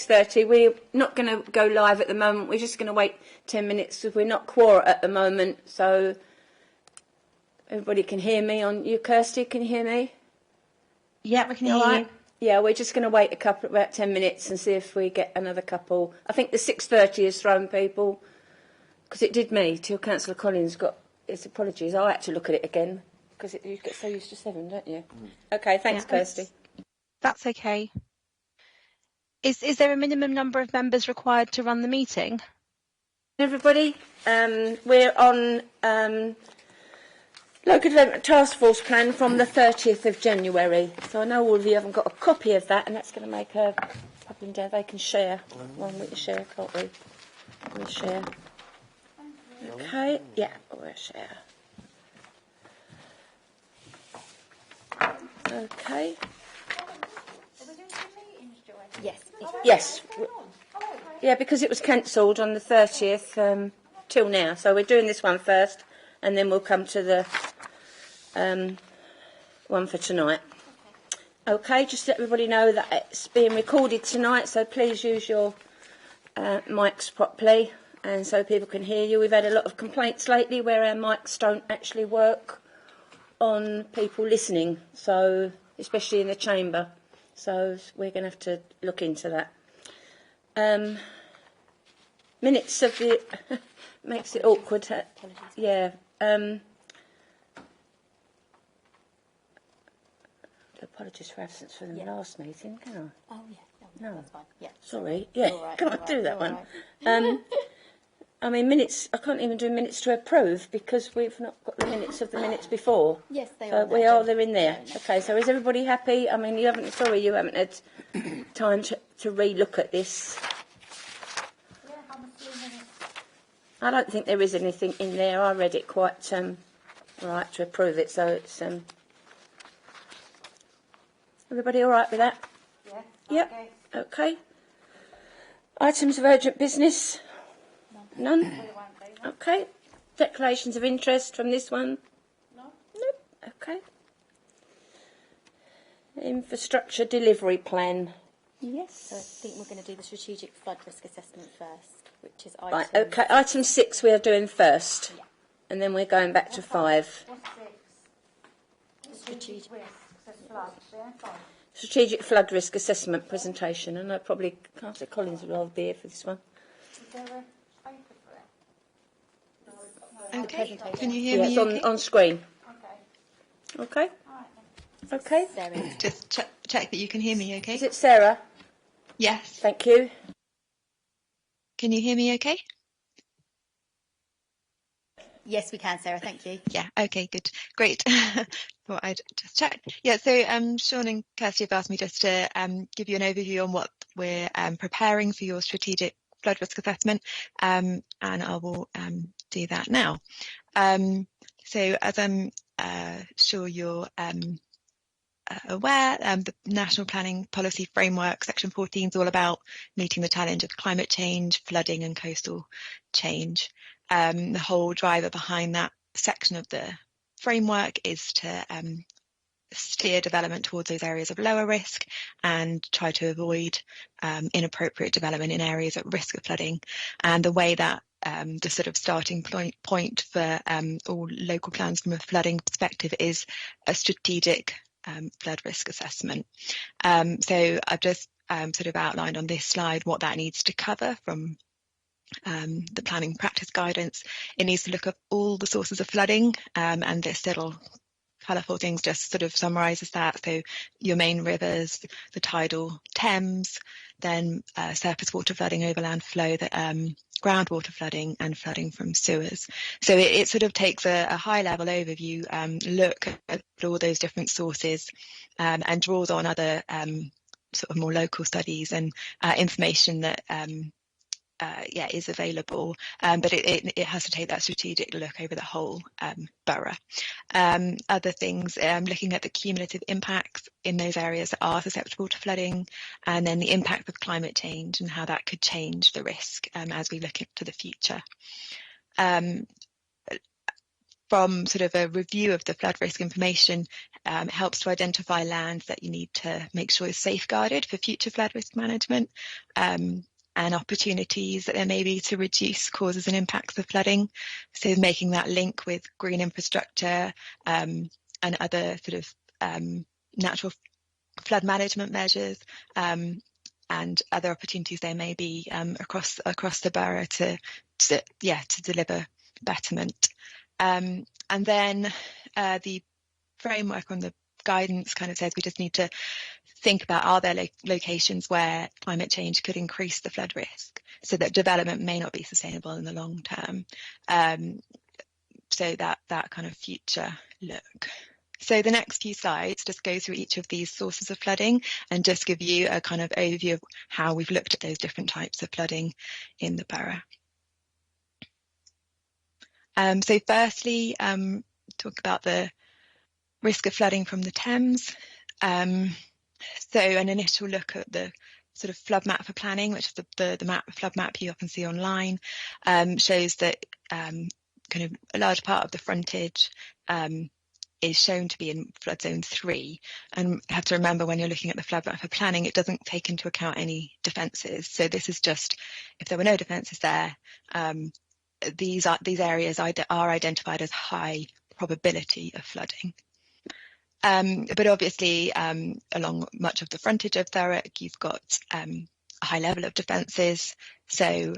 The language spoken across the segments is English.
6:30. We're not going to go live at the moment. We're just going to wait 10 minutes because we're not quorate at the moment. So everybody can hear me on you, Kirsty. Can you hear me? Yeah, we can hear you. Yeah, we're just going to wait about 10 minutes and see if we get another couple. I think the 6:30 has thrown people, because it did me till Councillor Collins got his apologies. I had to look at it again because you get so used to 7, don't you? Okay, thanks, Kirsty. That's okay. Is there a minimum number of members required to run the meeting? Everybody, we're on Local Development Task Force Plan from the 30th of January. So I know all of you haven't got a copy of that, and that's going to make a problem down. They can share. One we can share, can't we? We'll share. Okay, yeah, we'll share. Okay. Yes. Yeah, because it was cancelled on the 30th till now. So we're doing this one first, and then we'll come to the one for tonight. Okay, just to let everybody know that it's being recorded tonight, so please use your mics properly, and so people can hear you. We've had a lot of complaints lately where our mics don't actually work on people listening, so especially in the chamber. So we're going to have to look into that. Minutes of the makes it awkward. Yeah. Apologies for absence from the last meeting, can I? Oh yeah. No. That's fine. Yeah. Sorry. Yeah. Right, Can I do that one? Right. I mean, minutes. I can't even do minutes to approve because we've not got the minutes of the minutes before. Yes, they so are. We are. They're in there. Okay. So is everybody happy? I mean, you haven't. Sorry, you haven't had time to re-look at this. Yeah, I'm assuming I don't think there is anything in there. I read it quite right to approve it. So it's everybody all right with that? Yeah. Yep. Okay. Items of urgent business. None? Okay. Declarations of interest from this one? No. Nope. Okay. Infrastructure delivery plan. Yes. So I think we're going to do the strategic flood risk assessment first, which is Right, okay. Item 6 we are doing first. Yeah. And then we're going back to 5. What's 6? Strategic risk assessment. Strategic flood risk assessment presentation. And I probably Councillor Collins will all be here for this one. Is there a paper for it? Okay. Can you hear me? It's on screen. Okay. Okay. All right then. Okay. Sarah. Just check that you can hear me okay? Is it Sarah? Yes. Thank you. Can you hear me okay? Yes, we can, Sarah. Thank you. Yeah, okay, good. Great. Thought I'd just check. Yeah, so Sean and Kirsty have asked me just to give you an overview on what we're preparing for your strategic flood risk assessment, and I will do that now. So as I'm sure you're aware, the National Planning Policy Framework, Section 14, is all about meeting the challenge of climate change, flooding and coastal change. The whole driver behind that section of the framework is to steer development towards those areas of lower risk and try to avoid inappropriate development in areas at risk of flooding. And the way that the sort of starting point for all local plans from a flooding perspective is a strategic flood risk assessment. So I've just sort of outlined on this slide what that needs to cover from the planning practice guidance. It needs to look at all the sources of flooding, and this little colourful things just sort of summarises that. So your main rivers, the tidal Thames, then surface water flooding, overland flow, groundwater flooding and flooding from sewers. So it sort of takes a high level overview look at all those different sources, and draws on other sort of more local studies and information that is available, but it has to take that strategic look over the whole borough. Other things, looking at the cumulative impacts in those areas that are susceptible to flooding, and then the impact of climate change and how that could change the risk as we look into the future. From sort of a review of the flood risk information, It helps to identify land that you need to make sure is safeguarded for future flood risk management, and opportunities that there may be to reduce causes and impacts of flooding. So making that link with green infrastructure and other sort of natural flood management measures, and other opportunities there may be across the borough to deliver betterment. And then the framework on the guidance kind of says we just need to think about, are there locations where climate change could increase the flood risk so that development may not be sustainable in the long term. So that kind of future look. So the next few slides just go through each of these sources of flooding and just give you a kind of overview of how we've looked at those different types of flooding in the borough. So firstly, talk about the risk of flooding from the Thames. So an initial look at the sort of flood map for planning, which is the flood map you often see online, shows that kind of a large part of the frontage is shown to be in flood zone 3. And you have to remember, when you're looking at the flood map for planning, it doesn't take into account any defences. So this is just, if there were no defences there, these areas are identified as high probability of flooding. But obviously, along much of the frontage of Thurrock, you've got a high level of defences. So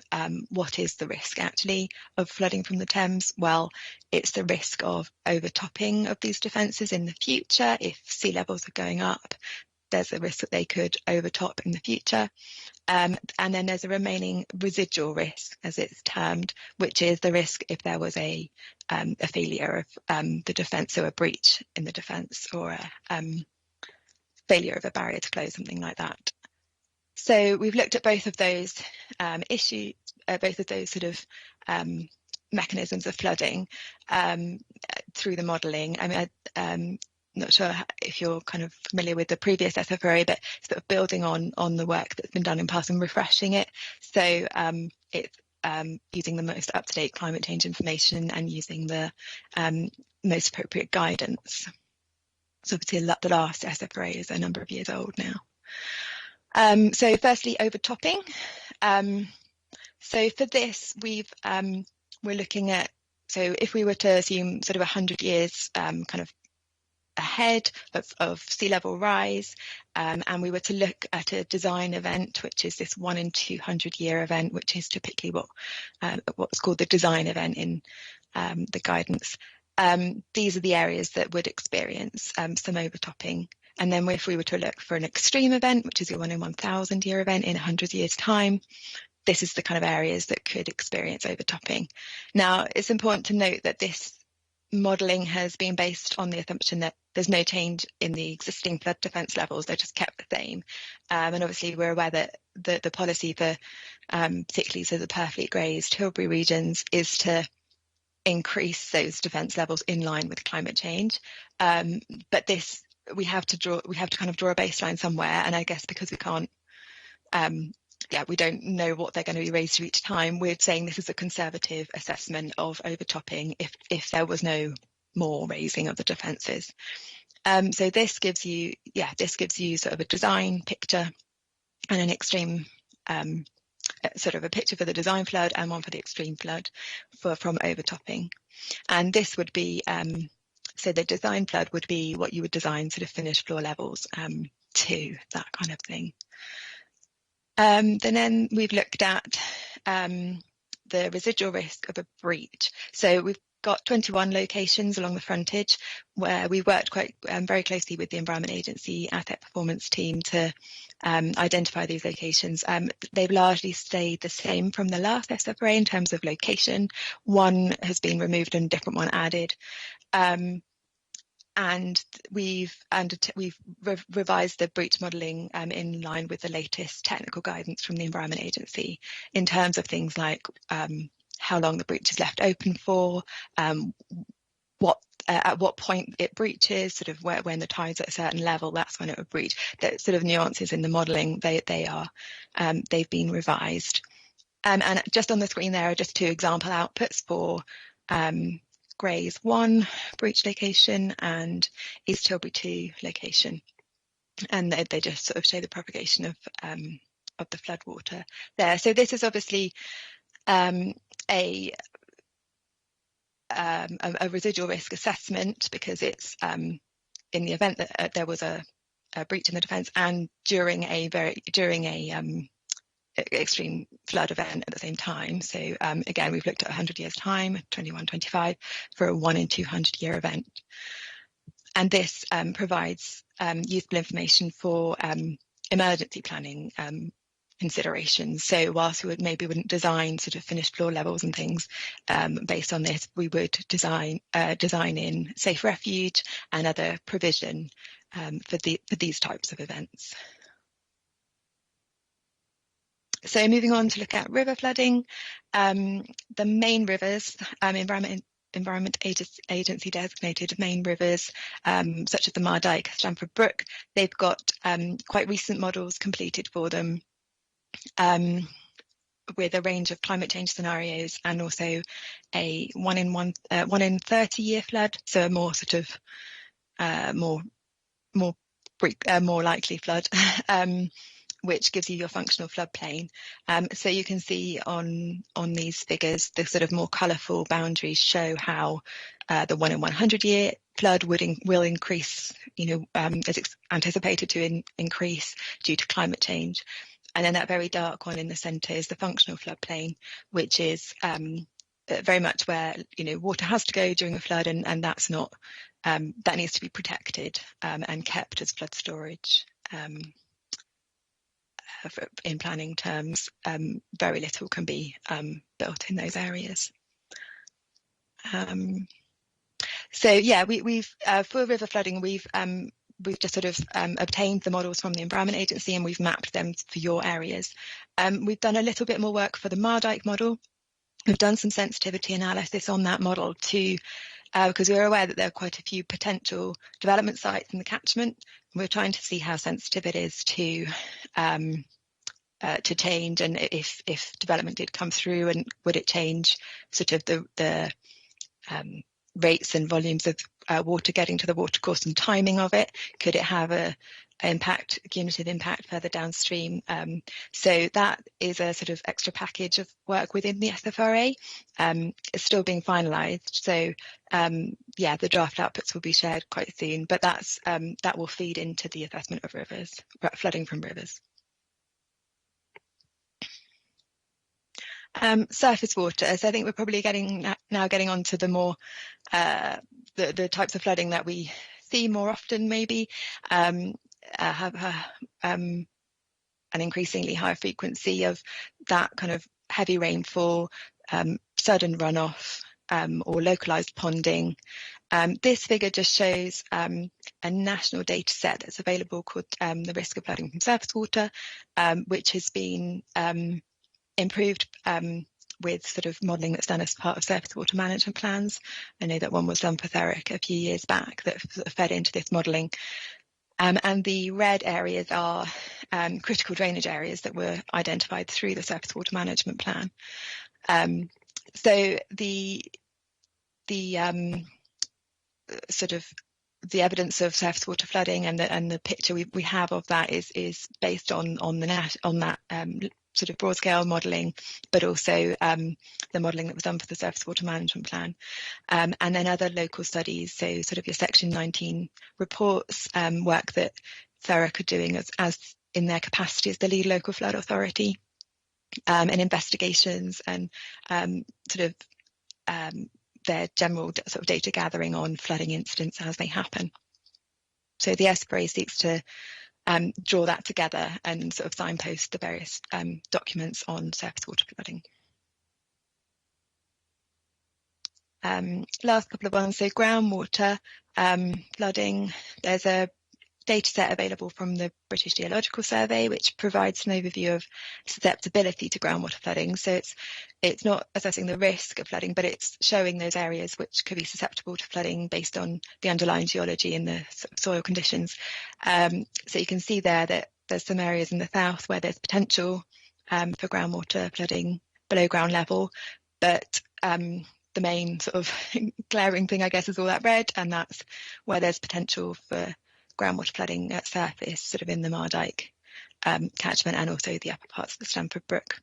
what is the risk actually of flooding from the Thames? Well, it's the risk of overtopping of these defences in the future. If sea levels are going up, there's a risk that they could overtop in the future. And then there's a remaining residual risk, as it's termed, which is the risk if there was a failure of the defence, so a breach in the defence, or a failure of a barrier to close, something like that. So we've looked at both of those issues, both of those sort of mechanisms of flooding through the modelling. I mean, I'm not sure if you're kind of familiar with the previous SFRA, but sort of building on the work that's been done in past and refreshing it. So it's using the most up-to-date climate change information and using the most appropriate guidance. So obviously the last SFRA is a number of years old now. So firstly, overtopping. So for this, we're looking at, so if we were to assume sort of 100 years kind of ahead of sea level rise, and we were to look at a design event, which is this 1 in 200 year event, which is typically what's called the design event in the guidance. These are the areas that would experience some overtopping. And then if we were to look for an extreme event, which is a 1 in 1,000 year event in 100 years time, this is the kind of areas that could experience overtopping. Now, it's important to note that this modelling has been based on the assumption that there's no change in the existing flood defence levels, they're just kept the same. And obviously we're aware that the policy for particularly so the Purfleet, Grays, Tilbury regions is to increase those defence levels in line with climate change. But this, we have to kind of draw a baseline somewhere, and I guess because we can't we don't know what they're going to be raised to each time, we're saying this is a conservative assessment of overtopping if there was no more raising of the defences. So this gives you sort of a design picture and an extreme sort of a picture for the design flood and one for the extreme flood from overtopping. And this would be so the design flood would be what you would design sort of finished floor levels to, that kind of thing. Then we've looked at the residual risk of a breach. So we've got 21 locations along the frontage where we worked quite very closely with the Environment Agency asset performance team to identify these locations. They've largely stayed the same from the last SFRA in terms of location. One has been removed and a different one added. And we've revised the breach modelling in line with the latest technical guidance from the Environment Agency in terms of things like how long the breach is left open for, at what point it breaches, sort of when the tide's at a certain level, that's when it would breach. The sort of nuances in the modelling, they've been revised. And just on the screen there are just 2 example outputs for Grays 1 breach location and East Tilbury 2 location. And they just sort of show the propagation of the floodwater there. So this is obviously a residual risk assessment, because it's in the event that there was a breach in the defence and during a extreme flood event at the same time. So again, we've looked at 100 years time, 21-25, for a 1 in 200 year event. And this provides useful information for emergency planning considerations. So whilst we wouldn't design sort of finished floor levels and things based on this, we would design in safe refuge and other provision for these types of events. So moving on to look at river flooding, the main rivers, Environment Agency designated main rivers, such as the Mardyke, Stamford Brook, they've got quite recent models completed for them, with a range of climate change scenarios and also a 1 in 30 year flood, so a more sort of more likely flood, which gives you your functional floodplain. So you can see on these figures, the sort of more colourful boundaries show how the 1 in 100 year flood will increase, as it's anticipated to increase due to climate change. And then that very dark one in the centre is the functional floodplain, which is very much where water has to go during a flood, and that's not that needs to be protected and kept as flood storage. In planning terms, very little can be built in those areas. So yeah, we've for river flooding, we've just sort of obtained the models from the Environment Agency and we've mapped them for your areas. We've done a little bit more work for the Mardyke model. We've done some sensitivity analysis on that model too, because we're aware that there are quite a few potential development sites in the catchment. We're trying to see how sensitive it is to change, and if development did come through, and would it change sort of the rates and volumes of water getting to the watercourse and timing of it? Could it have a cumulative impact further downstream? So that is a sort of extra package of work within the SFRA. It's still being finalised, so yeah, the draft outputs will be shared quite soon, but that will feed into the assessment of rivers, flooding from rivers. Surface water. So I think we're probably getting on to the more the types of flooding that we see more often, maybe have an increasingly higher frequency of that kind of heavy rainfall, sudden runoff, or localised ponding. This figure just shows a national data set that's available called the Risk of Flooding from Surface Water, which has been improved with sort of modelling that's done as part of surface water management plans. I know that one was done for Thurrock a few years back that sort of fed into this modelling. And the red areas are critical drainage areas that were identified through the surface water management plan. So the sort of the evidence of surface water flooding and the picture we have of that is based on that sort of broad scale modelling, but also the modelling that was done for the surface water management plan, and then other local studies. So sort of your Section 19 reports, work that Thurrock are doing as in their capacity as the lead local flood authority, and investigations and sort of their general sort of data gathering on flooding incidents as they happen. So the SFRA seeks to draw that together and sort of signpost the various documents on surface water flooding. Last couple of ones, so groundwater flooding. There's a data set available from the British Geological Survey, which provides an overview of susceptibility to groundwater flooding. So it's not assessing the risk of flooding, but it's showing those areas which could be susceptible to flooding based on the underlying geology and the soil conditions. So you can see there that there's some areas in the south where there's potential for groundwater flooding below ground level, but the the main sort of glaring thing, I guess, is all that red, and that's where there's potential for groundwater flooding at surface, sort of in the Mardyke catchment, and also the upper parts of the Stamford Brook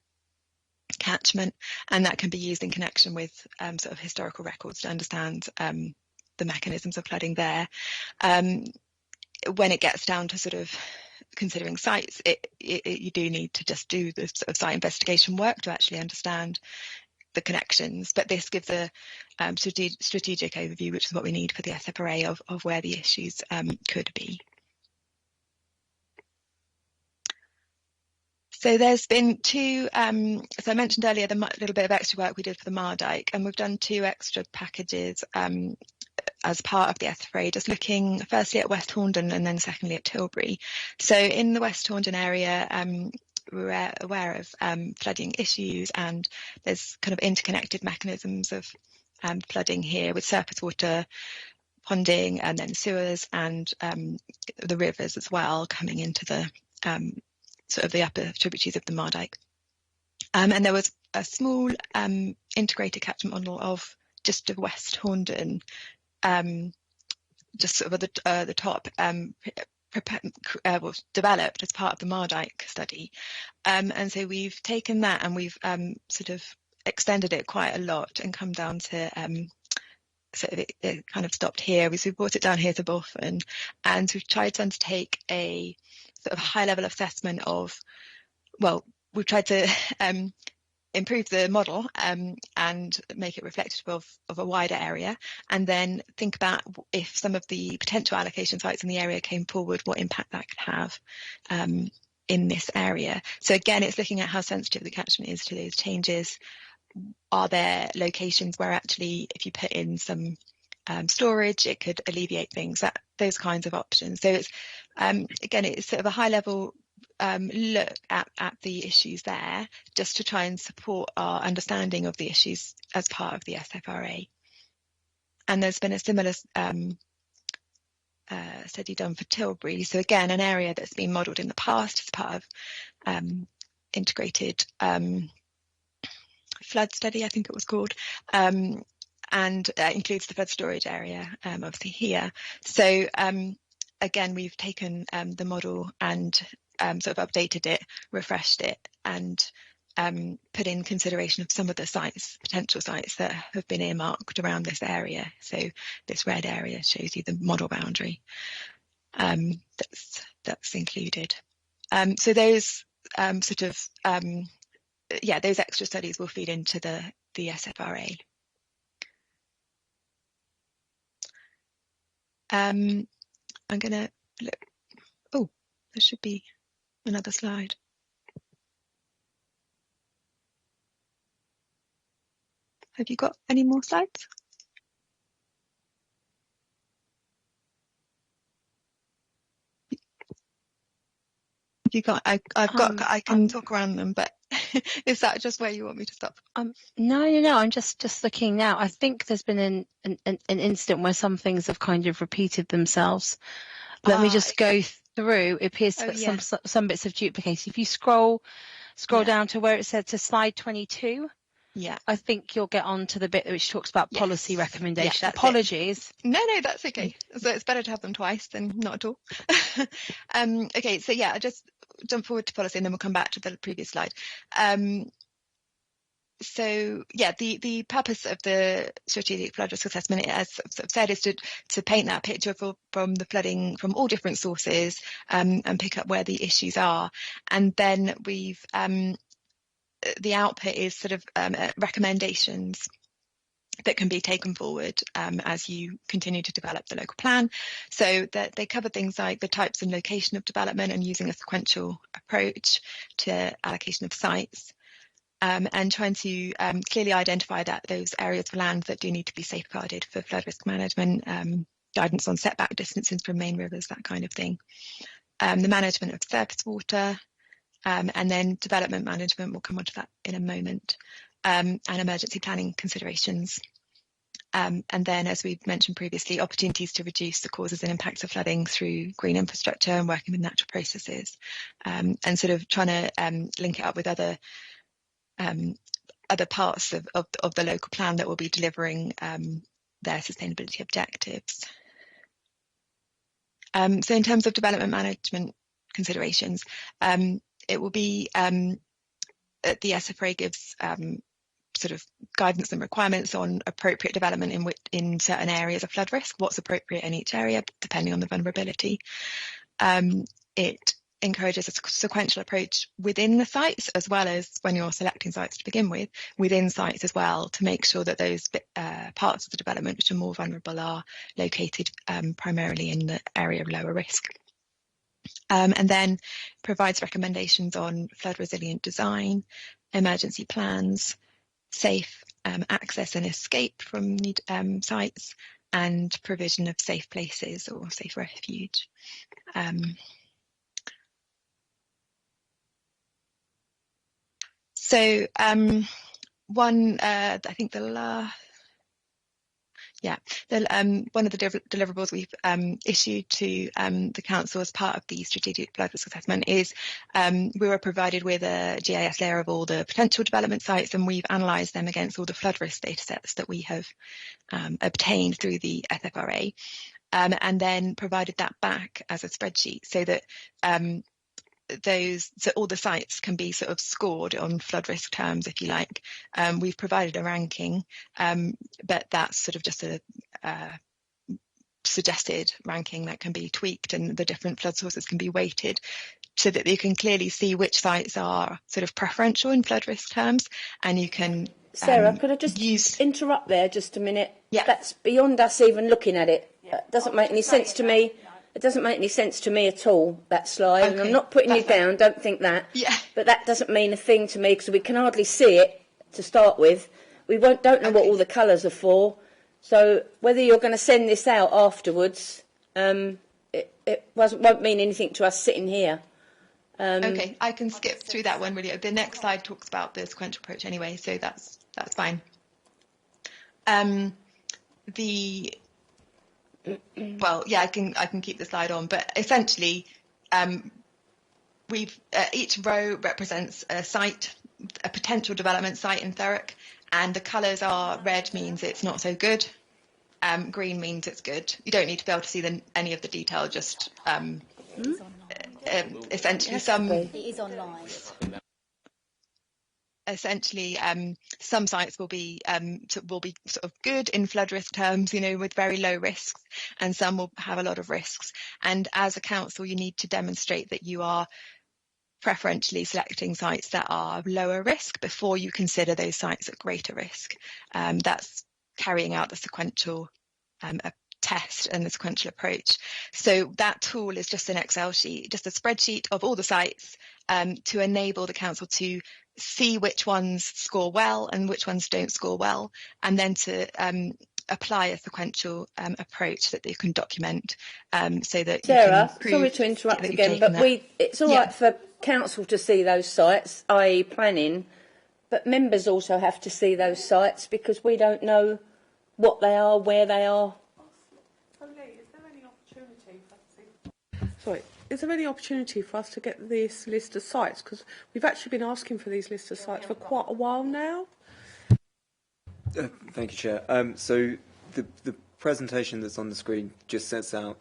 catchment. And that can be used in connection with sort of historical records to understand the mechanisms of flooding there. When it gets down to sort of considering sites, you do need to just do the sort of site investigation work to actually understand the connections, but this gives a strategic overview, which is what we need for the SFRA of where the issues could be. So there's been two, so I mentioned earlier the little bit of extra work we did for the Mardyke, and we've done 2 extra packages as part of the SFRA, just looking firstly at West Horndon and then secondly at Tilbury. So in the West Horndon area, we're aware of flooding issues, and there's kind of interconnected mechanisms of flooding here, with surface water ponding and then sewers, and the rivers as well coming into the sort of the upper tributaries of the Mardyke. And there was a small integrated catchment model of just of West Horndon, just sort of at the top, was developed as part of the Mardyke study. And so we've taken that and we've sort of extended it quite a lot and come down to so it kind of stopped here. We brought it down here to Bolton, and we've tried to undertake a sort of high level assessment of, well, we've tried to improve the model and make it reflective of a wider area, and then think about if some of the potential allocation sites in the area came forward, what impact that could have in this area. So again, it's looking at how sensitive the catchment is to those changes. Are there locations where actually if you put in some storage, it could alleviate things, those kinds of options. So it's again, it's sort of a high level look at the issues there, just to try and support our understanding of the issues as part of the SFRA. And there's been a similar study done for Tilbury. So again, an area that's been modelled in the past as part of integrated flood study, I think it was called, and includes the flood storage area, obviously here. So again, we've taken the model and sort of updated it, refreshed it, and put in consideration of some of the sites, potential sites that have been earmarked around this area. So this red area shows you the model boundary that's included. So those sort of those extra studies will feed into the SFRA. I'm going to look. Oh, there should be another slide. Have you got any more slides? You got. I can talk around them, but is that just where you want me to stop? No. I'm just looking now. I think there's been an incident where some things have kind of repeated themselves. Let me just go through. It appears that some bits have duplicated. If you scroll down to where it said to slide 22. Yeah, I think you'll get on to the bit which talks about policy recommendations. Yeah, apologies. No, that's okay. So it's better to have them twice than not at all. Okay, so I just jump forward to policy and then we'll come back to the previous slide. So the purpose of the strategic flood risk assessment, as I've said, is to paint that picture from the flooding from all different sources and pick up where the issues are. And then we've the output is sort of recommendations that can be taken forward as you continue to develop the local plan. So that they cover things like the types and location of development and using a sequential approach to allocation of sites, and trying to clearly identify those areas of land that do need to be safeguarded for flood risk management, guidance on setback distances from main rivers, that kind of thing. The management of surface water, and then development management, we'll come on to that in a moment, and emergency planning considerations. And then, as we mentioned previously, opportunities to reduce the causes and impacts of flooding through green infrastructure and working with natural processes, and sort of trying to link it up with other other parts of the local plan that will be delivering their sustainability objectives. So in terms of development management considerations, it will be the SFRA gives sort of guidance and requirements on appropriate development in certain areas of flood risk, what's appropriate in each area, depending on the vulnerability. It encourages a sequential approach within the sites, as well as when you're selecting sites to begin with, within sites as well, to make sure that those parts of the development which are more vulnerable are located primarily in the area of lower risk. And then provides recommendations on flood resilient design, emergency plans, safe access and escape from sites, and provision of safe places or safe refuge. So one, I think one of the deliverables we've issued to the council as part of the strategic flood risk assessment is we were provided with a GIS layer of all the potential development sites, and we've analysed them against all the flood risk data sets that we have obtained through the SFRA, and then provided that back as a spreadsheet so that so all the sites can be sort of scored on flood risk terms, if you like. We've provided a ranking, but that's sort of just a suggested ranking that can be tweaked, and the different flood sources can be weighted so that you can clearly see which sites are sort of preferential in flood risk terms, and you can Sarah, could I just interrupt there just a minute? Yeah. That's beyond us even looking at it. Yeah. It doesn't make any sense to me. It doesn't make any sense to me at all, that slide. Okay. And I'm not putting you down, don't think that. Yeah. But that doesn't mean a thing to me because we can hardly see it to start with. We don't know what all the colours are for. So whether you're going to send this out afterwards, it won't mean anything to us sitting here. Okay, I can skip through that one really. The next slide talks about the sequential approach anyway, so that's fine. Well, yeah, I can keep the slide on, but essentially, each row represents a site, a potential development site in Thurrock, and the colours are red means it's not so good, green means it's good. You don't need to be able to see any of the detail, just essentially It is online. Essentially, some sites will be sort of good in flood risk terms, with very low risks, and some will have a lot of risks. And as a council, you need to demonstrate that you are preferentially selecting sites that are lower risk before you consider those sites at greater risk. That's carrying out the sequential test and the sequential approach. So that tool is just an Excel sheet, just a spreadsheet of all the sites to enable the council to see which ones score well and which ones don't score well, and then to apply a sequential approach that they can document so that Sarah, you can prove. Sorry to interrupt again, but it's all right for council to see those sites, i.e. planning, but members also have to see those sites because we don't know what they are, where they are. Is there any opportunity for us to get this list of sites? Because we've actually been asking for these lists of sites for quite a while now. Thank you, Chair. So the presentation that's on the screen just sets out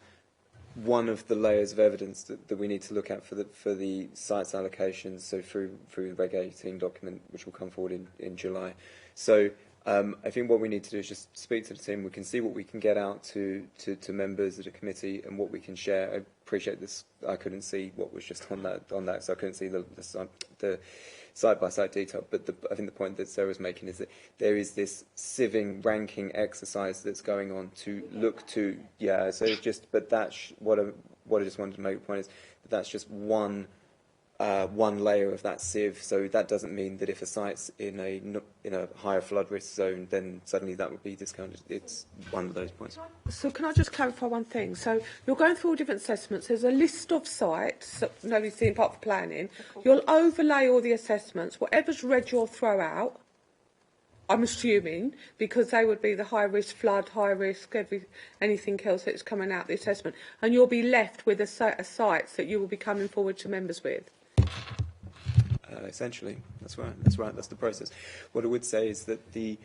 one of the layers of evidence that we need to look at for the sites allocations. So through the Reg 18 document, which will come forward in July. So I think what we need to do is just speak to the team. We can see what we can get out to members of the committee and what we can share. I appreciate this. I couldn't see what was just on that, so I couldn't see the site-by-site detail. But I think the point that Sarah was making is that there is this sieving ranking exercise that's going on to look to, So it's just, but that's what I just wanted to make a point is that that's just one layer of that sieve. So that doesn't mean that if a site's in a higher flood risk zone, then suddenly that would be discounted. It's one of those points. So can I just clarify one thing? So you're going through all different assessments. There's a list of sites that nobody's seen part of planning. You'll overlay all the assessments. Whatever's red, you'll throw out. I'm assuming, because they would be the high risk flood, high risk, anything else that's coming out the assessment, and you'll be left with a set of sites that you will be coming forward to members with. Essentially, that's right. That's the process. What I would say is that the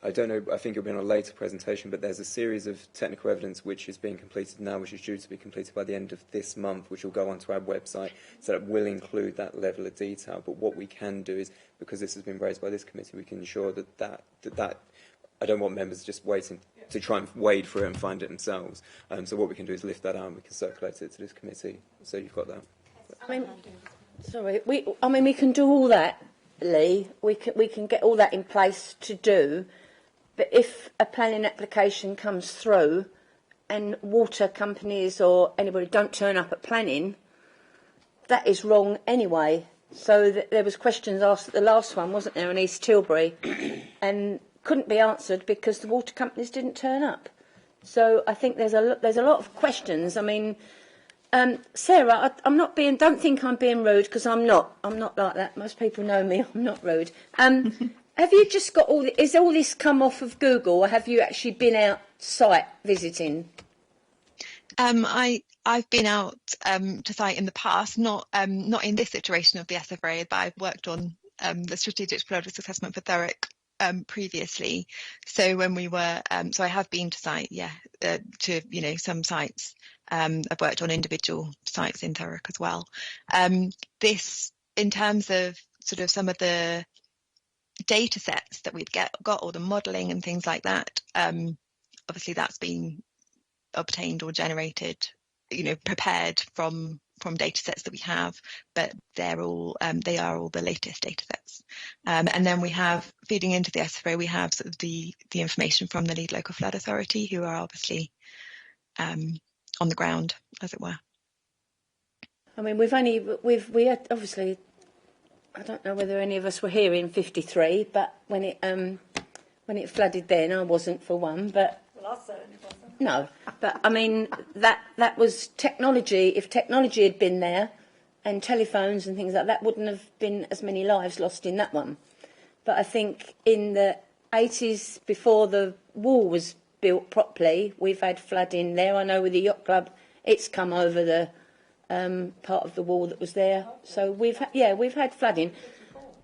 I don't know, I think it'll be on a later presentation, but there's a series of technical evidence which is being completed now, which is due to be completed by the end of this month, which will go onto our website, so that will include that level of detail. But what we can do is, because this has been raised by this committee, we can ensure that I don't want members just waiting to try and wade through it and find it themselves. So what we can do is lift that out and we can circulate it to this committee, so you've got that. We can do all that, Lee. We can get all that in place to do. But if a planning application comes through and water companies or anybody don't turn up at planning, that is wrong anyway. So there was questions asked at the last one, wasn't there, in East Tilbury, and couldn't be answered because the water companies didn't turn up. So I think there's a lot of questions. I mean, Sarah, don't think I'm being rude, because I'm not like that. Most people know me. I'm not rude. Have you just got is all this come off of Google, or have you actually been out site visiting? I've been out to site in the past, not in this iteration of the SFRA, but I've worked on the strategic flood risk assessment for Thurrock previously. So when we were, so I have been to site, to some sites. I've worked on individual sites in Thurrock as well. This, in terms of sort of some of the data sets that we've got, or the modelling and things like that, obviously that's been obtained or generated, prepared from data sets that we have, but they are all the latest data sets. And then we have, feeding into the SFRA, we have sort of the information from the lead local flood authority, who are obviously on the ground, as it were. I mean, we had obviously, I don't know whether any of us were here in '53, but when it flooded then, I wasn't for one, but... Well, I certainly wasn't. No, but I mean, that was technology. If technology had been there, and telephones and things like that, wouldn't have been as many lives lost in that one. But I think in the 80s, before the wall was built properly, we've had flooding there. I know with the yacht club, it's come over the part of the wall that was there. So we've had flooding.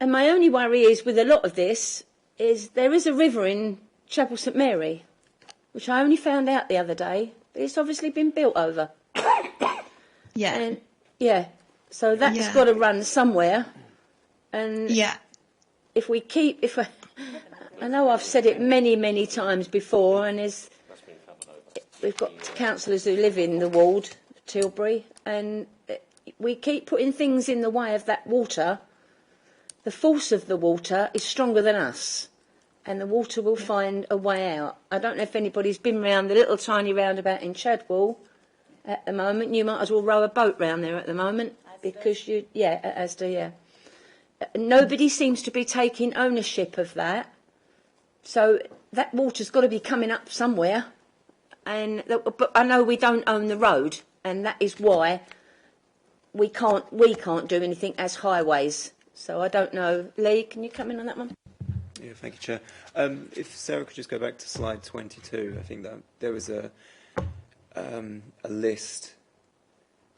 And my only worry is with a lot of this is there is a river in Chapel St Mary, which I only found out the other day. But it's obviously been built over. Yeah. And, so that's got to run somewhere. And if I know I've said it many, many times before, and we've got councillors who live in the ward, Tilbury, and we keep putting things in the way of that water. The force of the water is stronger than us, and the water will find a way out. I don't know if anybody's been round the little tiny roundabout in Chadwell at the moment. You might as well row a boat round there at the moment, because nobody seems to be taking ownership of that. So that water's got to be coming up somewhere, but I know we don't own the road. And that is why we can't do anything as highways. So I don't know. Lee, can you come in on that one? Yeah, thank you, Chair. If Sarah could just go back to slide 22, I think that there was a list.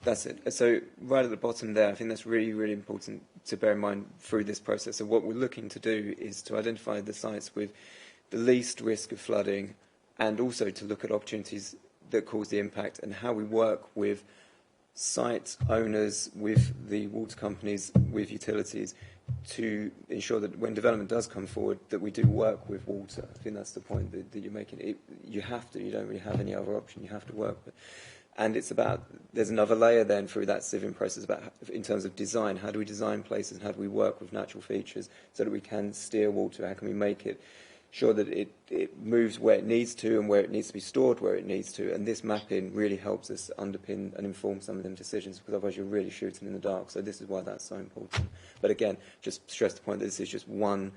That's it. So right at the bottom there, I think that's really, really important to bear in mind through this process. So what we're looking to do is to identify the sites with the least risk of flooding, and also to look at opportunities that cause the impact, and how we work with site owners, with the water companies, with utilities, to ensure that when development does come forward, that we do work with water. I think that's the point that you're making. You have to. You don't really have any other option. You have to work with. And it's about, there's another layer then through that sieving process about, in terms of design, how do we design places, and how do we work with natural features so that we can steer water, how can we make it sure that it moves where it needs to, and where it needs to be stored where it needs to. And this mapping really helps us underpin and inform some of them decisions, because otherwise you're really shooting in the dark. So this is why that's so important. But again, just stress the point that this is just one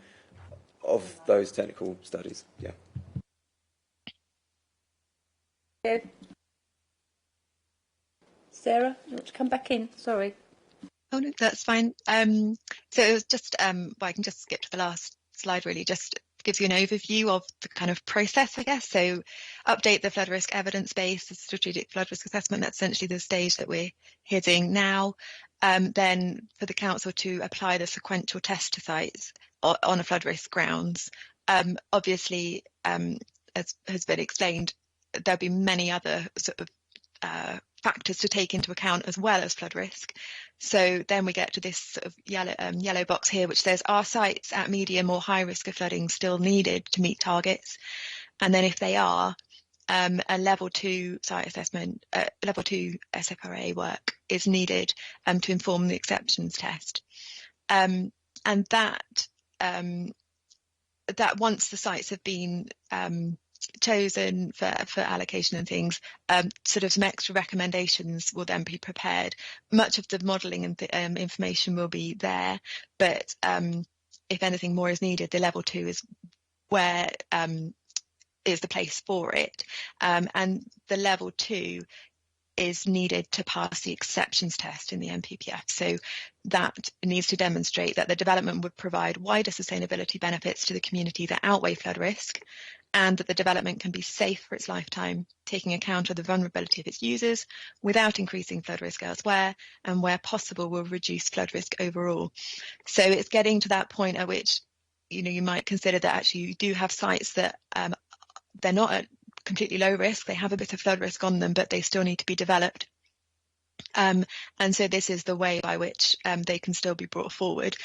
of those technical studies. Yeah. Sarah, you want to come back in? Sorry. Oh no, that's fine. So it was just, I can just skip to the last slide really, just gives you an overview of the kind of process, I guess. So update the flood risk evidence base, the strategic flood risk assessment, that's essentially the stage that we're here doing now. then for the council to apply the sequential test to sites on a flood risk grounds. Obviously, as has been explained, there'll be many other sort of factors to take into account as well as flood risk. So then we get to this sort of yellow box here, which says, are sites at medium or high risk of flooding still needed to meet targets? And then if they are, a level 2 site assessment, level 2 SFRA work is needed to inform the exceptions test. And that once the sites have been chosen for allocation and things, sort of some extra recommendations will then be prepared. Much of the modelling and information will be there, but if anything more is needed, the level 2 is where is the place for it, and the level 2 is needed to pass the exceptions test in the MPPF. So that needs to demonstrate that the development would provide wider sustainability benefits to the community that outweigh flood risk, and that the development can be safe for its lifetime, taking account of the vulnerability of its users without increasing flood risk elsewhere, and where possible will reduce flood risk overall. So it's getting to that point at which, you know, you might consider that actually you do have sites that they're not at completely low risk, they have a bit of flood risk on them, but they still need to be developed. And so this is the way by which they can still be brought forward,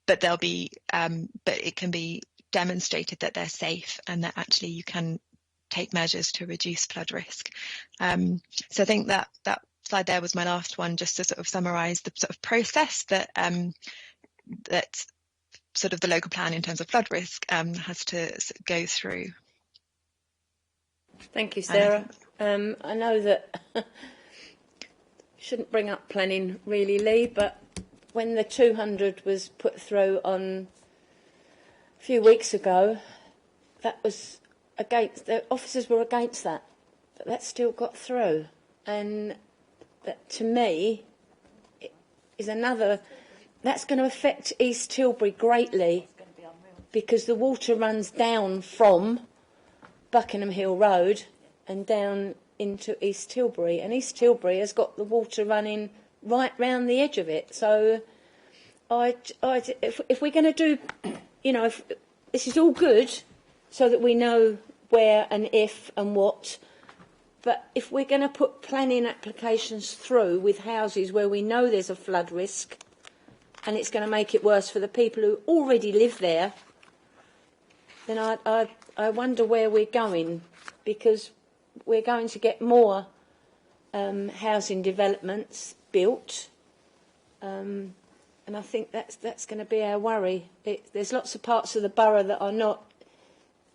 but they'll be, but it can be demonstrated that they're safe and that actually you can take measures to reduce flood risk. So I think that slide there was my last one, just to sort of summarise the sort of process that that sort of the local plan in terms of flood risk has to go through. Thank you, Sarah. I know that shouldn't bring up planning really, Lee, but when the 200 was put through on a few weeks ago, that was against, the officers were against that, but that still got through. And that, to me, is another, that's going to affect East Tilbury greatly, because the water runs down from Buckingham Hill Road and down into East Tilbury, and East Tilbury has got the water running right round the edge of it. So if we're going to do, you know, if this is all good so that we know where and if and what, but if we're going to put planning applications through with houses where we know there's a flood risk and it's going to make it worse for the people who already live there, then I wonder where we're going, because we're going to get more housing developments built, and I think that's going to be our worry. There's lots of parts of the borough that are not.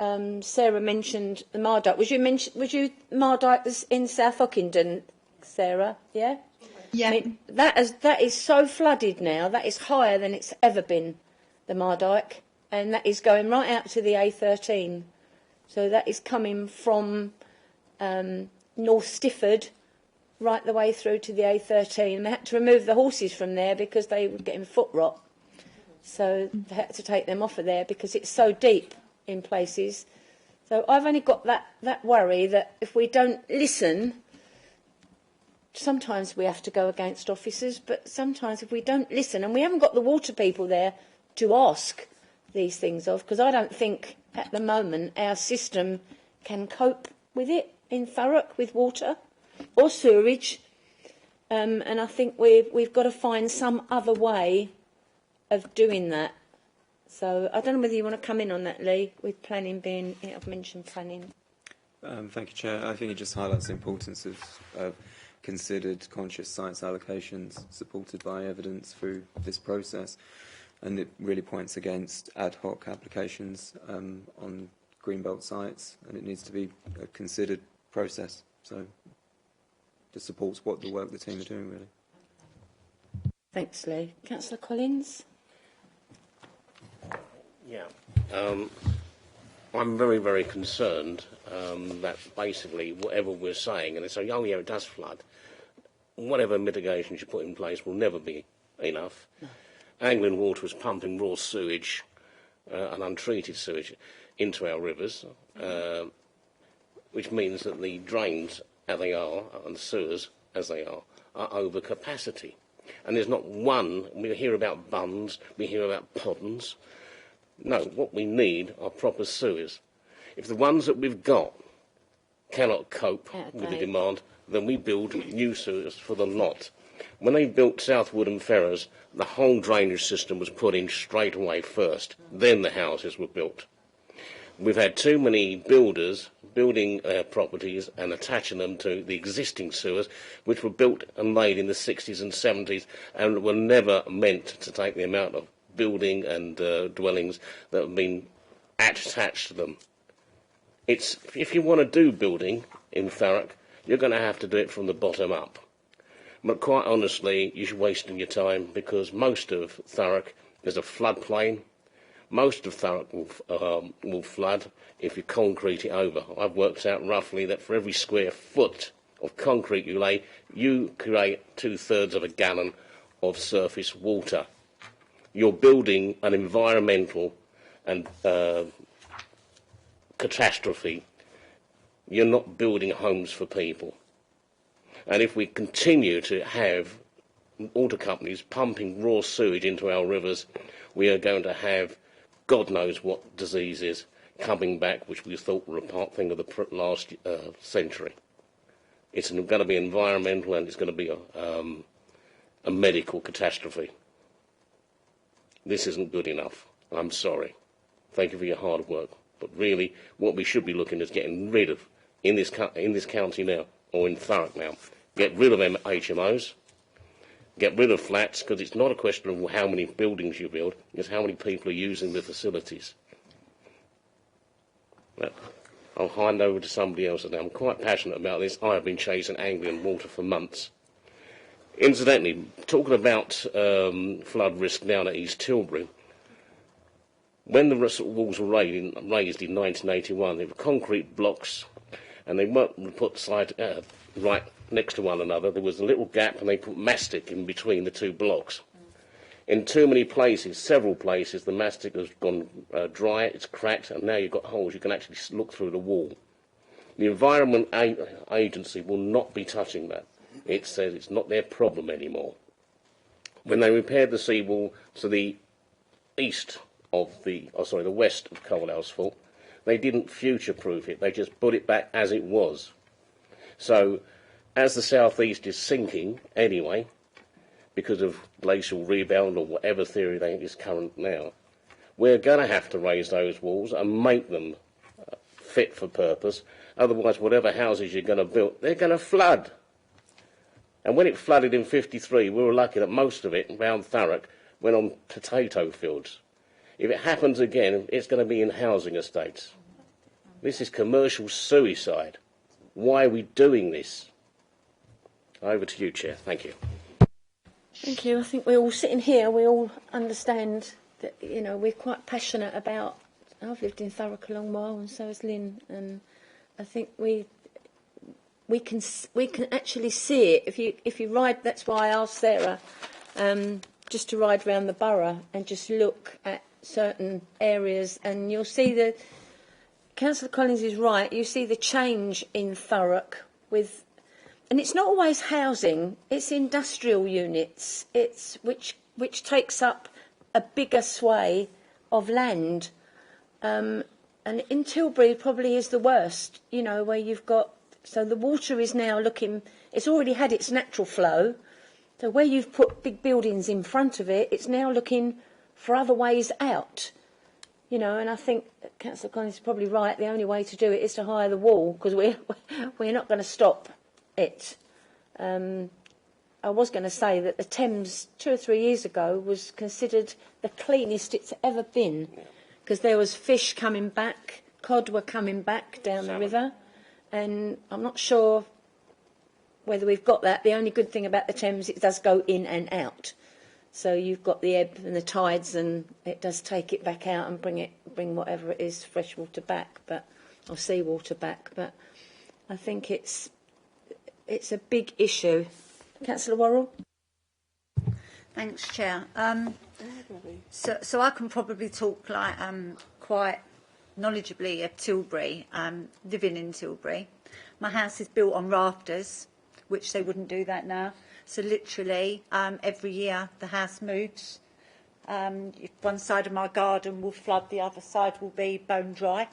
Sarah mentioned the Mardyke. Was you Mardyke was in South Ockenden, Sarah? Yeah. Yeah. I mean, that is so flooded now. That is higher than it's ever been, the Mardyke, and that is going right out to the A13. So that is coming from North Stifford right the way through to the A13. And they had to remove the horses from there because they were getting foot rot. So they had to take them off of there because it's so deep in places. So I've only got that worry that if we don't listen, sometimes we have to go against officers, but sometimes if we don't listen, and we haven't got the water people there to ask these things of, because I don't think at the moment our system can cope with it in Thurrock with water or sewerage, and I think we've got to find some other way of doing that. So I don't know whether you want to come in on that, Lee, with planning being, I've mentioned planning. Thank you, Chair. I think it just highlights the importance of considered conscious sites allocations supported by evidence through this process, and it really points against ad hoc applications on greenbelt sites, and it needs to be a considered process. So just supports what the work the team are doing, really. Thanks, Lee. Councillor Collins? Yeah. I'm very, very concerned that basically whatever we're saying, and they say, oh yeah, it does flood, whatever mitigations you put in place will never be enough. No. Anglian Water is pumping raw sewage and untreated sewage into our rivers, which means that the drains, as they are, and the sewers, as they are over capacity. And there's not one. We hear about bunds, we hear about poddens. No, what we need are proper sewers. If the ones that we've got cannot cope with the demand, then we build new sewers for the lot. When they built Southwood and Ferrers, the whole drainage system was put in straight away first. Then the houses were built. We've had too many builders building properties and attaching them to the existing sewers, which were built and made in the 60s and 70s and were never meant to take the amount of building and dwellings that have been attached to them. If you want to do building in Thurrock, you're going to have to do it from the bottom up. But quite honestly, you're wasting your time, because most of Thurrock is a floodplain. Most of Thurrock will flood if you concrete it over. I've worked out roughly that for every square foot of concrete you lay, you create 2/3 of a gallon of surface water. You're building an environmental and catastrophe. You're not building homes for people. And if we continue to have water companies pumping raw sewage into our rivers, we are going to have God knows what diseases coming back, which we thought were a part thing of the last century. It's going to be environmental, and it's going to be a medical catastrophe. This isn't good enough. I'm sorry. Thank you for your hard work. But really, what we should be looking at is getting rid of, in this county now, or in Thurrock now, get rid of HMOs, get rid of flats, because it's not a question of how many buildings you build, it's how many people are using the facilities. But I'll hand over to somebody else now. I'm quite passionate about this. I have been chasing Anglian water for months. Incidentally, talking about flood risk down at East Tilbury, when the walls were raised in 1981, they were concrete blocks, and they weren't put right next to one another. There was a little gap, and they put mastic in between the two blocks. In too many places, several places, the mastic has gone dry, it's cracked, and now you've got holes. You can actually look through the wall. The Environment Agency will not be touching that. It says it's not their problem anymore. When they repaired the seawall to the west of Coalhouse Fault, they didn't future-proof it. They just put it back as it was. So, as the southeast is sinking anyway, because of glacial rebound or whatever theory is current now, we're going to have to raise those walls and make them fit for purpose. Otherwise, whatever houses you're going to build, they're going to flood. And when it flooded in 53, we were lucky that most of it around Thurrock went on potato fields. If it happens again, it's going to be in housing estates. This is commercial suicide. Why are we doing this? Over to you, Chair. Thank you. Thank you. I think we're all sitting here, we all understand that, we're quite passionate about... I've lived in Thurrock a long while, and so has Lynn, and I think we can actually see it. If you ride, that's why I asked Sarah just to ride around the borough and just look at certain areas, and you'll see Councillor Collins is right, you see the change in Thurrock with... And it's not always housing, it's industrial units, which takes up a bigger sway of land. And in Tilbury probably is the worst, where you've got... So the water is now it's already had its natural flow. So where you've put big buildings in front of it, it's now looking for other ways out. And I think Councillor Collins is probably right, the only way to do it is to hire the wall, because we're not going to stop it. I was going to say that the Thames 2 or 3 years ago was considered the cleanest it's ever been, because there was fish coming back, cod were coming back down the river, and I'm not sure whether we've got that. The only good thing about the Thames, it does go in and out. So you've got the ebb and the tides, and it does take it back out and bring whatever it is, fresh water back, or seawater back. But I think it's a big issue. Councillor Worrell? Thanks, Chair. So I can probably talk quite knowledgeably of Tilbury, living in Tilbury. My house is built on rafters, which they wouldn't do that now. So literally, every year the house moves. One side of my garden will flood, the other side will be bone dry.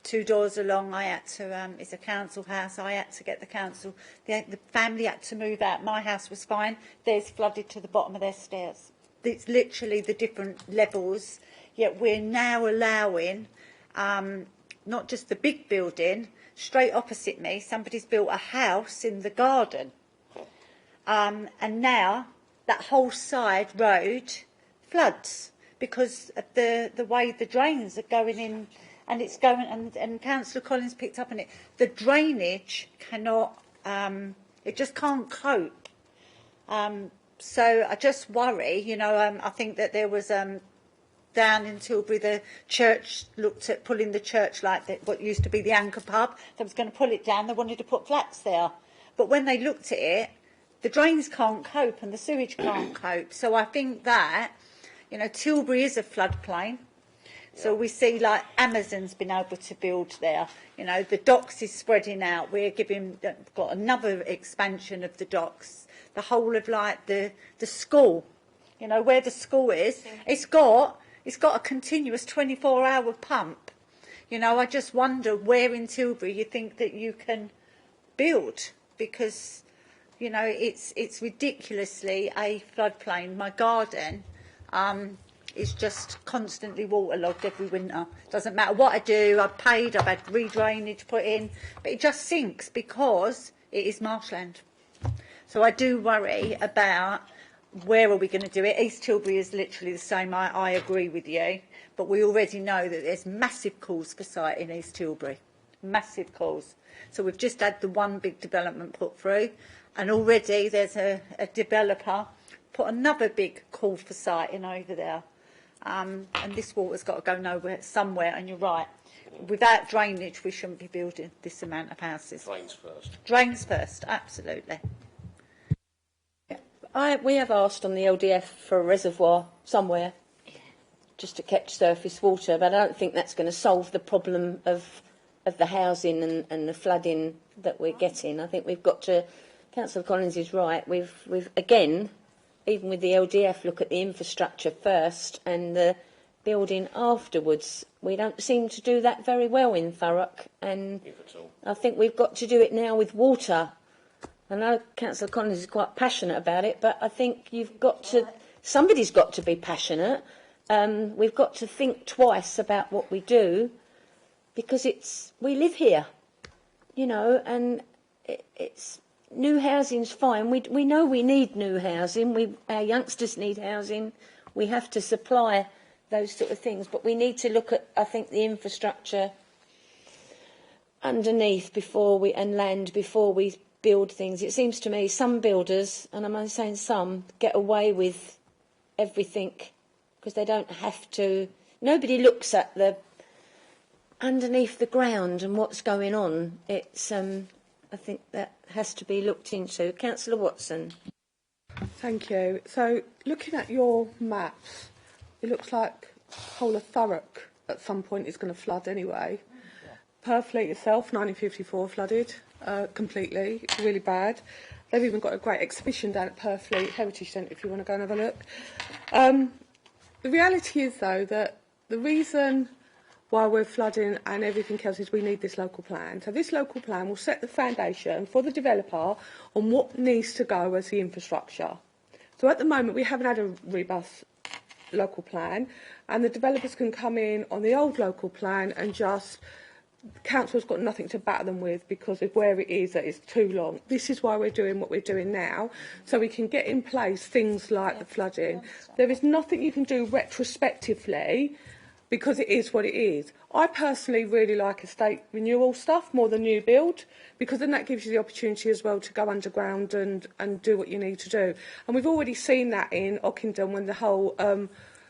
2 doors along, I had to, it's a council house, I had to get the council, the family had to move out. My house was fine, theirs flooded to the bottom of their stairs. It's literally the different levels, yet we're now allowing, not just the big building, straight opposite me, somebody's built a house in the garden. And now that whole side road floods because of the way the drains are going in. And it's going, and Councillor Collins picked up on it. The drainage cannot, it just can't cope. So I just worry, you know, I think that there was, down in Tilbury, the church looked at pulling the church, like what used to be the Anchor pub. They was going to pull it down, they wanted to put flats there. But when they looked at it, the drains can't cope and the sewage can't cope. So I think that, you know, Tilbury is a floodplain. So we see like Amazon's been able to build there. You know, the docks is spreading out. We're got another expansion of the docks. The whole of like the school, you know, where the school is, it's got a continuous 24-hour pump. You know, I just wonder where in Tilbury you think that you can build, because, you know, it's ridiculously a floodplain. My garden, it's just constantly waterlogged every winter. Doesn't matter what I do, I've paid, I've had re-drainage put in, but it just sinks because it is marshland. So I do worry about where are we going to do it. East Tilbury is literally the same, I agree with you, but we already know that there's massive calls for site in East Tilbury. Massive calls. So we've just had the one big development put through, and already there's a developer put another big call for site in over there. And this water's got to go somewhere, and you're right. Without drainage, we shouldn't be building this amount of houses. Drains first. Drains first, absolutely. We have asked on the LDF for a reservoir somewhere, just to catch surface water, but I don't think that's going to solve the problem of the housing and the flooding that we're getting. I think we've got to. Councillor Collins is right. We've again, even with the LDF, look at the infrastructure first and the building afterwards. We don't seem to do that very well in Thurrock, and I think we've got to do it now with water. I know Councillor Collins is quite passionate about it, but I think somebody's got to be passionate. We've got to think twice about what we do, because we live here, you know, and it's new housing's fine. We know we need new housing. Our youngsters need housing. We have to supply those sort of things, but we need to look at, I think, the infrastructure underneath and land before we build things. It seems to me some builders, and I'm only saying some, get away with everything because they don't have to. Nobody looks at the underneath the ground and what's going on. It's I think that has to be looked into. Councillor Watson. Thank you. So, looking at your maps, it looks like the whole of Thurrock at some point is going to flood anyway. Purfleet itself, 1954, flooded completely. It's really bad. They've even got a great exhibition down at Purfleet Heritage Centre if you want to go and have a look. The reality is, though, that the reason why we're flooding and everything else is we need this local plan. So this local plan will set the foundation for the developer on what needs to go as the infrastructure. So at the moment we haven't had a robust local plan, and the developers can come in on the old local plan and just council's got nothing to batter them with because of where it is, that it's too long. This is why we're doing what we're doing now, so we can get in place things like the flooding. There is nothing you can do retrospectively because it is what it is. I personally really like estate renewal stuff more than new build, because then that gives you the opportunity as well to go underground and do what you need to do. And we've already seen that in Ockenden when the whole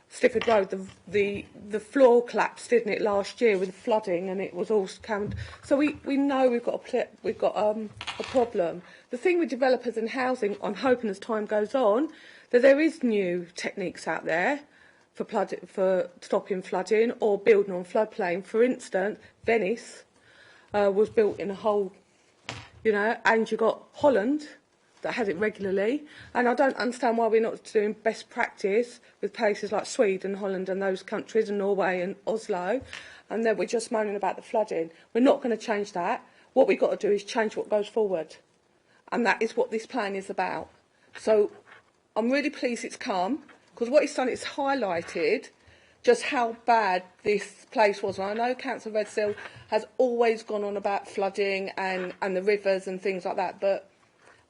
Stifford Road, the floor collapsed, didn't it, last year with the flooding, and it was all scammed. So we know we've got a problem. The thing with developers and housing, I'm hoping as time goes on that there is new techniques out there for stopping flooding or building on floodplain. For instance, Venice was built in a hole, you know, and you got Holland that has it regularly, and I don't understand why we're not doing best practice with places like Sweden, Holland and those countries, and Norway and Oslo, and then we're just moaning about the flooding. We're not going to change that. What we've got to do is change what goes forward, and that is what this plan is about. So I'm really pleased it's come, because what it's done, it's highlighted just how bad this place was. And I know Councillor Redsill has always gone on about flooding and the rivers and things like that,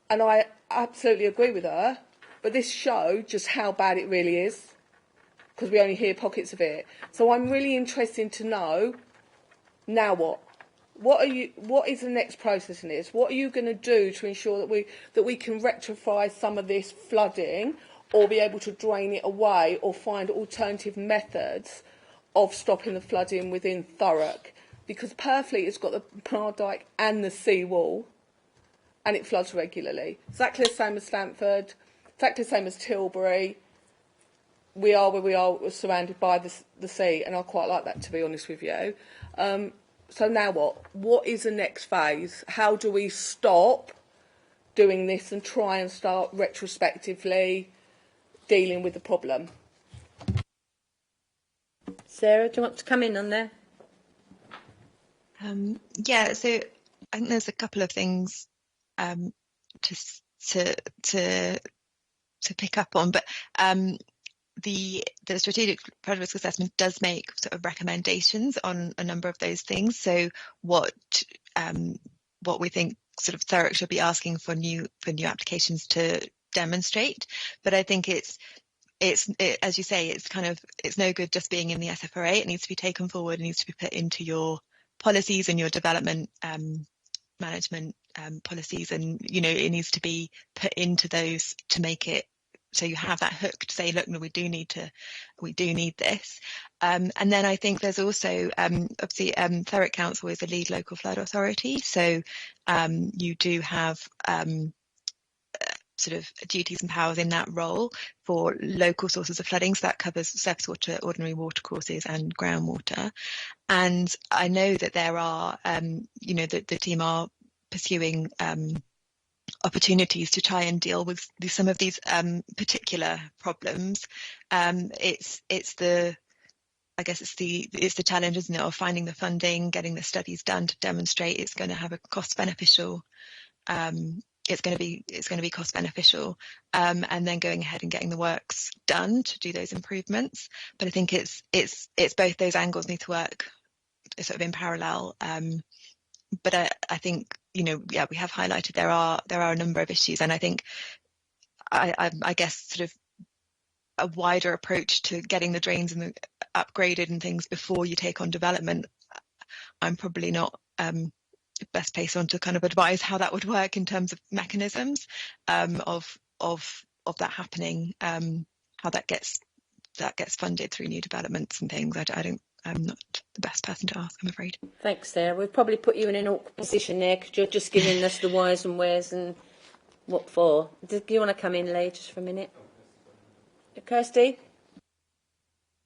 and I absolutely agree with her, but this showed just how bad it really is, because we only hear pockets of it. So I'm really interested to know, now what? What is the next process in this? What are you going to do to ensure that we can rectify some of this flooding, or be able to drain it away, or find alternative methods of stopping the flooding within Thurrock? Because Purfleet has got the Pard Dyke and the sea wall, and it floods regularly. Exactly the same as Stamford, exactly the same as Tilbury. We are where we are, we're surrounded by the sea, and I quite like that, to be honest with you. So now what? What is the next phase? How do we stop doing this and try and start retrospectively dealing with the problem? Sarah, do you want to come in on there? Yeah, so I think there's a couple of things to pick up on, but the strategic flood risk assessment does make sort of recommendations on a number of those things. So what we think sort of Thurrock should be asking for new applications to demonstrate. But I think it's as you say, it's no good just being in the SFRA. It needs to be taken forward. It needs to be put into your policies and your development management policies, and it needs to be put into those to make it so you have that hook to say, look, no, we do need this. And then I think there's also obviously Thurrock Council is a lead local flood authority, so you do have sort of duties and powers in that role for local sources of flooding. So that covers surface water, ordinary watercourses and groundwater. And I know that there are, the team are pursuing opportunities to try and deal with some of these particular problems. It's the challenge, isn't it, of finding the funding, getting the studies done to demonstrate it's going to have a cost beneficial. It's going to be cost beneficial, and then going ahead and getting the works done to do those improvements. But I think it's both those angles need to work sort of in parallel. But I think we have highlighted there are a number of issues, and I think I guess sort of a wider approach to getting the drains and upgraded and things before you take on development. I'm probably not best placed on to kind of advise how that would work in terms of mechanisms of that happening, how that gets funded through new developments and things. I'm not the best person to ask, I'm afraid. Thanks, Sarah. We've probably put you in an awkward position there because you're just giving us the whys and wheres and what for. Do you want to come in, Lee, just for a minute? Kirsty?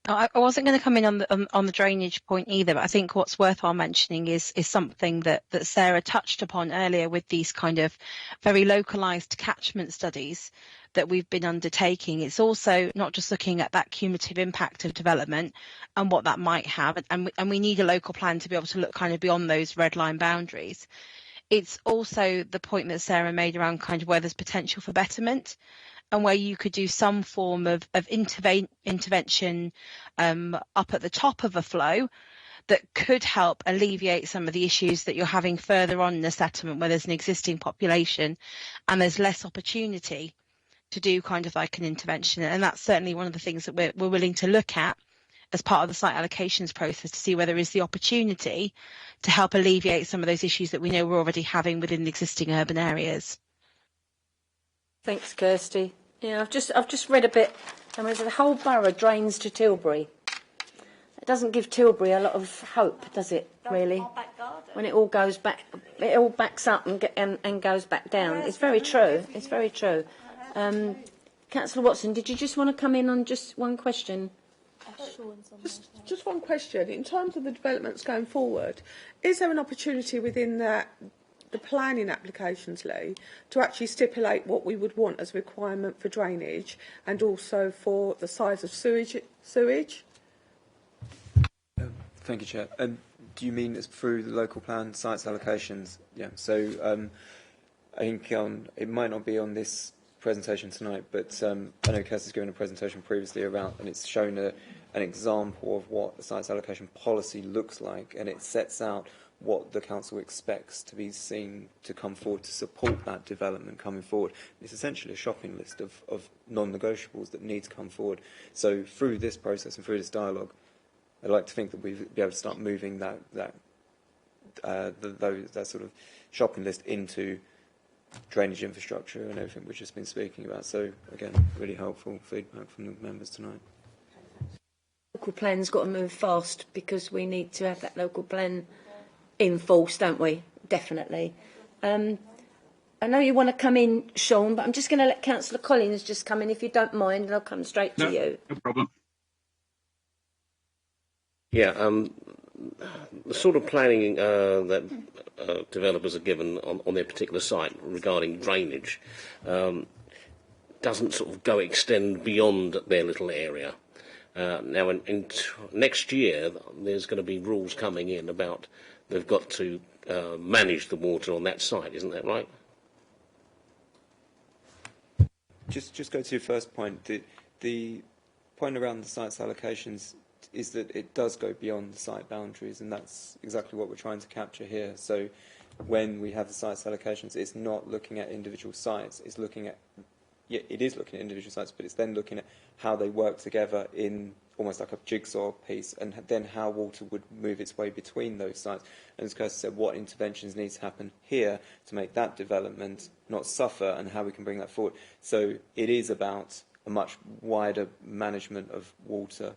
I wasn't going to come in on the drainage point either, but I think what's worthwhile mentioning is something that Sarah touched upon earlier with these kind of very localised catchment studies that we've been undertaking. It's also not just looking at that cumulative impact of development and what that might have, and we need a local plan to be able to look kind of beyond those red line boundaries. It's also the point that Sarah made around kind of where there's potential for betterment, and where you could do some form of intervention up at the top of a flow that could help alleviate some of the issues that you're having further on in the settlement, where there's an existing population and there's less opportunity to do kind of like an intervention. And that's certainly one of the things that we're willing to look at as part of the site allocations process, to see whether there is the opportunity to help alleviate some of those issues that we know we're already having within the existing urban areas. Thanks, Kirsty. Yeah, I've just read a bit. I mean, the whole borough drains to Tilbury. It doesn't give Tilbury a lot of hope, does it? Really, when it all goes back, it all backs up and goes back down. It's very true. It's very true. Councillor Watson, did you just want to come in on just one question? Just one question. In terms of the developments going forward, is there an opportunity within the the planning applications, Lee, to actually stipulate what we would want as a requirement for drainage and also for the size of sewage? Thank you, Chair. Do you mean it's through the local plan sites allocations? Yeah. So I think it might not be on this presentation tonight, but I know Kes has given a presentation previously around, and it's shown an example of what the sites allocation policy looks like, and it sets out what the council expects to be seen to come forward to support that development coming forward. It's essentially a shopping list of non-negotiables that need to come forward. So through this process and through this dialogue, I'd like to think that we'd be able to start moving that sort of shopping list into drainage infrastructure and everything we've just been speaking about. So again, really helpful feedback from the members tonight. Local plan's got to move fast because we need to have that local plan in force, don't we? Definitely. I know you want to come in, Sean, but I'm just going to let Councillor Collins just come in if you don't mind, and I'll come straight to you. No problem. Yeah, the sort of planning that developers are given on their particular site regarding drainage doesn't sort of extend beyond their little area. Now, next year, there's going to be rules coming in about they've got to manage the water on that site, isn't that right? Just go to your first point. The point around the sites allocations is that it does go beyond the site boundaries, and that's exactly what we're trying to capture here. So when we have the sites allocations, it's not looking at individual sites, it's looking at, yeah, it is looking at individual sites, but it's then looking at how they work together in almost like a jigsaw piece, and then how water would move its way between those sites. And as Kirsty said, what interventions need to happen here to make that development not suffer, and how we can bring that forward. So it is about a much wider management of water.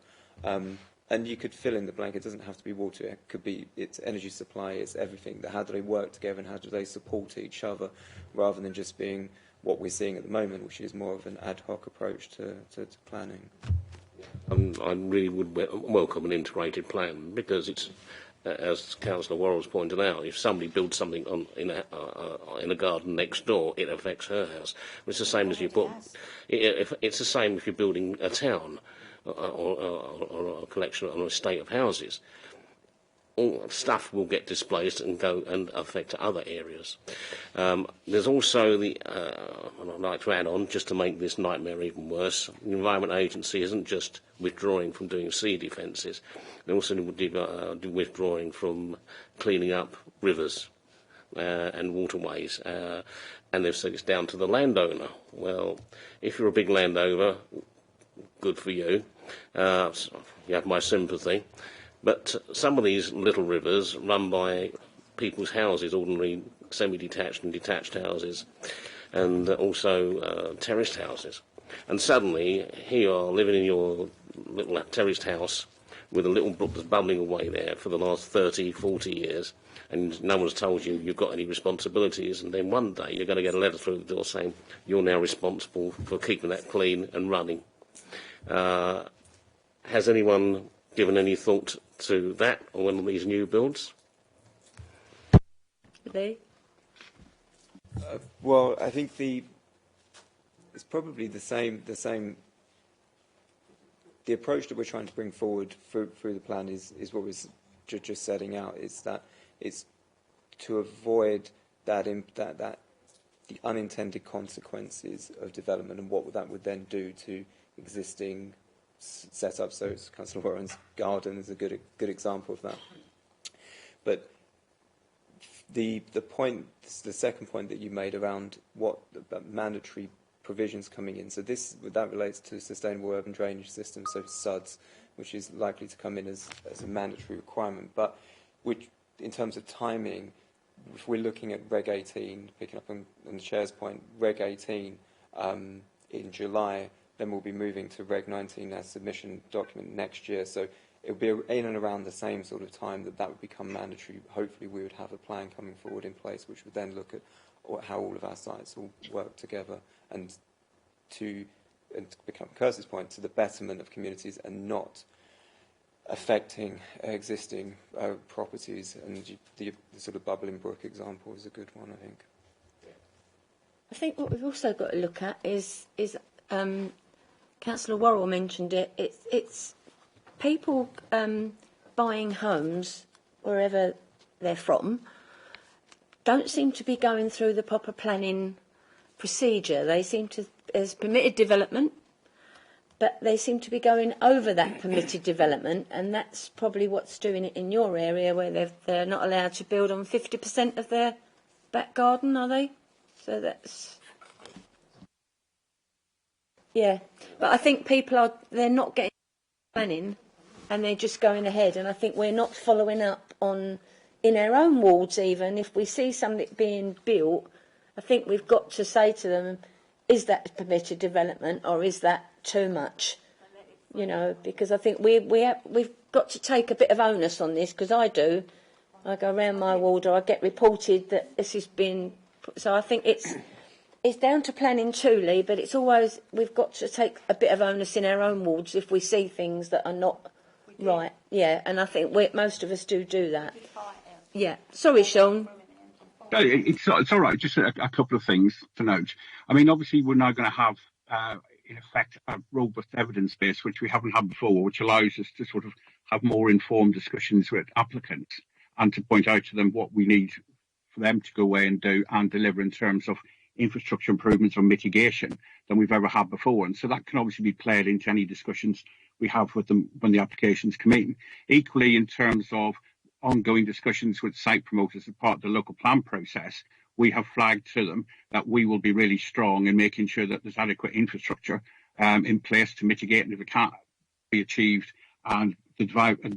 And you could fill in the blank. It doesn't have to be water. It could be it's energy supply. It's everything. How do they work together and how do they support each other, rather than just being what we're seeing at the moment, which is more of an ad hoc approach to planning. I really would welcome an integrated plan, because it's, as Councillor Worrell's pointed out, if somebody builds something in a garden next door, it affects her house. It's the same as you put. It's the same if you're building a town. Or a collection on a estate of houses. All stuff will get displaced and go and affect other areas. There's also the, and I'd like to add on, just to make this nightmare even worse, the Environment Agency isn't just withdrawing from doing sea defences, they also do withdrawing from cleaning up rivers and waterways. And they've said it's down to the landowner. Well, if you're a big landowner, good for you. You have my sympathy. But some of these little rivers run by people's houses, ordinary semi-detached and detached houses, and also terraced houses. And suddenly, here you are living in your little terraced house with a little brook that's bubbling away there for the last 30, 40 years, and no one's told you you've got any responsibilities, and then one day you're going to get a letter through the door saying you're now responsible for keeping that clean and running. Has anyone given any thought to that on one of these new builds? Lee? Well, I think it's probably the same. The approach that we're trying to bring forward through the plan is what we're just setting out. Is that it's to avoid the unintended consequences of development and what that would then do to existing setup. So Councillor Warren's garden is a good example of that. But the second point that you made around about mandatory provisions coming in. So that relates to sustainable urban drainage systems, so SUDS, which is likely to come in as a mandatory requirement. But which, in terms of timing, if we're looking at Reg 18, picking up on the Chair's point, Reg 18 in July, then we'll be moving to Reg 19 as submission document next year. So it will be in and around the same sort of time that would become mandatory. Hopefully we would have a plan coming forward in place which would then look at how all of our sites will work together and to become Kirsty's point, to the betterment of communities and not affecting existing properties, and the sort of bubbling brook example is a good one, I think. I think what we've also got to look at is Councillor Worrell mentioned it. It's people buying homes wherever they're from don't seem to be going through the proper planning procedure. They seem to, there's permitted development, but they seem to be going over that permitted development, and that's probably what's doing it in your area, where they're not allowed to build on 50% of their back garden, are they? So that's... Yeah, but I think they're not getting planning, and they're just going ahead, and I think we're not following up on, in our own wards even, if we see something being built, I think we've got to say to them, is that permitted development or is that too much? You know, because I think we've got to take a bit of onus on this, because I do. I go around my ward or I get reported that this has been... So I think it's down to planning too, Lee, but it's always, we've got to take a bit of onus in our own wards if we see things that are not right. Yeah, and I think most of us do that. Yeah. Sorry, Sean. It's all right. Just a couple of things to note. I mean, obviously, we're now going to have, in effect, a robust evidence base, which we haven't had before, which allows us to sort of have more informed discussions with applicants and to point out to them what we need for them to go away and do and deliver in terms of infrastructure improvements or mitigation than we've ever had before. And so that can obviously be played into any discussions we have with them when the applications come in. Equally, in terms of ongoing discussions with site promoters as part of the local plan process, we have flagged to them that we will be really strong in making sure that there's adequate infrastructure in place to mitigate, and if it can't be achieved and the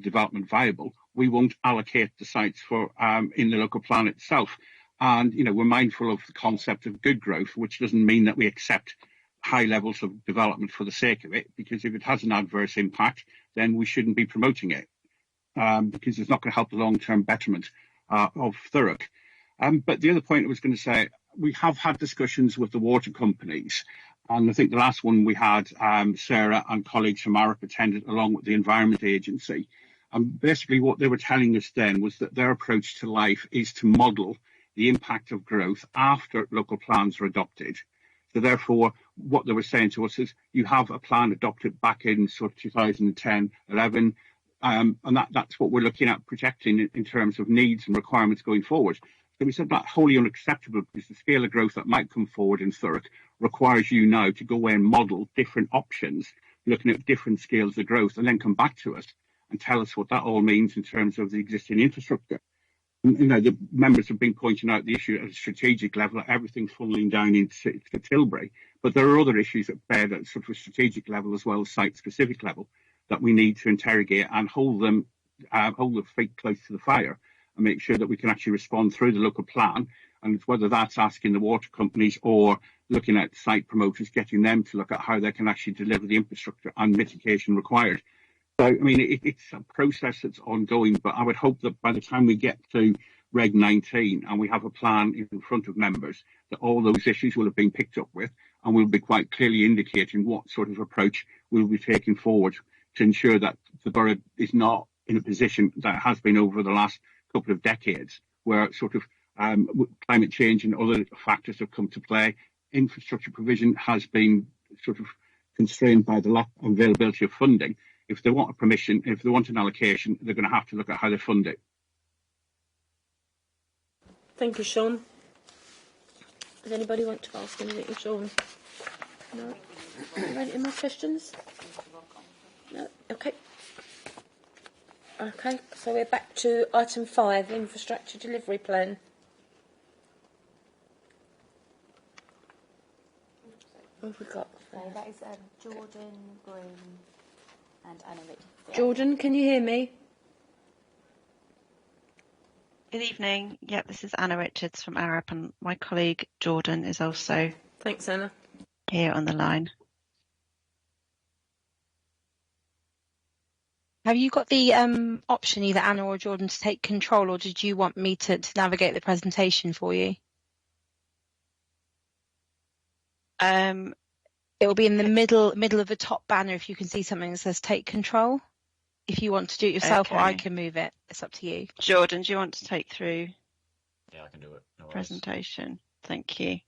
development viable, we won't allocate the sites for in the local plan itself. And, you know, we're mindful of the concept of good growth, which doesn't mean that we accept high levels of development for the sake of it, because if it has an adverse impact, then we shouldn't be promoting it, because it's not going to help the long-term betterment of Thurrock. But the other point I was going to say, we have had discussions with the water companies, and I think the last one we had, Sarah and colleagues from Arup attended along with the Environment Agency. And basically what they were telling us then was that their approach to life is to model the impact of growth after local plans are adopted. So therefore, what they were saying to us is, you have a plan adopted back in sort of 2010, 11, and that's what we're looking at projecting in terms of needs and requirements going forward. So we said that's wholly unacceptable, because the scale of growth that might come forward in Thurrock requires you now to go away and model different options, looking at different scales of growth, and then come back to us and tell us what that all means in terms of the existing infrastructure. You know, the members have been pointing out the issue at a strategic level, everything's funneling down into Tilbury. But there are other issues at bear at sort of a strategic level as well as site-specific level that we need to interrogate and hold the feet close to the fire and make sure that we can actually respond through the local plan. And whether that's asking the water companies or looking at site promoters, getting them to look at how they can actually deliver the infrastructure and mitigation required. So, I mean, it's a process that's ongoing, but I would hope that by the time we get to Reg 19 and we have a plan in front of members, that all those issues will have been picked up with, and we'll be quite clearly indicating what sort of approach we'll be taking forward to ensure that the borough is not in a position that it has been over the last couple of decades, where sort of climate change and other factors have come to play. Infrastructure provision has been sort of constrained by the lack of availability of funding. If they want a permission, if they want an allocation, they're going to have to look at how they fund it. Thank you, Sean. Does anybody want to ask anything of Sean? No? Any more questions? No? Okay. Okay, so we're back to item 5, infrastructure delivery plan. What have we got? So that is Jordan, Green and Anna Richardson. Jordan, can you hear me? Good evening. Yep, this is Anna Richards from Arup, and my colleague Jordan is also Thanks, Anna. here on the line. Have you got the option, either Anna or Jordan, to take control, or did you want me to navigate the presentation for you? It will be in the middle of the top banner if you can see something that says take control. if you want to do it yourself, or I Okay. can move it. It's up to you. Jordan, do you want to take through Yeah, I can do it. No worries. presentation? Thank you.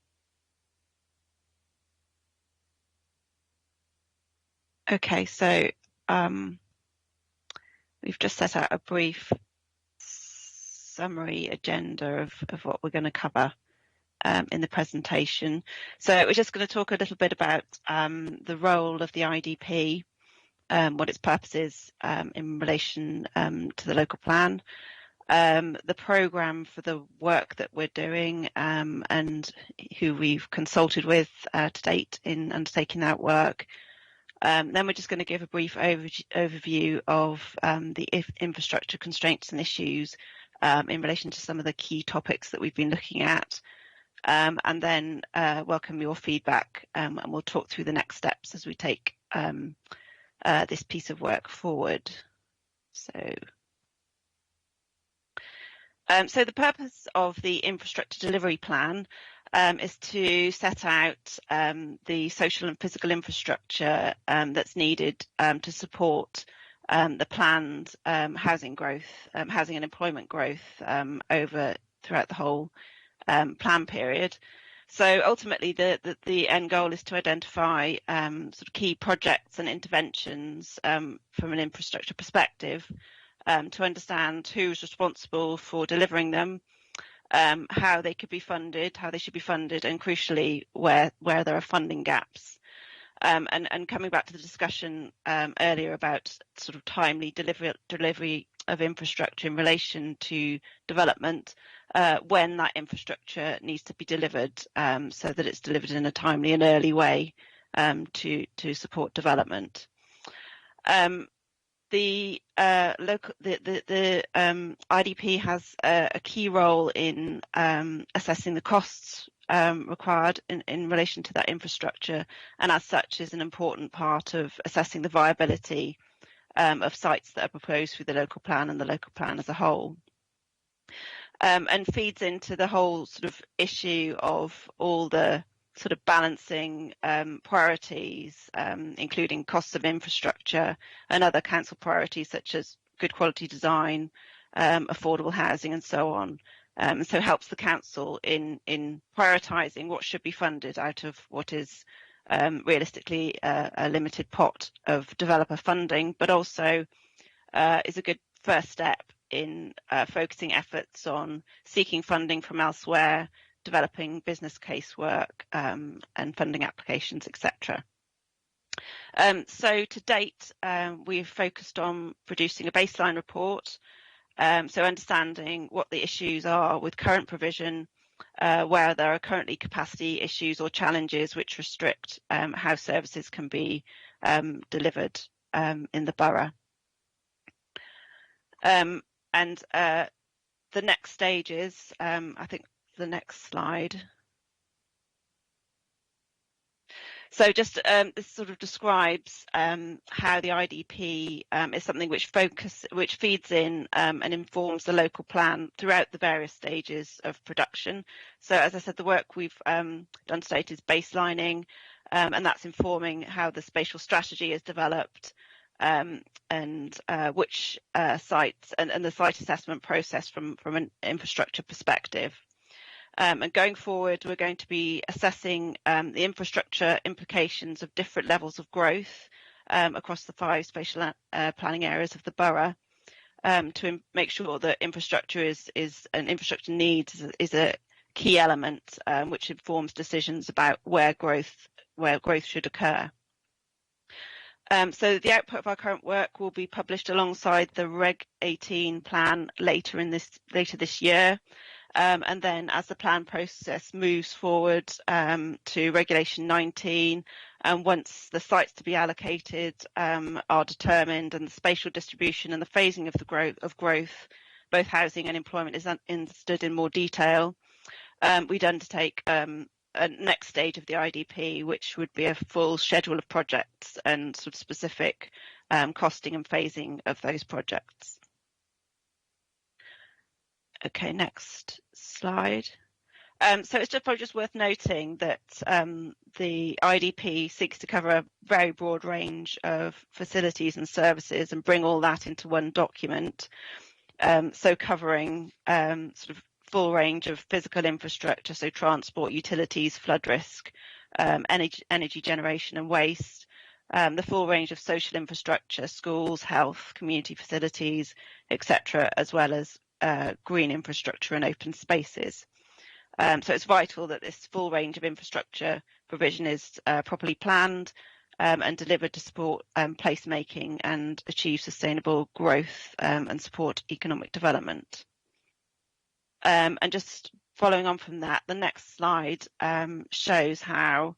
Okay, so we've just set out a brief summary agenda of what we're going to cover in the presentation. So we're just going to talk a little bit about the role of the IDP, what its purpose is in relation to the local plan, the programme for the work that we're doing and who we've consulted with to date in undertaking that work. Then we're just going to give a brief overview of the infrastructure constraints and issues in relation to some of the key topics that we've been looking at, and then welcome your feedback, and we'll talk through the next steps as we take this piece of work forward. So the purpose of the infrastructure delivery plan is to set out the social and physical infrastructure that's needed to support the planned housing growth, housing and employment growth throughout the whole plan period. So ultimately, the end goal is to identify sort of key projects and interventions from an infrastructure perspective, to understand who's responsible for delivering them, how they could be funded, how they should be funded, and crucially, where there are funding gaps. And coming back to the discussion earlier about sort of timely delivery of infrastructure in relation to development, when that infrastructure needs to be delivered, so that it's delivered in a timely and early way to support development. The IDP has a key role in assessing the costs required in relation to that infrastructure, and as such is an important part of assessing the viability of sites that are proposed through the local plan and the local plan as a whole, and feeds into the whole sort of issue of all the sort of balancing priorities, including costs of infrastructure and other council priorities such as good quality design, affordable housing and so on. So helps the council in prioritising what should be funded out of what is realistically a limited pot of developer funding, but also is a good first step in focusing efforts on seeking funding from elsewhere, developing business case work and funding applications, etc. So to date, we've focused on producing a baseline report, so understanding what the issues are with current provision, where there are currently capacity issues or challenges which restrict how services can be delivered in the borough. And the next stages, I think the next slide. So just this sort of describes how the IDP is something which feeds in and informs the local plan throughout the various stages of production. So as I said, the work we've done to date is baselining, and that's informing how the spatial strategy is developed, and which sites and the site assessment process from an infrastructure perspective. And going forward, we're going to be assessing the infrastructure implications of different levels of growth across the 5 spatial planning areas of the borough, to make sure that infrastructure infrastructure needs is a key element which informs decisions about where growth should occur. So the output of our current work will be published alongside the Reg 18 plan later this year. And then as the plan process moves forward to Regulation 19, and once the sites to be allocated are determined and the spatial distribution and the phasing of the growth, both housing and employment, is understood in more detail, we'd undertake a next stage of the IDP, which would be a full schedule of projects and sort of specific costing and phasing of those projects. Okay, next slide. So it's probably just worth noting that the IDP seeks to cover a very broad range of facilities and services and bring all that into one document. So covering sort of full range of physical infrastructure, so transport, utilities, flood risk, energy generation and waste, the full range of social infrastructure, schools, health, community facilities, etc., as well as green infrastructure and open spaces. So it's vital that this full range of infrastructure provision is properly planned and delivered to support placemaking and achieve sustainable growth and support economic development. And just following on from that, the next slide shows how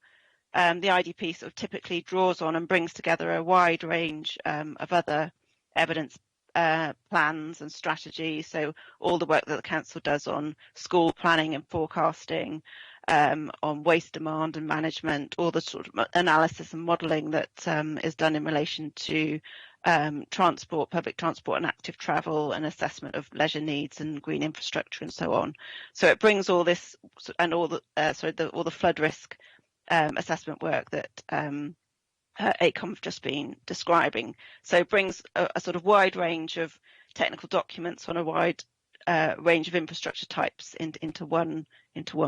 the IDP sort of typically draws on and brings together a wide range of other evidence plans and strategies. So all the work that the council does on school planning and forecasting, on waste demand and management, all the sort of analysis and modelling that is done in relation to transport, public transport and active travel, and assessment of leisure needs and green infrastructure and so on. So it brings all this and all the all the flood risk assessment work that ACOM have just been describing. So it brings a sort of wide range of technical documents on a wide range of infrastructure types into one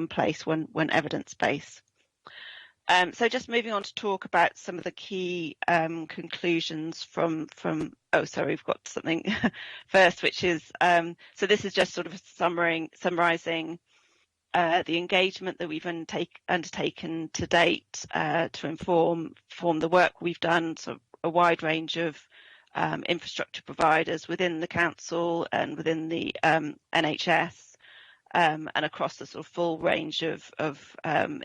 place, one evidence base. So just moving on to talk about some of the key conclusions from oh, sorry, we've got something first, which is so this is just sort of summarising the engagement that we've undertaken to date to inform the work we've done, so a wide range of infrastructure providers within the council and within the NHS and across the sort of full range of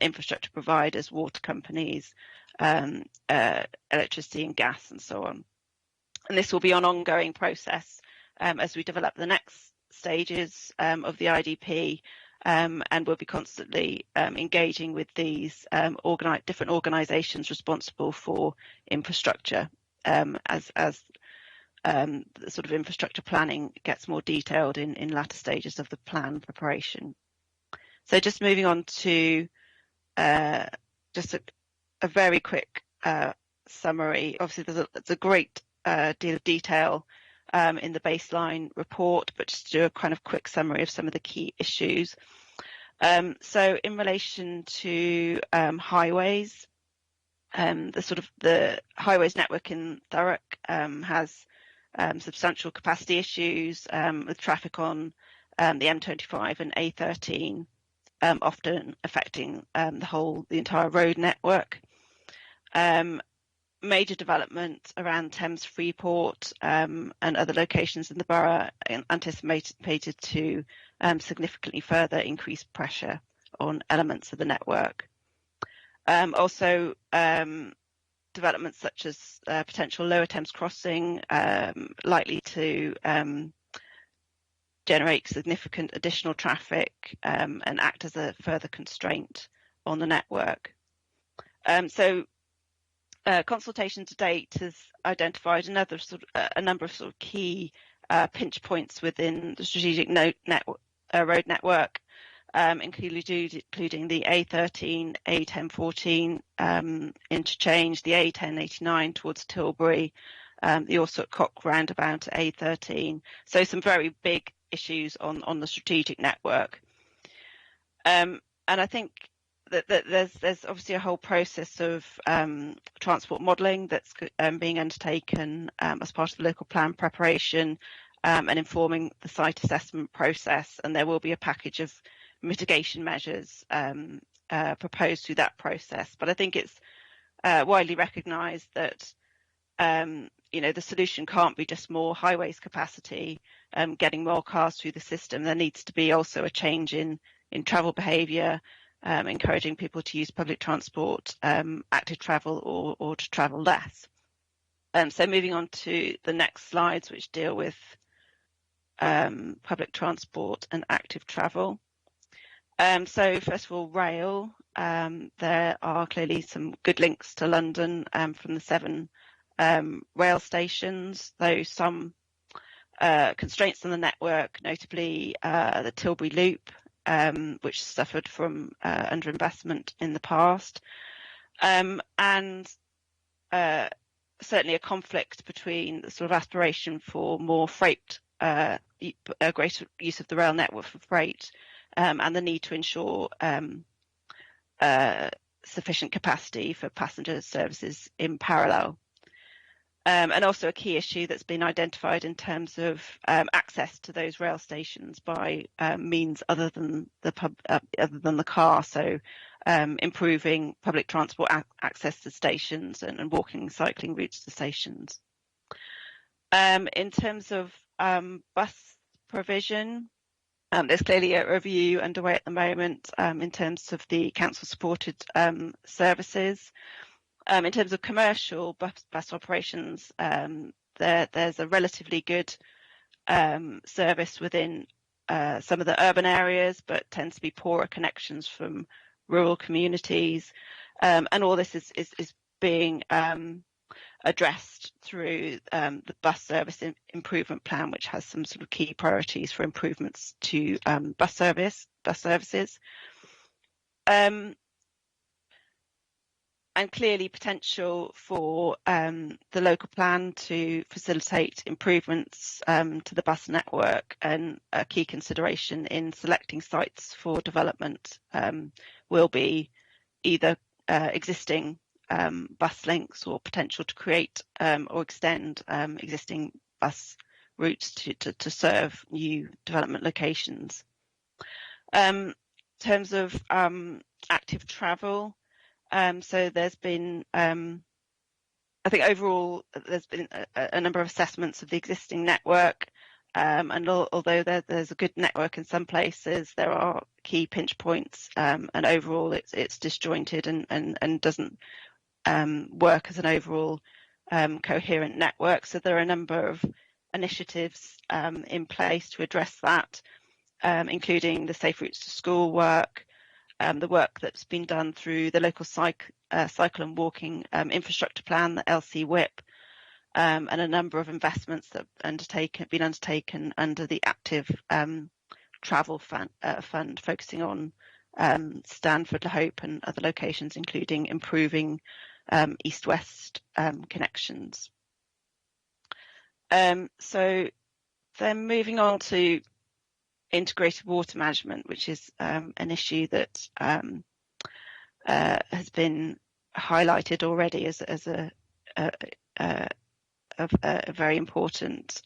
infrastructure providers, water companies, electricity and gas and so on. And this will be an ongoing process as we develop the next stages of the IDP. And we'll be constantly engaging with these different organisations responsible for infrastructure as the sort of infrastructure planning gets more detailed in latter stages of the plan preparation. So just moving on to just a very quick summary. Obviously, there's a great deal of detail in the baseline report, but just to do a kind of quick summary of some of the key issues. So in relation to highways, the highways network in Thurrock has substantial capacity issues with traffic on the M25 and A13, often affecting the entire road network. Major development around Thames Freeport and other locations in the borough anticipated to significantly further increase pressure on elements of the network. Also, developments such as potential Lower Thames crossing likely to generate significant additional traffic and act as a further constraint on the network. Consultation to date has identified a number of sort of key pinch points within the strategic road network, including the A13, A1014 interchange, the A1089 towards Tilbury, the Orsett Cock roundabout at A13. So some very big issues on the strategic network. And I think that there's obviously a whole process of transport modelling that's being undertaken as part of the local plan preparation and informing the site assessment process, and there will be a package of mitigation measures proposed through that process. But I think it's widely recognised that the solution can't be just more highways capacity, getting more cars through the system. There needs to be also a change in travel behaviour, encouraging people to use public transport, active travel, or to travel less. So moving on to the next slides, which deal with public transport and active travel. So first of all, rail. There are clearly some good links to London from the 7 rail stations, though some constraints on the network, notably the Tilbury Loop, which suffered from underinvestment in the past, and certainly a conflict between the sort of aspiration for more freight, a greater use of the rail network for freight, and the need to ensure sufficient capacity for passenger services in parallel. And also a key issue that's been identified in terms of access to those rail stations by means other than the car, so improving public transport access to stations and walking and cycling routes to stations. In terms of bus provision, there's clearly a review underway at the moment in terms of the council-supported services. In terms of commercial bus operations, there's a relatively good service within some of the urban areas, but tends to be poorer connections from rural communities. And all this is being addressed through the bus service improvement plan, which has some sort of key priorities for improvements to bus services. And clearly potential for the local plan to facilitate improvements to the bus network, and a key consideration in selecting sites for development will be either existing bus links or potential to create or extend existing bus routes to serve new development locations. In terms of active travel, so there's been, I think overall, there's been a number of assessments of the existing network, and although there's a good network in some places, there are key pinch points, and overall it's disjointed and doesn't work as an overall coherent network. So there are a number of initiatives in place to address that, including the Safe Routes to School work, the work that's been done through the local cycle and walking infrastructure plan, the LC WIP, and a number of investments that have been undertaken under the active travel fund, focusing on Stanford, La Hope and other locations, including improving east-west connections. So then moving on to integrated water management, which is an issue that has been highlighted already as a very important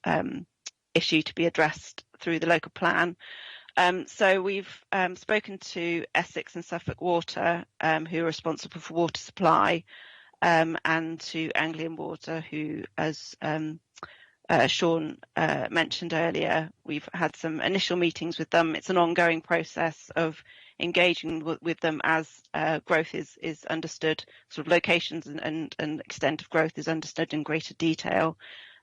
issue to be addressed through the local plan. So we've spoken to Essex and Suffolk Water, who are responsible for water supply, and to Anglian Water, who, as Sean mentioned earlier, we've had some initial meetings with them. It's an ongoing process of engaging with them as growth is understood, sort of locations and extent of growth is understood in greater detail,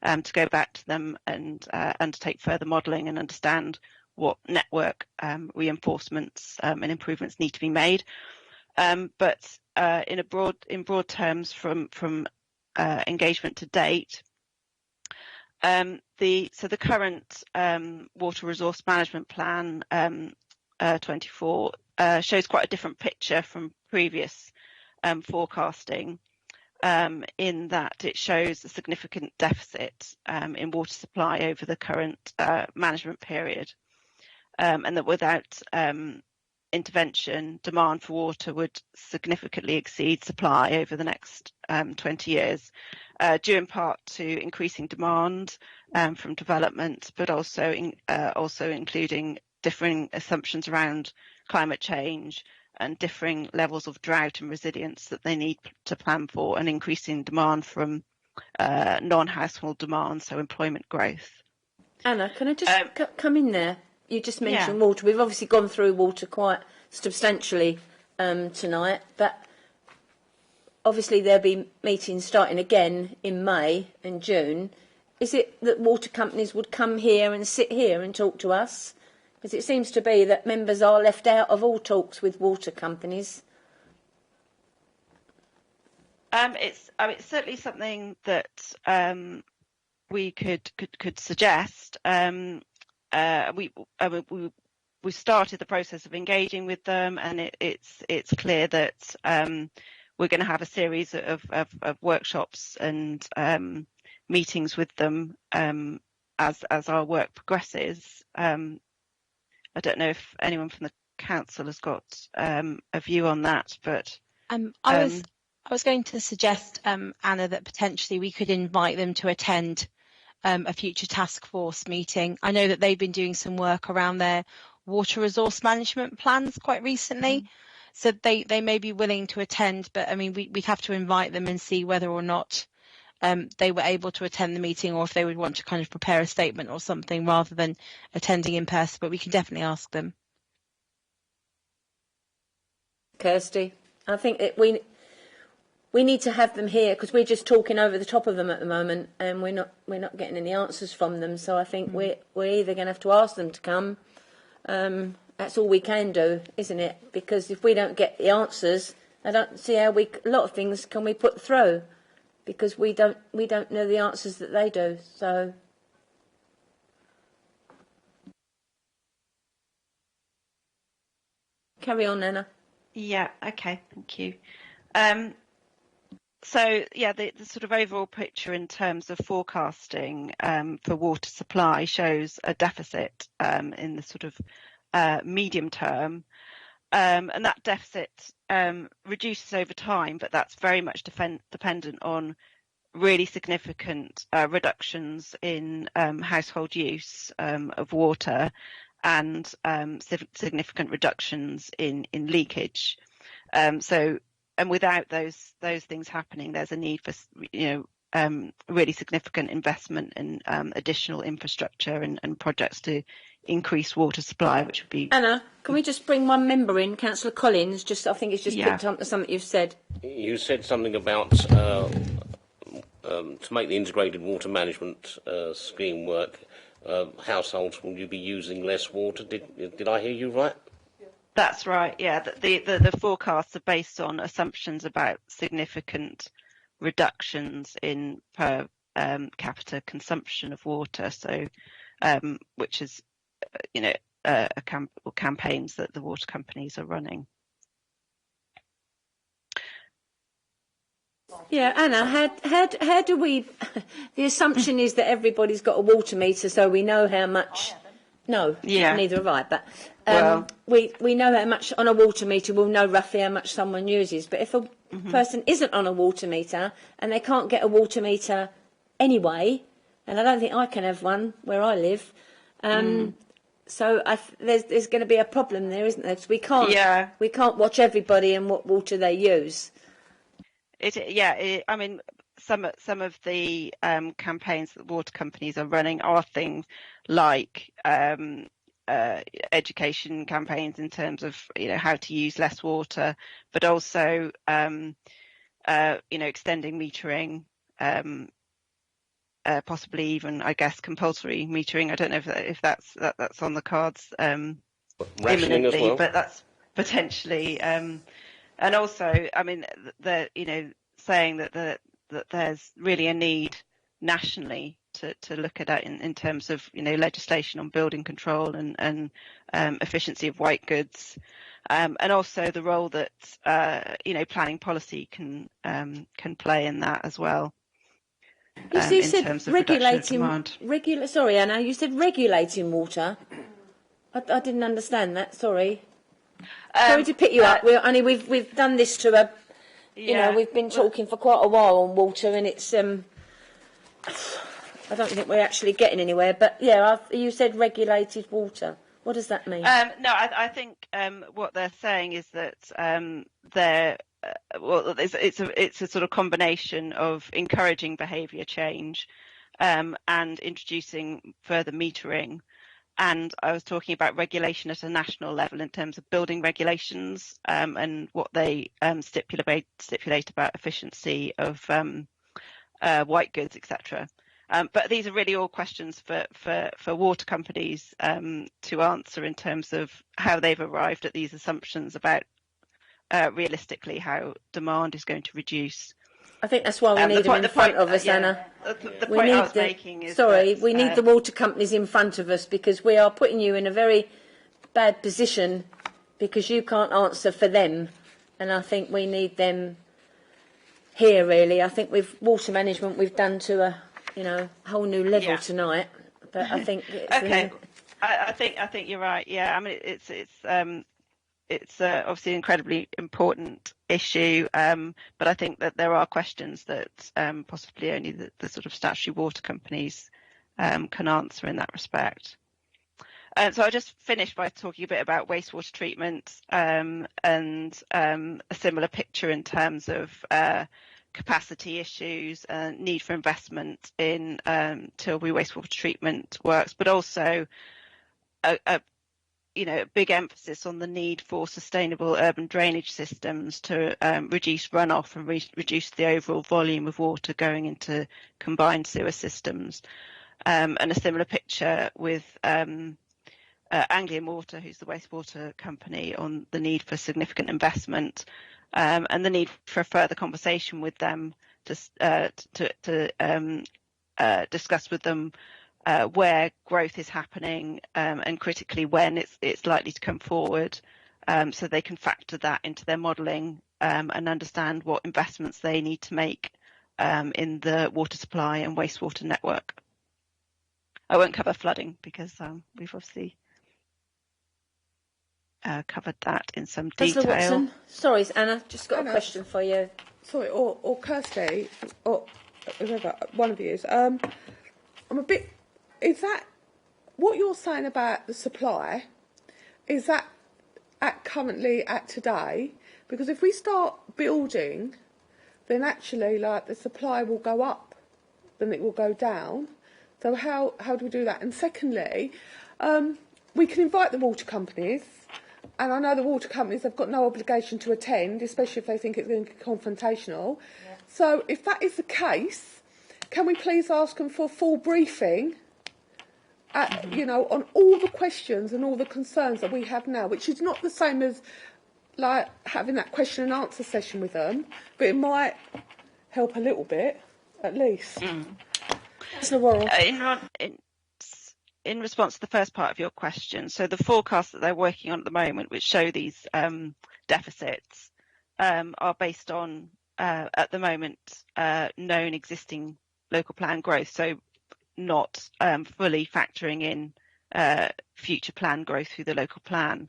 to go back to them and undertake further modelling and understand what network reinforcements and improvements need to be made. But in broad terms, from engagement to date, the current water resource management plan 24 shows quite a different picture from previous forecasting, in that it shows a significant deficit in water supply over the current management period, and that without intervention, demand for water would significantly exceed supply over the next 20 years, due in part to increasing demand from development, but also including differing assumptions around climate change and differing levels of drought and resilience that they need to plan for, and increasing demand from non-household demand, so employment growth. Anna, can I just come in there? You just mentioned water. We've obviously gone through water quite substantially tonight, but obviously there'll be meetings starting again in May and June. Is it that water companies would come here and sit here and talk to us? Because it seems to be that members are left out of all talks with water companies. It's certainly something that we could suggest. We we've started the process of engaging with them, and it's clear that we're going to have a series of workshops and meetings with them as our work progresses. I don't know if anyone from the council has got a view on that, but I was going to suggest, Anna, that potentially we could invite them to attend a future task force meeting. I know that they've been doing some work around their water resource management plans quite recently, so they may be willing to attend, but I mean we'd have to invite them and see whether or not they were able to attend the meeting, or if they would want to kind of prepare a statement or something rather than attending in person, but we can definitely ask them. Kirsty, I think that we need to have them here, because we're just talking over the top of them at the moment, and we're not getting any answers from them. So I think we're either going to have to ask them to come. That's all we can do, isn't it? Because if we don't get the answers, I don't see how a lot of things can we put through, because we don't know the answers that they do. So carry on, Anna. Yeah, okay, thank you. So, yeah, the sort of overall picture in terms of forecasting for water supply shows a deficit in the sort of medium term. And that deficit reduces over time, but that's very much dependent on really significant reductions in household use of water and significant reductions in leakage. And without those things happening, there's a need for really significant investment in additional infrastructure and projects to increase water supply, which would be. Anna, can we just bring one member in, Councillor Collins? I think it's just picked up to something you've said. You said something about to make the integrated water management scheme work. Households, will you be using less water? Did I hear you right? That's right. Yeah, the forecasts are based on assumptions about significant reductions in per capita consumption of water. So, which is, campaigns that the water companies are running. Yeah, Anna, how do we? The assumption is that everybody's got a water meter, so we know how much. No, neither have I. But we know how much on a water meter. We'll know roughly how much someone uses. But if a person isn't on a water meter and they can't get a water meter anyway, and I don't think I can have one where I live, so there's going to be a problem there, isn't there? 'Cause we can't watch everybody and what water they use. I mean, some of the campaigns that water companies are running are things like education campaigns in terms of how to use less water, but also extending metering, possibly even, I guess, compulsory metering. I don't know if that's on the cards imminently, as well. But that's potentially. And also, I mean, saying that there's really a need nationally to look at that in terms of legislation on building control and efficiency of white goods, and also the role that planning policy can play in that as well. You said regulating. Sorry, Anna. You said regulating water. I didn't understand that. Sorry. Sorry to pick you up. We've done this to a. We've been talking for quite a while on water, and it's. I don't think we're actually getting anywhere. But you said regulated water. What does that mean? No, I think what they're saying is that it's a sort of combination of encouraging behaviour change and introducing further metering. And I was talking about regulation at a national level in terms of building regulations and what they stipulate about efficiency of white goods, etc. But these are really all questions for water companies to answer in terms of how they've arrived at these assumptions about realistically how demand is going to reduce. I think that's why we need them in front of us, Anna. The point I was making is we need the water companies in front of us, because we are putting you in a very bad position because you can't answer for them, and I think we need them here. Really, I think with water management we've done to a whole new level tonight. But I think okay. I think you're right. Yeah, I mean it's obviously an incredibly important issue, but I think that there are questions that possibly only the sort of statutory water companies can answer in that respect. So I'll just finish by talking a bit about wastewater treatment and a similar picture in terms of capacity issues and need for investment in Tilbury wastewater treatment works, but also a big emphasis on the need for sustainable urban drainage systems to reduce runoff and reduce the overall volume of water going into combined sewer systems. And a similar picture with Anglian Water, who's the wastewater company, on the need for significant investment and the need for a further conversation with them to discuss with them where growth is happening and critically when it's likely to come forward, so they can factor that into their modelling and understand what investments they need to make in the water supply and wastewater network. I won't cover flooding because we've obviously covered that in some detail. Councillor Watson, sorry, Anna, just got a question for you. Sorry, or Kirsty, or whoever, one of you is. I'm a bit. Is that what you're saying about the supply? Is that currently at today? Because if we start building, then actually, like, the supply will go up, then it will go down. So how do we do that? And secondly, we can invite the water companies, and I know the water companies have got no obligation to attend, especially if they think it's going to be confrontational. Yeah. So if that is the case, can we please ask them for a full briefing, on all the questions and all the concerns that we have now, which is not the same as like having that question and answer session with them, but it might help a little bit, at least. In response to the first part of your question, so the forecasts that they're working on at the moment, which show these deficits, are based on, at the moment, known existing local plan growth, so not fully factoring in future plan growth through the local plan,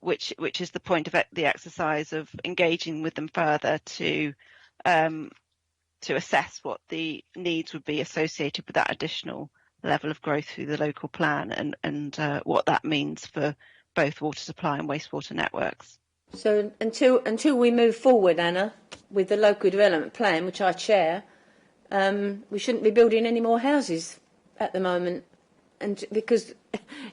which is the point of the exercise of engaging with them further to assess what the needs would be associated with that additional level of growth through the local plan and what that means for both water supply and wastewater networks. So until we move forward, Anna, with the local development plan, which I chair, we shouldn't be building any more houses at the moment, and because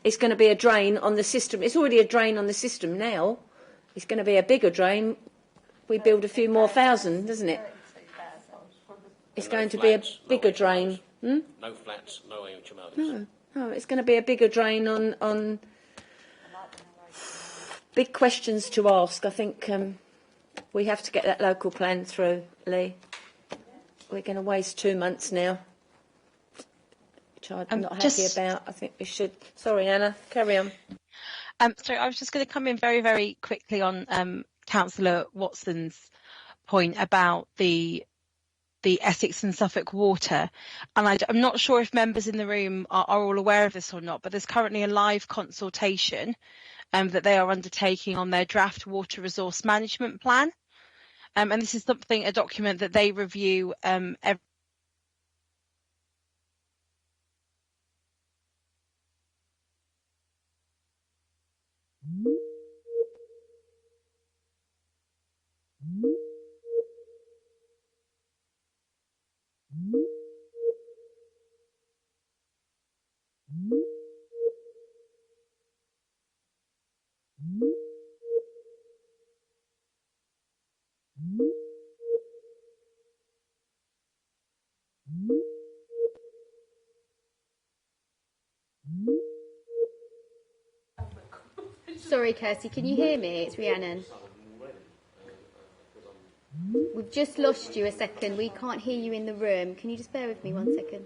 it's going to be a drain on the system. It's already a drain on the system now. It's going to be a bigger drain. We build a few more thousand, doesn't it? It's going to be a bigger drain. No flats, no HMOs. No, it's going to be a bigger drain on big questions to ask. I think we have to get that local plan through, Lee. We're going to waste 2 months now, which I'm not happy about. I think we should. Sorry, Anna, carry on. Sorry, I was just going to come in very, very quickly on Councillor Watson's point about the Essex and Suffolk water, and I'm not sure if members in the room are all aware of this or not, but there's currently a live consultation that they are undertaking on their draft water resource management plan, and this is a document that they review every Sorry, Kirsty, can you hear me? It's Rhiannon. We've just lost you a second. We can't hear you in the room. Can you just bear with me 1 second?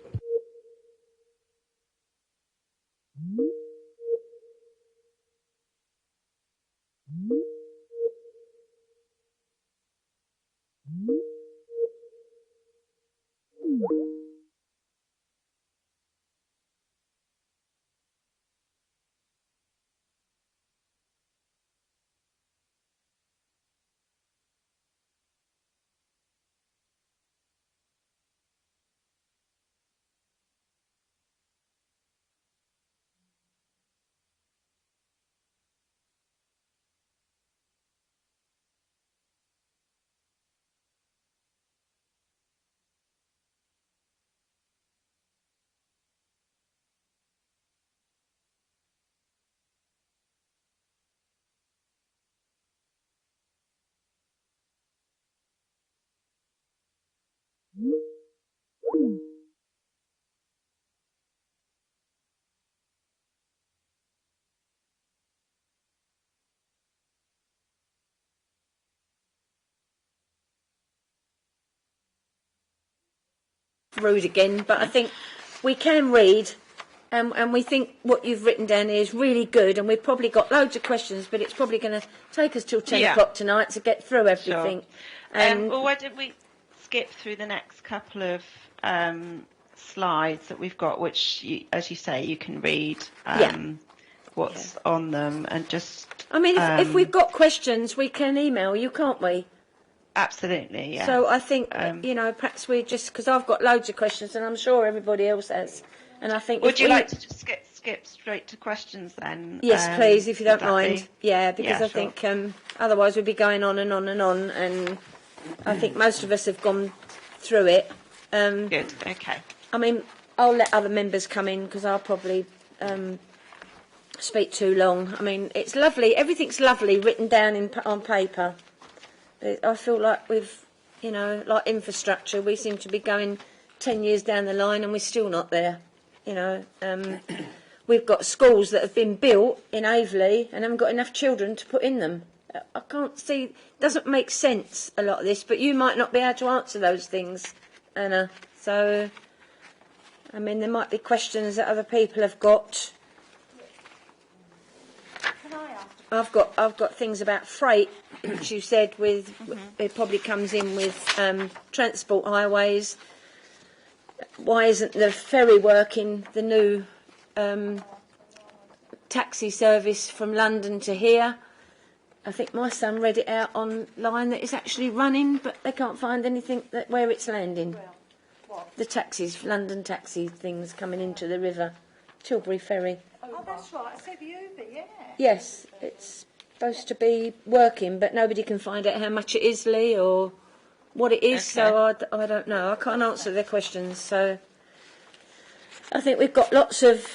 rude again, but I think we can read, and we think what you've written down here is really good, and we've probably got loads of questions, but it's probably going to take us till 10 o'clock tonight to get through everything. Sure. Well, why don't we skip through the next couple of slides that we've got, which, as you say, you can read what's on them, and just... I mean, if we've got questions, we can email you, can't we? Absolutely, yeah. So I think, you know, perhaps we just, because I've got loads of questions, and I'm sure everybody else has, and I think... Would you like to just skip straight to questions then? Yes, please, if you don't mind. Yeah, because I sure. think otherwise we'd be going on and on and on, and I think most of us have gone through it. Good, okay. I mean, I'll let other members come in, because I'll probably speak too long. I mean, it's lovely. Everything's lovely written down on paper. I feel like we've, you know, like infrastructure, we seem to be going 10 years down the line and we're still not there. You know, we've got schools that have been built in Aveley and haven't got enough children to put in them. I can't see, it doesn't make sense, a lot of this, but you might not be able to answer those things, Anna. So, I mean, there might be questions that other people have got. I've got things about freight, which you said with it probably comes in with transport highways. Why isn't the ferry working? The new taxi service from London to here. I think my son read it out online that it's actually running, but they can't find anything where it's landing. The taxis, London taxi things coming into the river, Tilbury ferry. Oh, that's right. I said Uber, yeah. Yes, it's supposed to be working, but nobody can find out how much it is, Lee, or what it is, so I don't know. I can't answer their questions, so I think we've got lots of...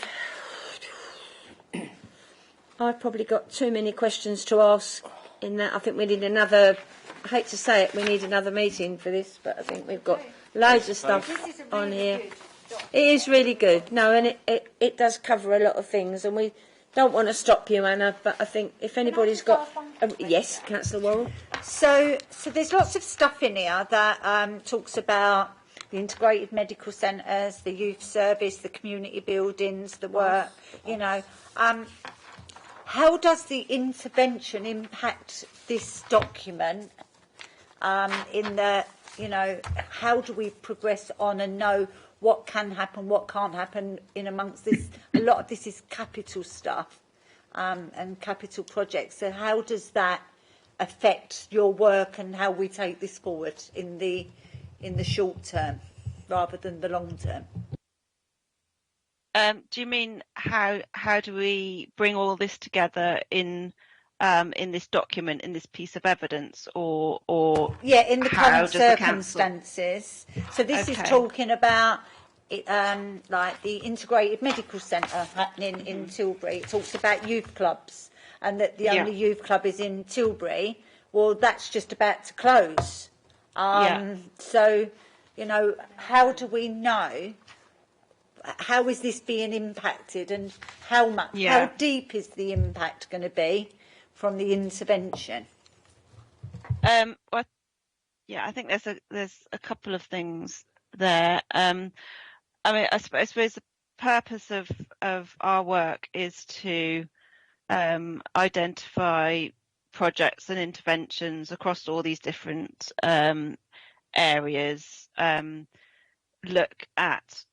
I've probably got too many questions to ask in that. I think we need another... I hate to say it, we need another meeting for this, but I think we've got loads of stuff on here. It is really good. No, and it does cover a lot of things, and we don't want to stop you, Anna, but I think if anybody's got... yes, Councillor Worrell. So there's lots of stuff in here that talks about the integrated medical centres, the youth service, the community buildings, the work, you know. How does the intervention impact this document in the, you know, how do we progress on and know what can happen, what can't happen in amongst this? A lot of this is capital stuff and capital projects. So how does that affect your work and how we take this forward in the short term rather than the long term? Do you mean how do we bring all this together in this document, in this piece of evidence, or in the current circumstances? So this is talking about like the integrated medical centre happening in Tilbury. It talks about youth clubs and that the only youth club is in Tilbury. Well, that's just about to close. So, you know, how do we know? How is this being impacted, and how much? How deep is the impact going to be from the intervention? Well, I think there's a couple of things there. I mean, I suppose the purpose of our work is to identify projects and interventions across all these different areas. Look at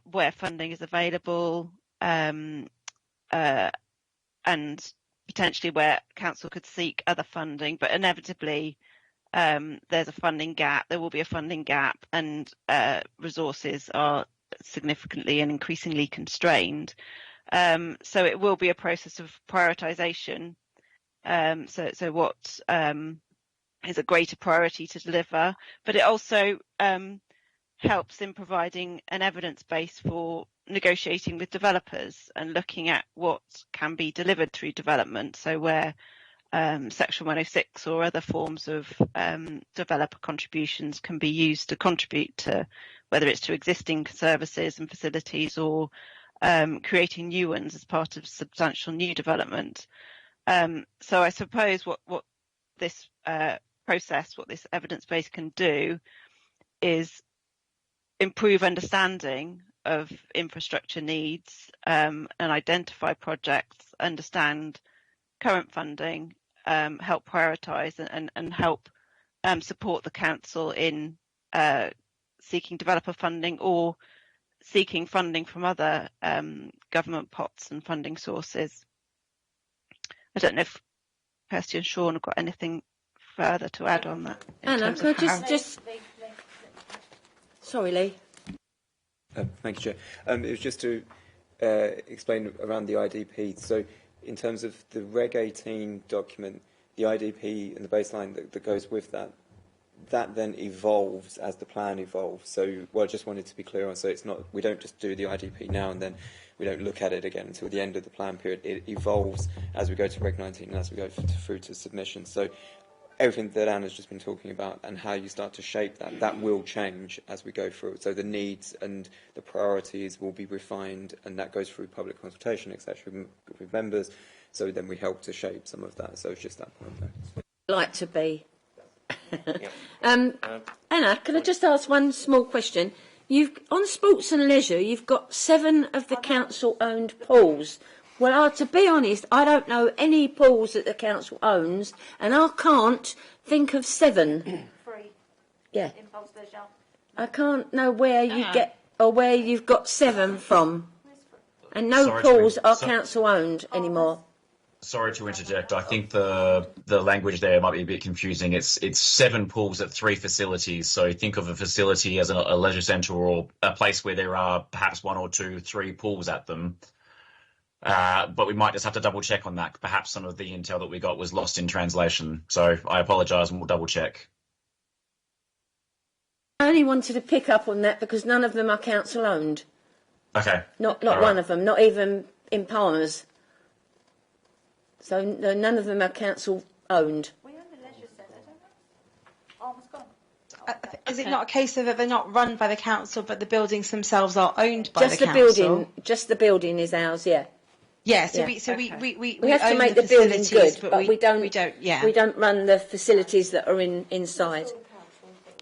where funding is available, and potentially where council could seek other funding, but inevitably there's a funding gap. There will be a funding gap, and resources are significantly and increasingly constrained. So it will be a process of prioritisation. So what is a greater priority to deliver, but it also helps in providing an evidence base for negotiating with developers and looking at what can be delivered through development. So where Section 106 or other forms of developer contributions can be used to contribute to, whether it's to existing services and facilities or creating new ones as part of substantial new development. So I suppose what this process, what this evidence base can do is improve understanding of infrastructure needs and identify projects, understand current funding, help prioritise and help support the council in seeking developer funding or seeking funding from other government pots and funding sources. I don't know if Kirsty and Sean have got anything further to add on that. Anna, can I just... Sorry, Lee. Thank you, Chair. It was just to explain around the IDP. So in terms of the Reg 18 document, the IDP and the baseline that goes with that, that then evolves as the plan evolves. So I just wanted to be clear on, so it's not, we don't just do the IDP now and then we don't look at it again until the end of the plan period. It evolves as we go to Reg 19 and as we go through to submission. So everything that Anna's just been talking about and how you start to shape that, that will change as we go through. So the needs and the priorities will be refined, and that goes through public consultation, etc., with members. So then we help to shape some of that. So it's just that point there. Like to be. Anna, can I just ask one small question? You've on sports and leisure, you've got 7 of the council-owned pools. Well, to be honest, I don't know any pools that the council owns, and I can't think of 7. 3. Yeah. Impulse leisure. I can't know where you get or where you've got 7 from, and no pools are council-owned anymore. Sorry to interject. I think the language there might be a bit confusing. It's 7 pools at 3 facilities. So think of a facility as a leisure centre or a place where there are perhaps 1 or 2, 3 pools at them. But we might just have to double check on that. Perhaps some of the intel that we got was lost in translation. So I apologise and we'll double check. I only wanted to pick up on that because none of them are council owned. Okay. Not one of them, not even in Palmer's. So none of them are council owned. We own the leisure centre, don't we? Almost gone. Is it not a case of they're not run by the council, but the buildings themselves are owned by the council? Building, just the building is ours, yeah. Yeah, so yeah. we have to own make the building good, but we don't run the facilities that are inside.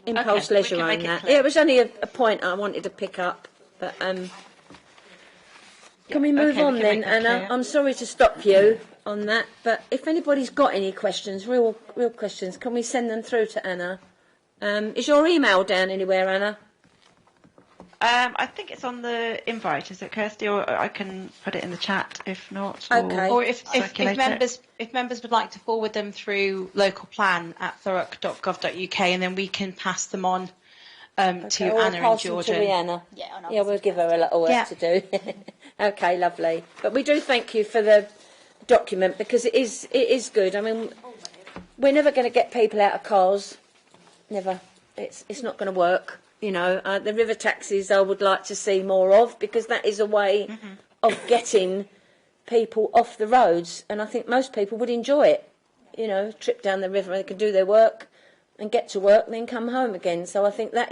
Impulse leisure own that. Yeah, it was only a point I wanted to pick up, but can we move on then, Anna? I'm sorry to stop you on that, but if anybody's got any questions, real questions, can we send them through to Anna? Is your email down anywhere, Anna? I think it's on the invite, is it, Kirsty? Or I can put it in the chat if not. Okay. Or if members would like to forward them through local plan at thurrock.gov.uk, and then we can pass them on to Anna and Georgia. To Rihanna. Yeah, we'll give her a lot of work to do. Okay, lovely. But we do thank you for the document because it is good. I mean, we're never going to get people out of cars. Never. It's not going to work. You know, the river taxis I would like to see more of because that is a way of getting people off the roads, and I think most people would enjoy it. You know, trip down the river, they can do their work and get to work and then come home again. So I think that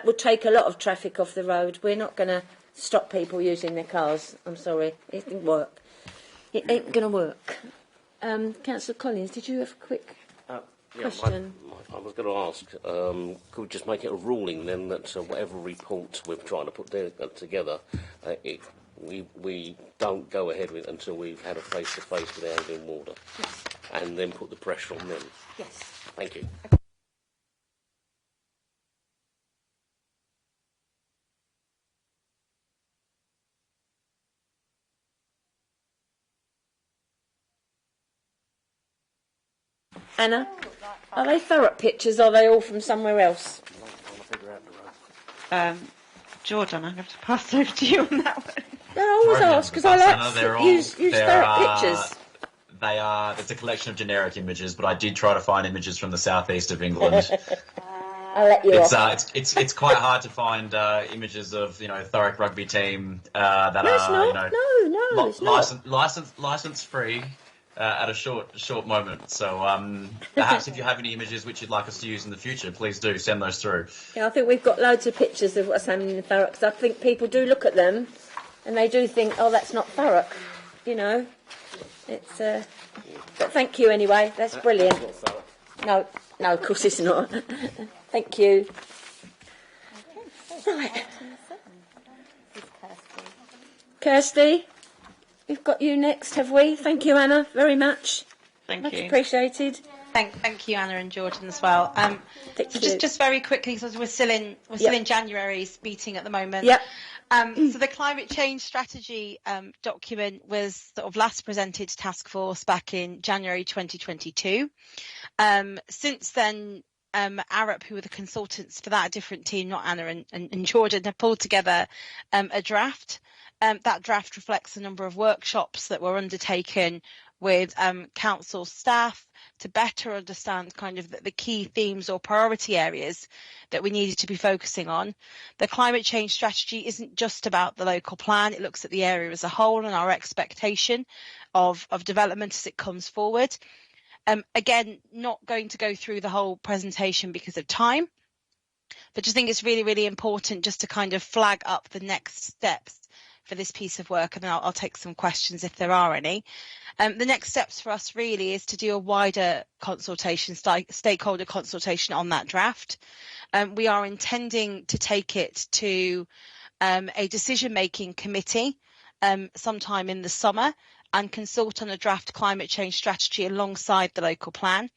would take a lot of traffic off the road. We're not going to stop people using their cars. I'm sorry, it didn't work. It ain't going to work. Councillor Collins, did you have a quick question? I was going to ask, could we just make it a ruling then that whatever report we're trying to put together, we don't go ahead with until we've had a face-to-face with Anglian Water, and then put the pressure on them? Yes. Thank you. Anna, are they Thurrock pictures or are they all from somewhere else? Jordan, I'm going to pass over to you on that one. No, I always ask because I like to use Thurrock pictures. It's a collection of generic images, but I did try to find images from the southeast of England. I'll let you off. It's quite hard to find images of Thurrock rugby team that are license free. At a short moment. So perhaps if you have any images which you'd like us to use in the future, please do send those through. Yeah, I think we've got loads of pictures of what's happening in Thurrock, because I think people do look at them and they do think, oh, that's not Thurrock, you know. It's but thank you anyway, that's brilliant. No, of course it's not. Thank you. Right. Kirsty, we've got you next, have we? Thank you, Anna, very much. Thank you. Appreciated. Thank you, Anna and Jordan, as well. Just very quickly, because we're still in January's meeting at the moment. Yep. So the climate change strategy document was sort of last presented to Task Force back in January 2022. Since then, Arup, who were the consultants for that, a different team, not Anna and Jordan, have pulled together a draft. That draft reflects a number of workshops that were undertaken with council staff to better understand kind of the key themes or priority areas that we needed to be focusing on. The climate change strategy isn't just about the local plan, it looks at the area as a whole and our expectation of development as it comes forward. Again, not going to go through the whole presentation because of time, but just think it's really, really important just to kind of flag up the next steps for this piece of work, and then I'll take some questions if there are any. The next steps for us really is to do a wider consultation, stakeholder consultation on that draft. We are intending to take it to a decision-making committee sometime in the summer and consult on a draft climate change strategy alongside the local plan.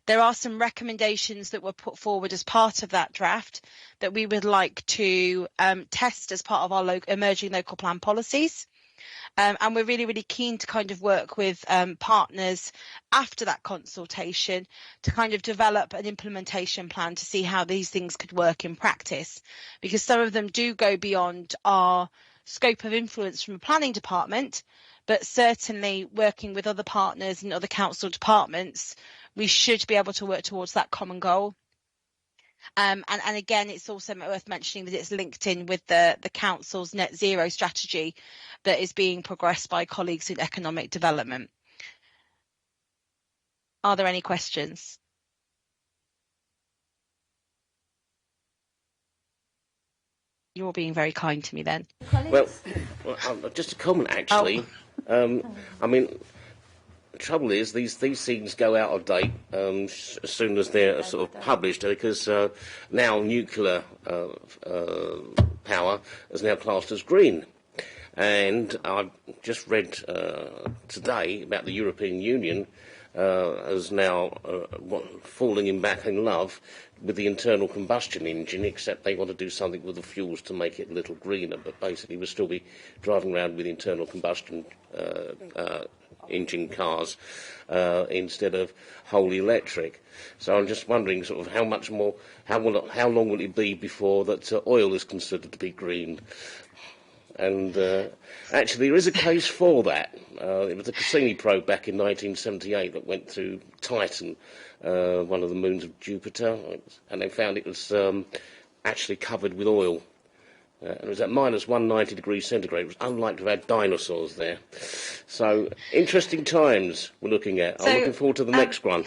There are some recommendations that were put forward as part of that draft that we would like to test as part of our emerging local plan policies. And we're really, really keen to kind of work with partners after that consultation to kind of develop an implementation plan to see how these things could work in practice, because some of them do go beyond our scope of influence from a planning department, but certainly working with other partners and other council departments, we should be able to work towards that common goal. And again, it's also worth mentioning that it's linked in with the council's net zero strategy that is being progressed by colleagues in economic development. Are there any questions? You're being very kind to me then. Well, just a comment actually. I mean, the trouble is these things go out of date as soon as they're sort of published, because now nuclear power is now classed as green. And I've just read today about the European Union is now falling back in love with the internal combustion engine, except they want to do something with the fuels to make it a little greener, but basically we'll still be driving around with internal combustion engine cars instead of wholly electric. So I'm just wondering sort of how long will it be before that oil is considered to be green? And actually, there is a case for that. It was the Cassini probe back in 1978 that went through Titan, one of the moons of Jupiter, and they found it was actually covered with oil. And it was at minus 190 degrees centigrade. It was unlike to have had dinosaurs there. So, interesting times we're looking at. I'm looking forward to the next one.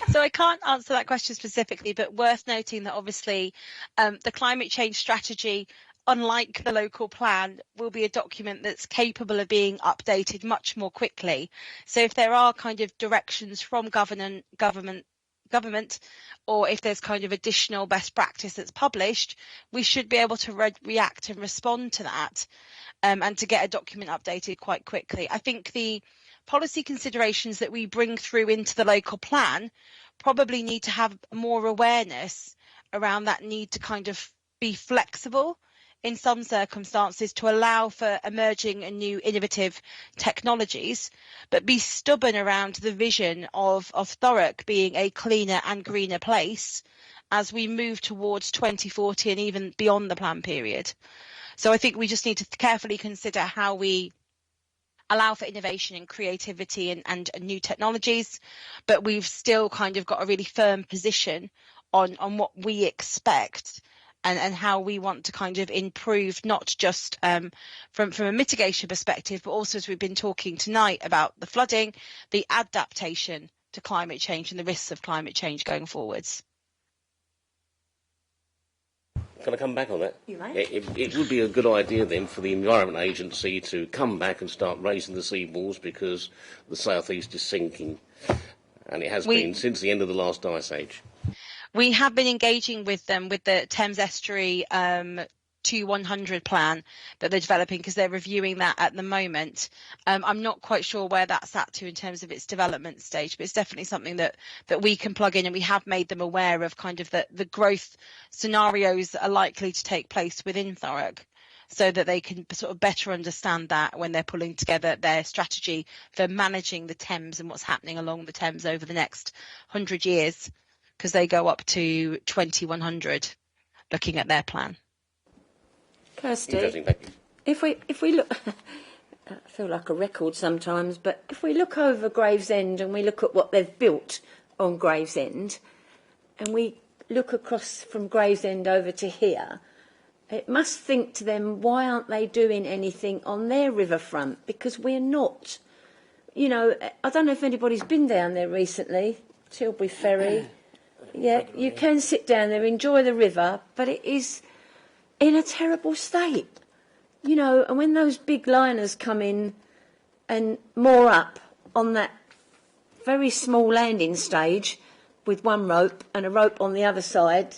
So I can't answer that question specifically, but worth noting that obviously the climate change strategy, unlike the local plan, will be a document that's capable of being updated much more quickly. So if there are kind of directions from government, or if there's kind of additional best practice that's published, we should be able to react and respond to that and to get a document updated quite quickly. I think the policy considerations that we bring through into the local plan probably need to have more awareness around that need to kind of be flexible in some circumstances to allow for emerging and new innovative technologies, but be stubborn around the vision of Thurrock being a cleaner and greener place as we move towards 2040 and even beyond the plan period. So I think we just need to carefully consider how we allow for innovation and creativity and new technologies, but we've still kind of got a really firm position on what we expect and how we want to kind of improve, not just from a mitigation perspective, but also, as we've been talking tonight about the flooding, the adaptation to climate change and the risks of climate change going forwards. Can I come back on that? You may. It would be a good idea then for the Environment Agency to come back and start raising the seawalls, because the southeast is sinking, and it has been since the end of the last ice age. We have been engaging with them with the Thames Estuary 2100 plan that they're developing, because they're reviewing that at the moment. I'm not quite sure where that's at to in terms of its development stage, but it's definitely something that we can plug in, and we have made them aware of kind of the growth scenarios that are likely to take place within Thurrock, so that they can sort of better understand that when they're pulling together their strategy for managing the Thames and what's happening along the Thames over the next 100 years, because they go up to 2100 looking at their plan. Kirsty, if we look, I feel like a record sometimes, but if we look over Gravesend and we look at what they've built on Gravesend, and we look across from Gravesend over to here, it must think to them, why aren't they doing anything on their riverfront? Because we're not. You know, I don't know if anybody's been down there recently, Tilbury Ferry. Yeah, you can sit down there, enjoy the river, but it is in a terrible state, you know. And when those big liners come in and moor up on that very small landing stage with one rope and a rope on the other side,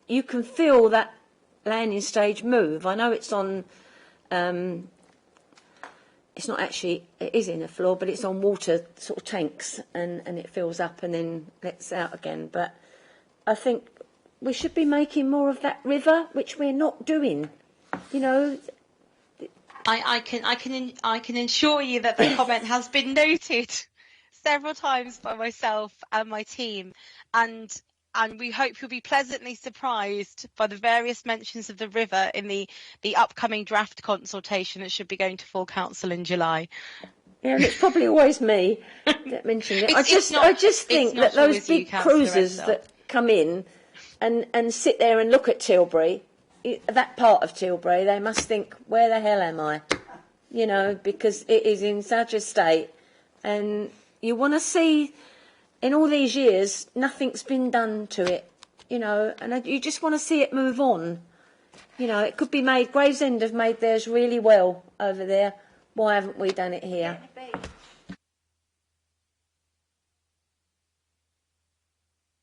you can feel that landing stage move. I know it's on, it's not actually, it is in the floor, but it's on water sort of tanks, and it fills up and then lets out again. But I think we should be making more of that river, which we're not doing. You know, I can assure you that the comment has been noted several times by myself and my team, and we hope you'll be pleasantly surprised by the various mentions of the river in the upcoming draft consultation that should be going to full council in July. Yeah, and it's probably always me that mentioned it. I just think that those big cruisers that come in and sit there and look at Tilbury, that part of Tilbury, they must think, where the hell am I? You know, because it is in such a state, and you want to see, in all these years, nothing's been done to it, you know, and you just want to see it move on. You know, it could be made, Gravesend have made theirs really well over there. Why haven't we done it here?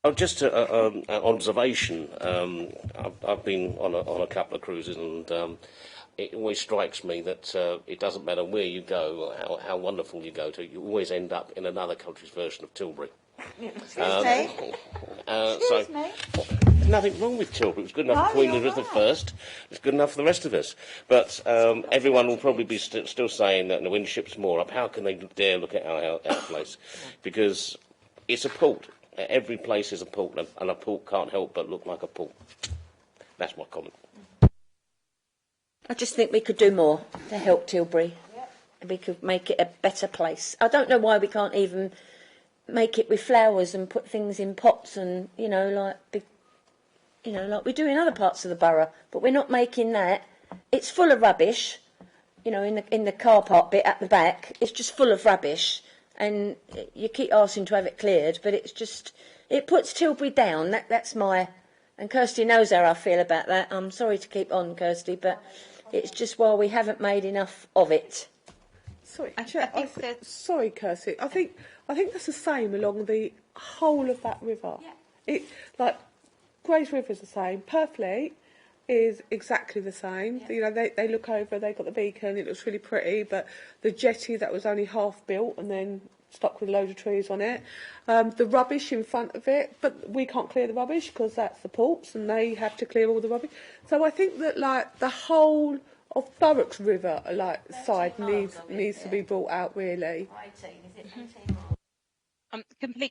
Oh, just an observation. I've been on a couple of cruises, and it always strikes me that it doesn't matter where you go, or how wonderful you go to, you always end up in another country's version of Tilbury. Excuse me. Excuse me. There's nothing wrong with Tilbury. It was good enough for Queen Elizabeth I. It's good enough for the rest of us. But everyone will probably be still saying that when ships moor up, how can they dare look at our place? Because it's a port. Every place is a port, and a port can't help but look like a port. That's my comment. I just think we could do more to help Tilbury. Yep. We could make it a better place. I don't know why we can't even make it with flowers and put things in pots, and like we do in other parts of the borough. But we're not making that. It's full of rubbish. In the car park bit at the back, it's just full of rubbish. And you keep asking to have it cleared, but it puts Tilbury down. That's and Kirsty knows how I feel about that. I'm sorry to keep on, Kirsty, but it's just we haven't made enough of it. Sorry, sorry, Kirsty. I think that's the same along the whole of that river. Yeah. Grays River's the same. Purfleet is exactly the same. Yeah. They look over, they've got the beacon, it looks really pretty, but the jetty that was only half built and then stuck with a load of trees on it. The rubbish in front of it, but we can't clear the rubbish because that's the ports and they have to clear all the rubbish. So I think that the whole of Thurrock's River side needs to be brought out really. 18, is it 18 miles?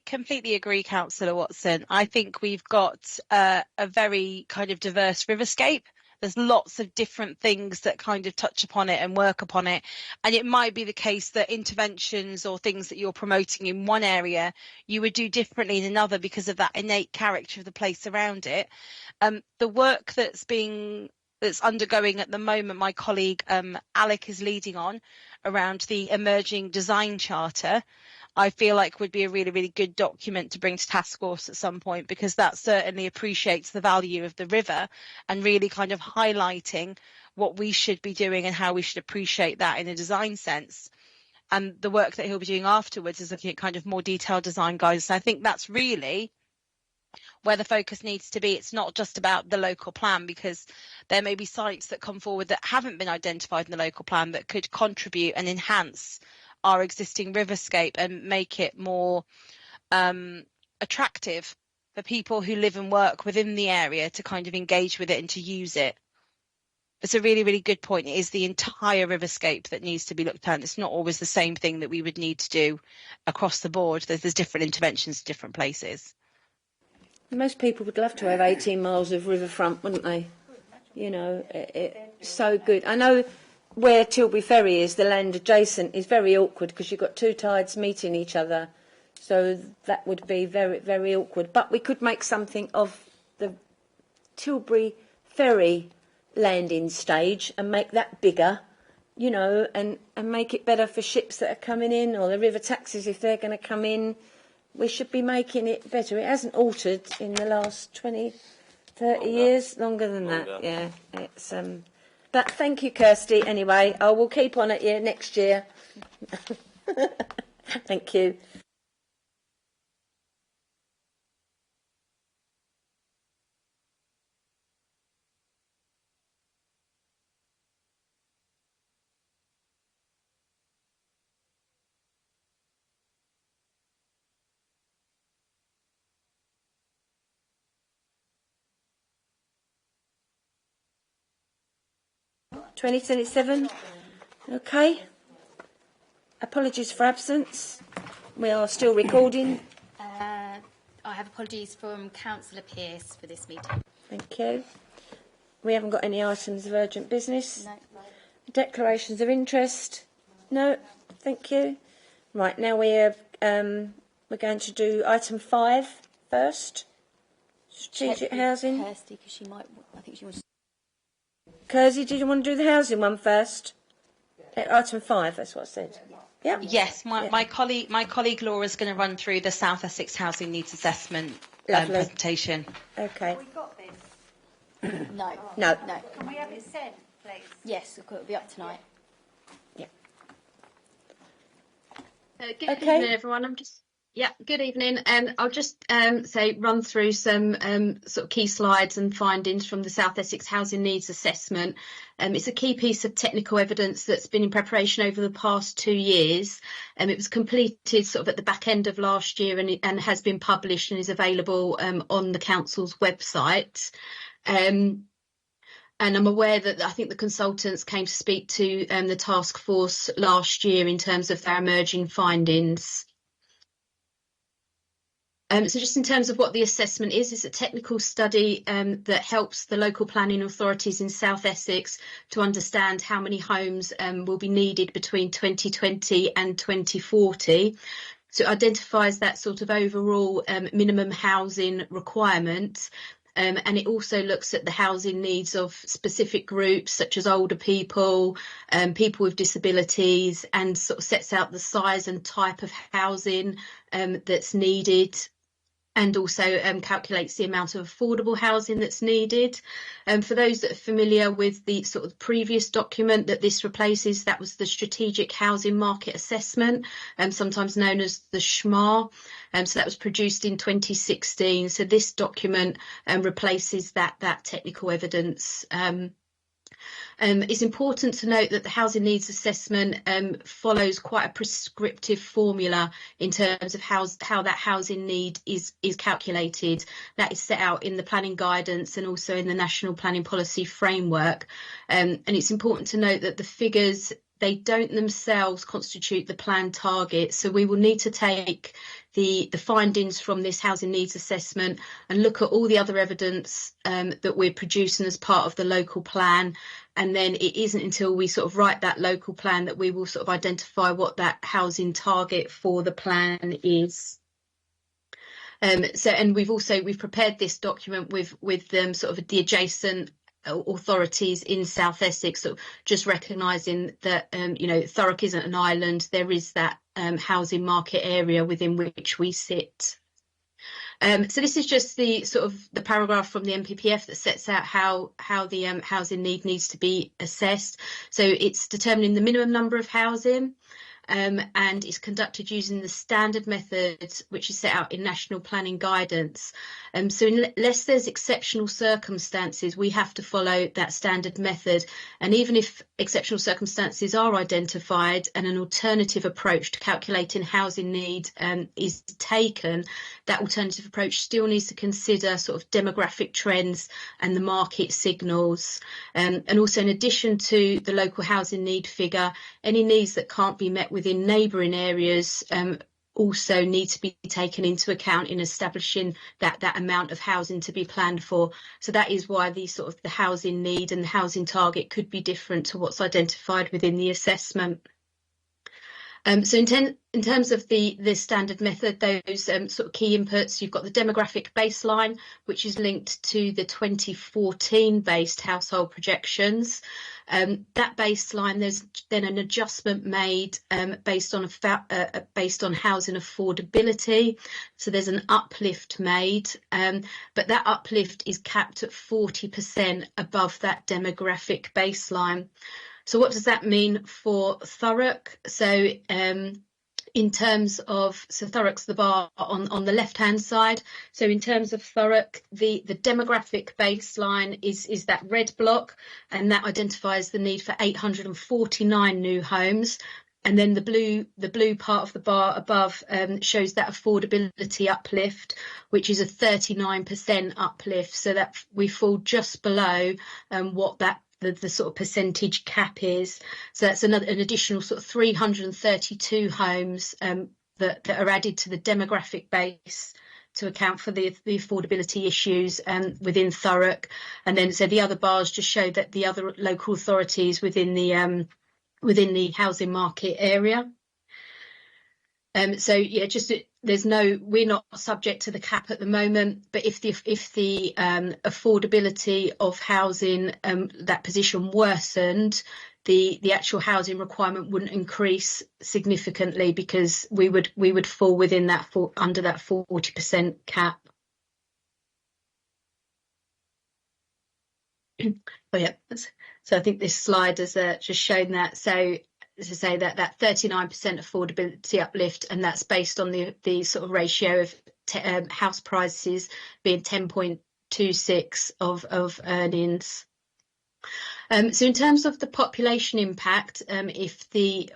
Completely agree, Councillor Watson. I think we've got a very kind of diverse riverscape. There's lots of different things that kind of touch upon it and work upon it. And it might be the case that interventions or things that you're promoting in one area, you would do differently in another because of that innate character of the place around it. The work that's undergoing at the moment, my colleague Alec is leading on around the emerging design charter, I feel like would be a really, really good document to bring to task force at some point, because that certainly appreciates the value of the river and really kind of highlighting what we should be doing and how we should appreciate that in a design sense. And the work that he'll be doing afterwards is looking at kind of more detailed design guidance. And I think that's really where the focus needs to be. It's not just about the local plan, because there may be sites that come forward that haven't been identified in the local plan that could contribute and enhance our existing riverscape and make it more attractive for people who live and work within the area to kind of engage with it and to use it. It's a really, really good point. It is the entire riverscape that needs to be looked at. It's not always the same thing that we would need to do across the board. There's different interventions in different places. Most people would love to have 18 miles of riverfront, wouldn't they? You know, it's so good. I know where Tilbury Ferry is, the land adjacent, is very awkward because you've got two tides meeting each other. So that would be very, very awkward. But we could make something of the Tilbury Ferry landing stage and make that bigger, you know, and make it better for ships that are coming in, or the river taxis if they're going to come in. We should be making it better. It hasn't altered in the last 20, 30 years, longer than that. Yeah, it's but thank you, Kirsty. Anyway, I will keep on at you next year. Thank you. $20.77. Okay. Apologies for absence. We are still recording. I have apologies from Councillor Pearce for this meeting. Thank you. We haven't got any items of urgent business. No. Declarations of interest. No. Thank you. Right, now we're going to do item 5 first. Strategic housing. Kirsty, because she might. I think she wants. Kirsty, did you want to do the housing one first? Item 5, that's what I said. Yeah. Yes, my colleague Laura is going to run through the South Essex Housing Needs Assessment presentation. Okay. Have we got this? No. No. Can we have it sent, please? Yes, it'll be up tonight. Yeah. Good evening, everyone. Good evening. I'll just run through some sort of key slides and findings from the South Essex Housing Needs Assessment. It's a key piece of technical evidence that's been in preparation over the past 2 years. It was completed sort of at the back end of last year and has been published and is available on the council's website. And I'm aware that I think the consultants came to speak to the task force last year in terms of their emerging findings. So just in terms of what the assessment is, it's a technical study that helps the local planning authorities in South Essex to understand how many homes will be needed between 2020 and 2040. So it identifies that sort of overall minimum housing requirement. And it also looks at the housing needs of specific groups such as older people, people with disabilities, and sort of sets out the size and type of housing that's needed, and also calculates the amount of affordable housing that's needed. For those that are familiar with the sort of previous document that this replaces, that was the Strategic Housing Market Assessment, sometimes known as the SHMAR. So that was produced in 2016. So this document replaces that technical evidence. It's important to note that the housing needs assessment follows quite a prescriptive formula in terms of how that housing need is calculated. That is set out in the planning guidance and also in the National Planning Policy Framework. And it's important to note that the figures, they don't themselves constitute the plan target. So we will need to take the findings from this housing needs assessment and look at all the other evidence that we're producing as part of the local plan. And then it isn't until we sort of write that local plan that we will sort of identify what that housing target for the plan is. And we've prepared this document with sort of the adjacent authorities in South Essex, so just recognising that Thurrock isn't an island. There is that housing market area within which we sit. So this is just the sort of the paragraph from the NPPF that sets out how the housing need needs to be assessed. So it's determining the minimum number of housing. and is conducted using the standard method which is set out in National Planning Guidance. So unless there's exceptional circumstances, we have to follow that standard method. And even if exceptional circumstances are identified and an alternative approach to calculating housing need is taken, that alternative approach still needs to consider sort of demographic trends and the market signals. And also, in addition to the local housing need figure, any needs that can't be met within neighbouring areas also need to be taken into account in establishing that amount of housing to be planned for. So that is why the sort of the housing need and the housing target could be different to what's identified within the assessment. So in terms of the standard method, those sort of key inputs, you've got the demographic baseline, which is linked to the 2014 based household projections. That baseline, there's then an adjustment made based on housing affordability. So there's an uplift made, but that uplift is capped at 40% above that demographic baseline. So what does that mean for Thurrock? So in terms of, so Thurrock's the bar on the left-hand side. So in terms of Thurrock, the demographic baseline is that red block, and that identifies the need for 849 new homes. And then the blue part of the bar above shows that affordability uplift, which is a 39% uplift. So that we fall just below what that the sort of percentage cap is. So that's an additional sort of 332 homes that are added to the demographic base to account for the affordability issues within Thurrock. And then so the other bars just show that the other local authorities within the housing market area. So yeah, just we're not subject to the cap at the moment, but if the affordability of housing, that position worsened, the actual housing requirement wouldn't increase significantly because we would fall within that under that 40% cap. Oh yeah, so I think this slide has just shown that. So to say that 39% affordability uplift, and that's based on the sort of ratio of house prices being 10.26 of earnings. So in terms of the population impact, if the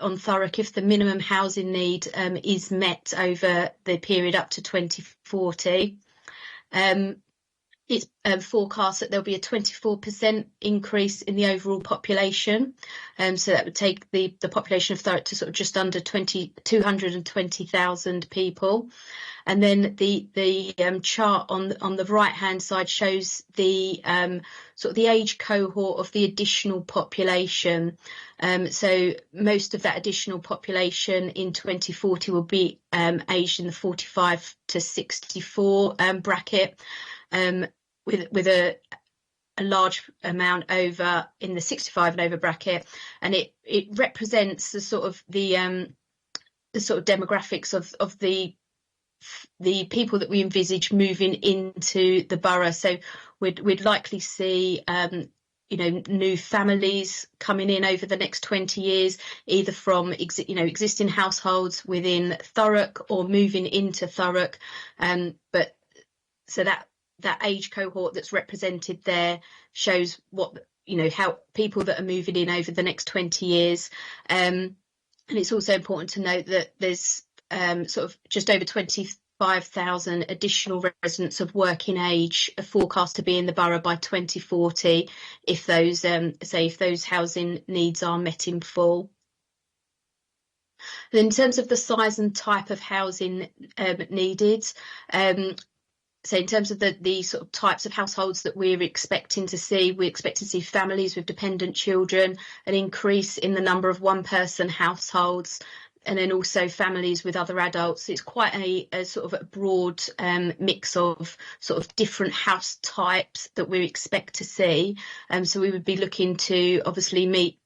minimum housing need is met over the period up to 2040, it's forecast that there'll be a 24% increase in the overall population. So that would take the population of Thurrock to sort of just under 220,000 people. And then the chart on the right hand side shows the sort of the age cohort of the additional population. So most of that additional population in 2040 will be aged in the 45 to 64 bracket. With a large amount over in the 65 and over bracket, and it represents the sort of demographics of the people that we envisage moving into the borough. So we'd likely see new families coming in over the next 20 years, either from existing households within Thurrock or moving into Thurrock. But so that age cohort that's represented there shows how people that are moving in over the next 20 years. And it's also important to note that there's sort of just over 25,000 additional residents of working age are forecast to be in the borough by 2040 if those housing needs are met in full. And in terms of the size and type of housing needed, so in terms of the sort of types of households that we're expecting to see, we expect to see families with dependent children, an increase in the number of one-person households, and then also families with other adults. It's quite a sort of a broad mix of sort of different house types that we expect to see. So we would be looking to obviously meet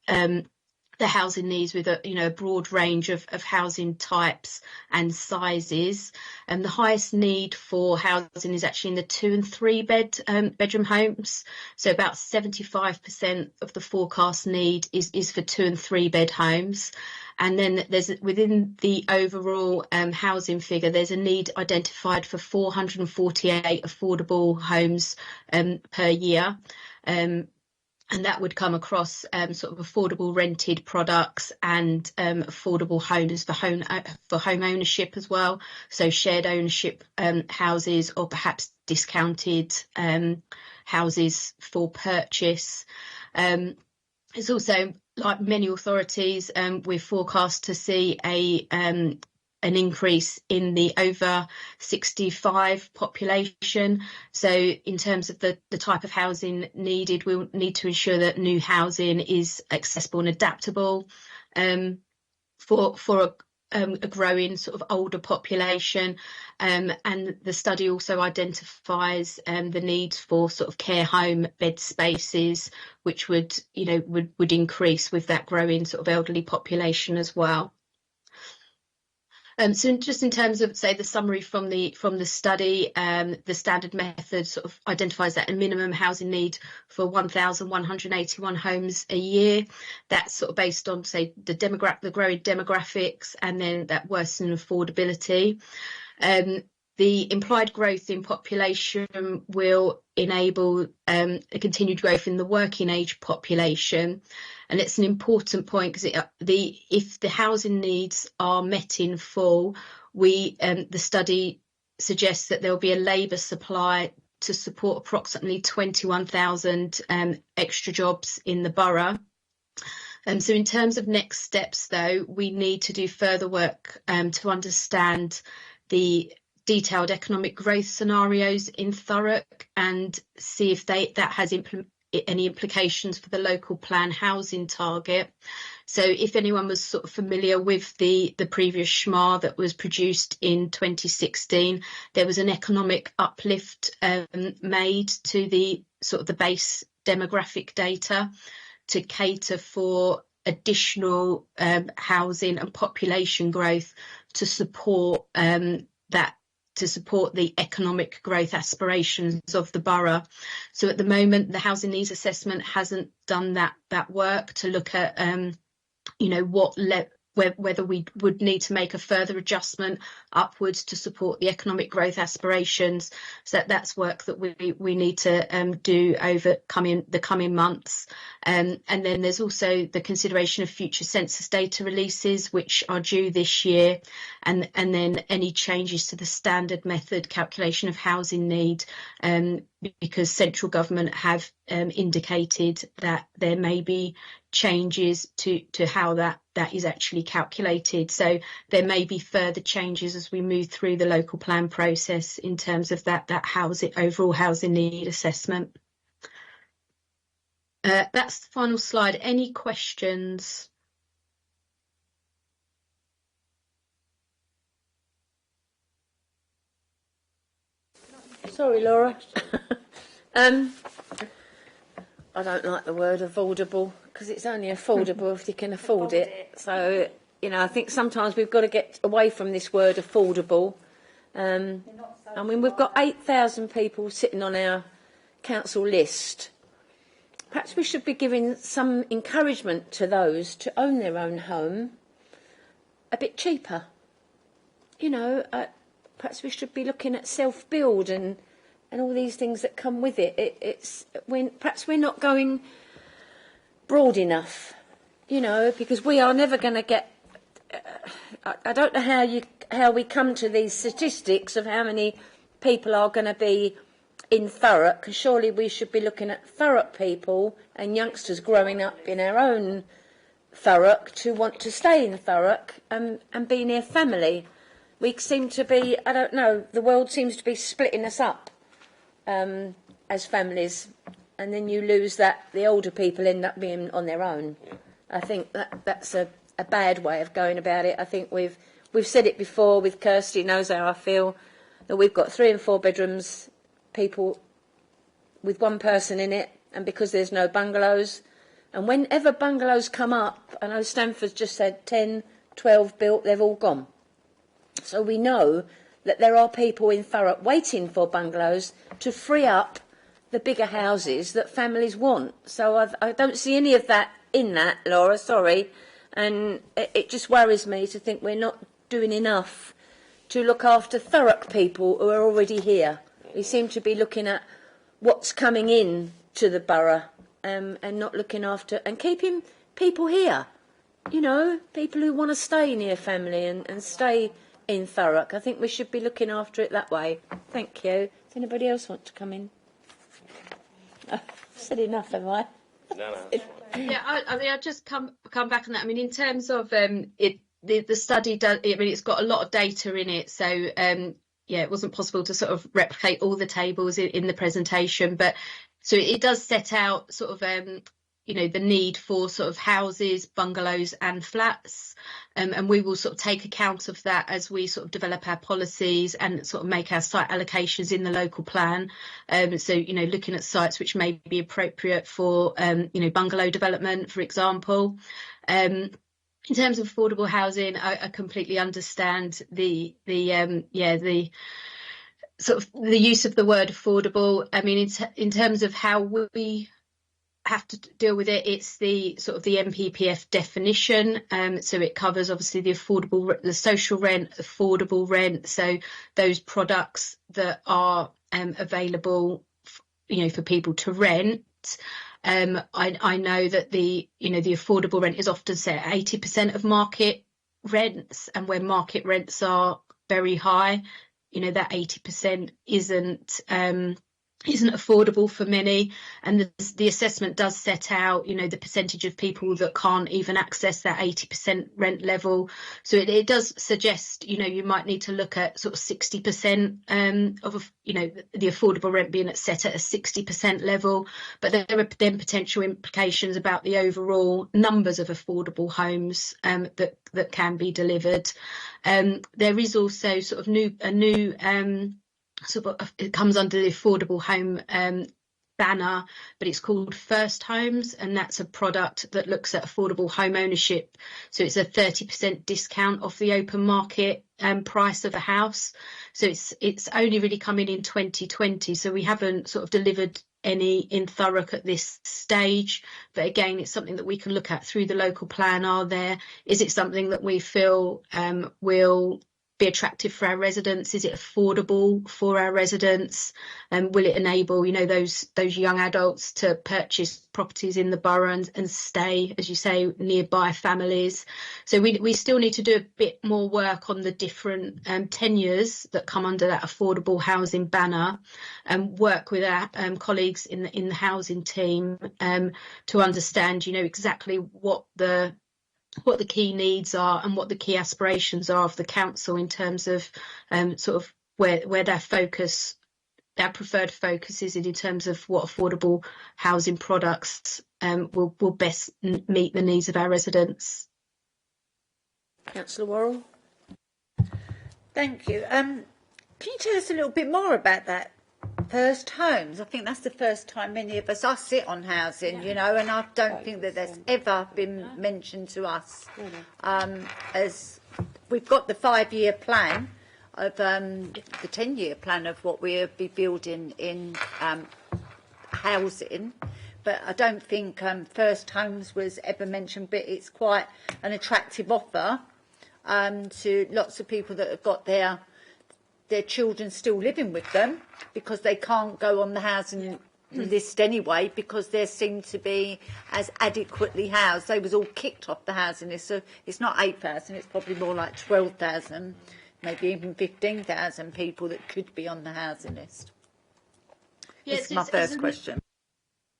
the housing needs with a broad range of housing types and sizes. And the highest need for housing is actually in the 2 and 3 bedroom homes. So about 75% of the forecast need is for 2 and 3 bed homes. And then there's, within the overall housing figure, there's a need identified for 448 affordable homes per year. And that would come across sort of affordable rented products and affordable homes for home ownership as well. So shared ownership houses, or perhaps discounted houses for purchase. It's also, like many authorities, we're forecast to see an increase in the over 65 population. So in terms of the type of housing needed, we'll need to ensure that new housing is accessible and adaptable for a growing sort of older population. And the study also identifies the needs for sort of care home bed spaces, which would increase with that growing sort of elderly population as well. So just in terms of, say, the summary from the study, the standard method sort of identifies that a minimum housing need for 1,181 homes a year. That's sort of based on, say, the growing demographics, and then that worsening affordability. The implied growth in population will enable a continued growth in the working age population. And it's an important point, because if the housing needs are met in full, the study suggests that there will be a labour supply to support approximately 21,000 extra jobs in the borough. So in terms of next steps, though, we need to do further work to understand the detailed economic growth scenarios in Thurrock and see if that has any implications for the local plan housing target. So if anyone was sort of familiar with the previous SHMA that was produced in 2016, there was an economic uplift made to the sort of the base demographic data to cater for additional housing and population growth to support the economic growth aspirations of the borough. So at the moment, the housing needs assessment hasn't done that work to look at, whether we would need to make a further adjustment upwards to support the economic growth aspirations. So that's work that we need to do over the coming months. And then there's also the consideration of future census data releases, which are due this year, and then any changes to the standard method calculation of housing need, because central government have indicated that there may be changes to how that is actually calculated. So there may be further changes as we move through the local plan process in terms of that overall housing need assessment. That's the final slide. Any questions? Sorry, Laura. I don't like the word affordable, because it's only affordable if you can afford it. So, I think sometimes we've got to get away from this word affordable. I mean, we've got 8,000 people sitting on our council list. Perhaps we should be giving some encouragement to those to own their own home a bit cheaper. Perhaps we should be looking at self-build and all these things that come with it. Perhaps we're not going broad enough, because we are never going to get. I don't know how we come to these statistics of how many people are going to be in Thurrock, because surely we should be looking at Thurrock people and youngsters growing up in our own Thurrock to want to stay in Thurrock and be near family. We seem to be, I don't know, the world seems to be splitting us up as families, and then you lose that. The older people end up being on their own. I think that's a bad way of going about it. I think we've said it before with Kirsty, knows how I feel, that we've got 3 and 4 bedrooms, people with one person in it, and because there's no bungalows, And whenever bungalows come up, I know Stanford's just said 10, 12 built, they've all gone. So we know that there are people in Thurrock waiting for bungalows to free up the bigger houses that families want. So I don't see any of that in that, Laura, sorry. And it just worries me to think we're not doing enough to look after Thurrock people who are already here. We seem to be looking at what's coming in to the borough and not looking after and keeping people here. You know, people who want to stay near family and stay in Thurrock. I think we should be looking after it that way. Thank you. Does anybody else want to come in? Oh, said enough, have I? No. Yeah, I mean, I'll just come back on that. I mean, in terms of the study does. I mean, it's got a lot of data in it, so yeah, it wasn't possible to sort of replicate all the tables in the presentation, but so it does set out sort of you know, the need for sort of houses, bungalows and flats, and we will sort of take account of that as we sort of develop our policies and sort of make our site allocations in the local plan. So, you know, looking at sites which may be appropriate for, you know, bungalow development, for example. In terms of affordable housing, I completely understand the sort of the use of the word affordable. I mean, in terms of how we have to deal with it, it's the sort of the MPPF definition. So it covers obviously the social rent, affordable rent. So those products that are available, you know, for people to rent. I know that the affordable rent is often set at 80% of market rents, and when market rents are very high, you know, that 80% isn't affordable for many, and the assessment does set out, you know, the percentage of people that can't even access that 80% rent level. So it does suggest, you know, you might need to look at sort of 60% of, you know, the affordable rent being set at a 60% level. But there are then potential implications about the overall numbers of affordable homes that can be delivered. There is also sort of a new it comes under the affordable home banner, but it's called First Homes, and that's a product that looks at affordable home ownership. So it's a 30% discount off the open market price of a house. So it's only really coming in 2020. So we haven't sort of delivered any in Thurrock at this stage. But again, it's something that we can look at through the local plan. Is it something that we feel will be attractive for our residents? Is it affordable for our residents? And will it enable, you know, those young adults to purchase properties in the borough and stay, as you say, nearby families? So we still need to do a bit more work on the different tenures that come under that affordable housing banner, and work with our colleagues in the housing team to understand, you know, exactly what the key needs are and what the key aspirations are of the council in terms of sort of where their preferred focus is in terms of what affordable housing products will best meet the needs of our residents. Councillor Worrell. Thank you. Can you tell us a little bit more about that? First homes. I think that's the first time many of us. I sit on housing, you know, and I don't think that that's ever been mentioned to us. As we've got the 5-year plan of the 10-year plan of what we'll be building in housing, but I don't think first homes was ever mentioned. But it's quite an attractive offer to lots of people that have got their children still living with them, because they can't go on the housing list anyway, because they seem to be as adequately housed. They was all kicked off the housing list, so it's not 8,000, it's probably more like 12,000, maybe even 15,000 people that could be on the housing list. Yes, that's my first question.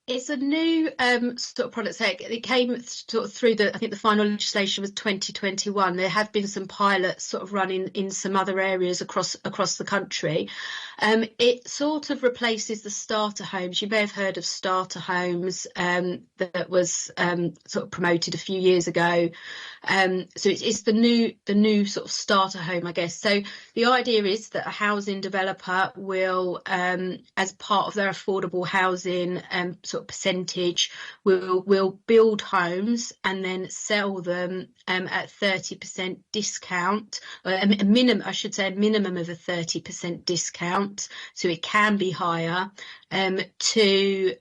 It's a new sort of product. So it came sort of through I think the final legislation was 2021. There have been some pilots sort of running in some other areas across the country. It sort of replaces the starter homes. You may have heard of starter homes that was sort of promoted a few years ago. So it's the new sort of starter home, I guess. So the idea is that a housing developer will, as part of their affordable housing sort sort of percentage, will build homes and then sell them at 30% discount, a minimum, I should say, a minimum of a 30% discount, so it can be higher, to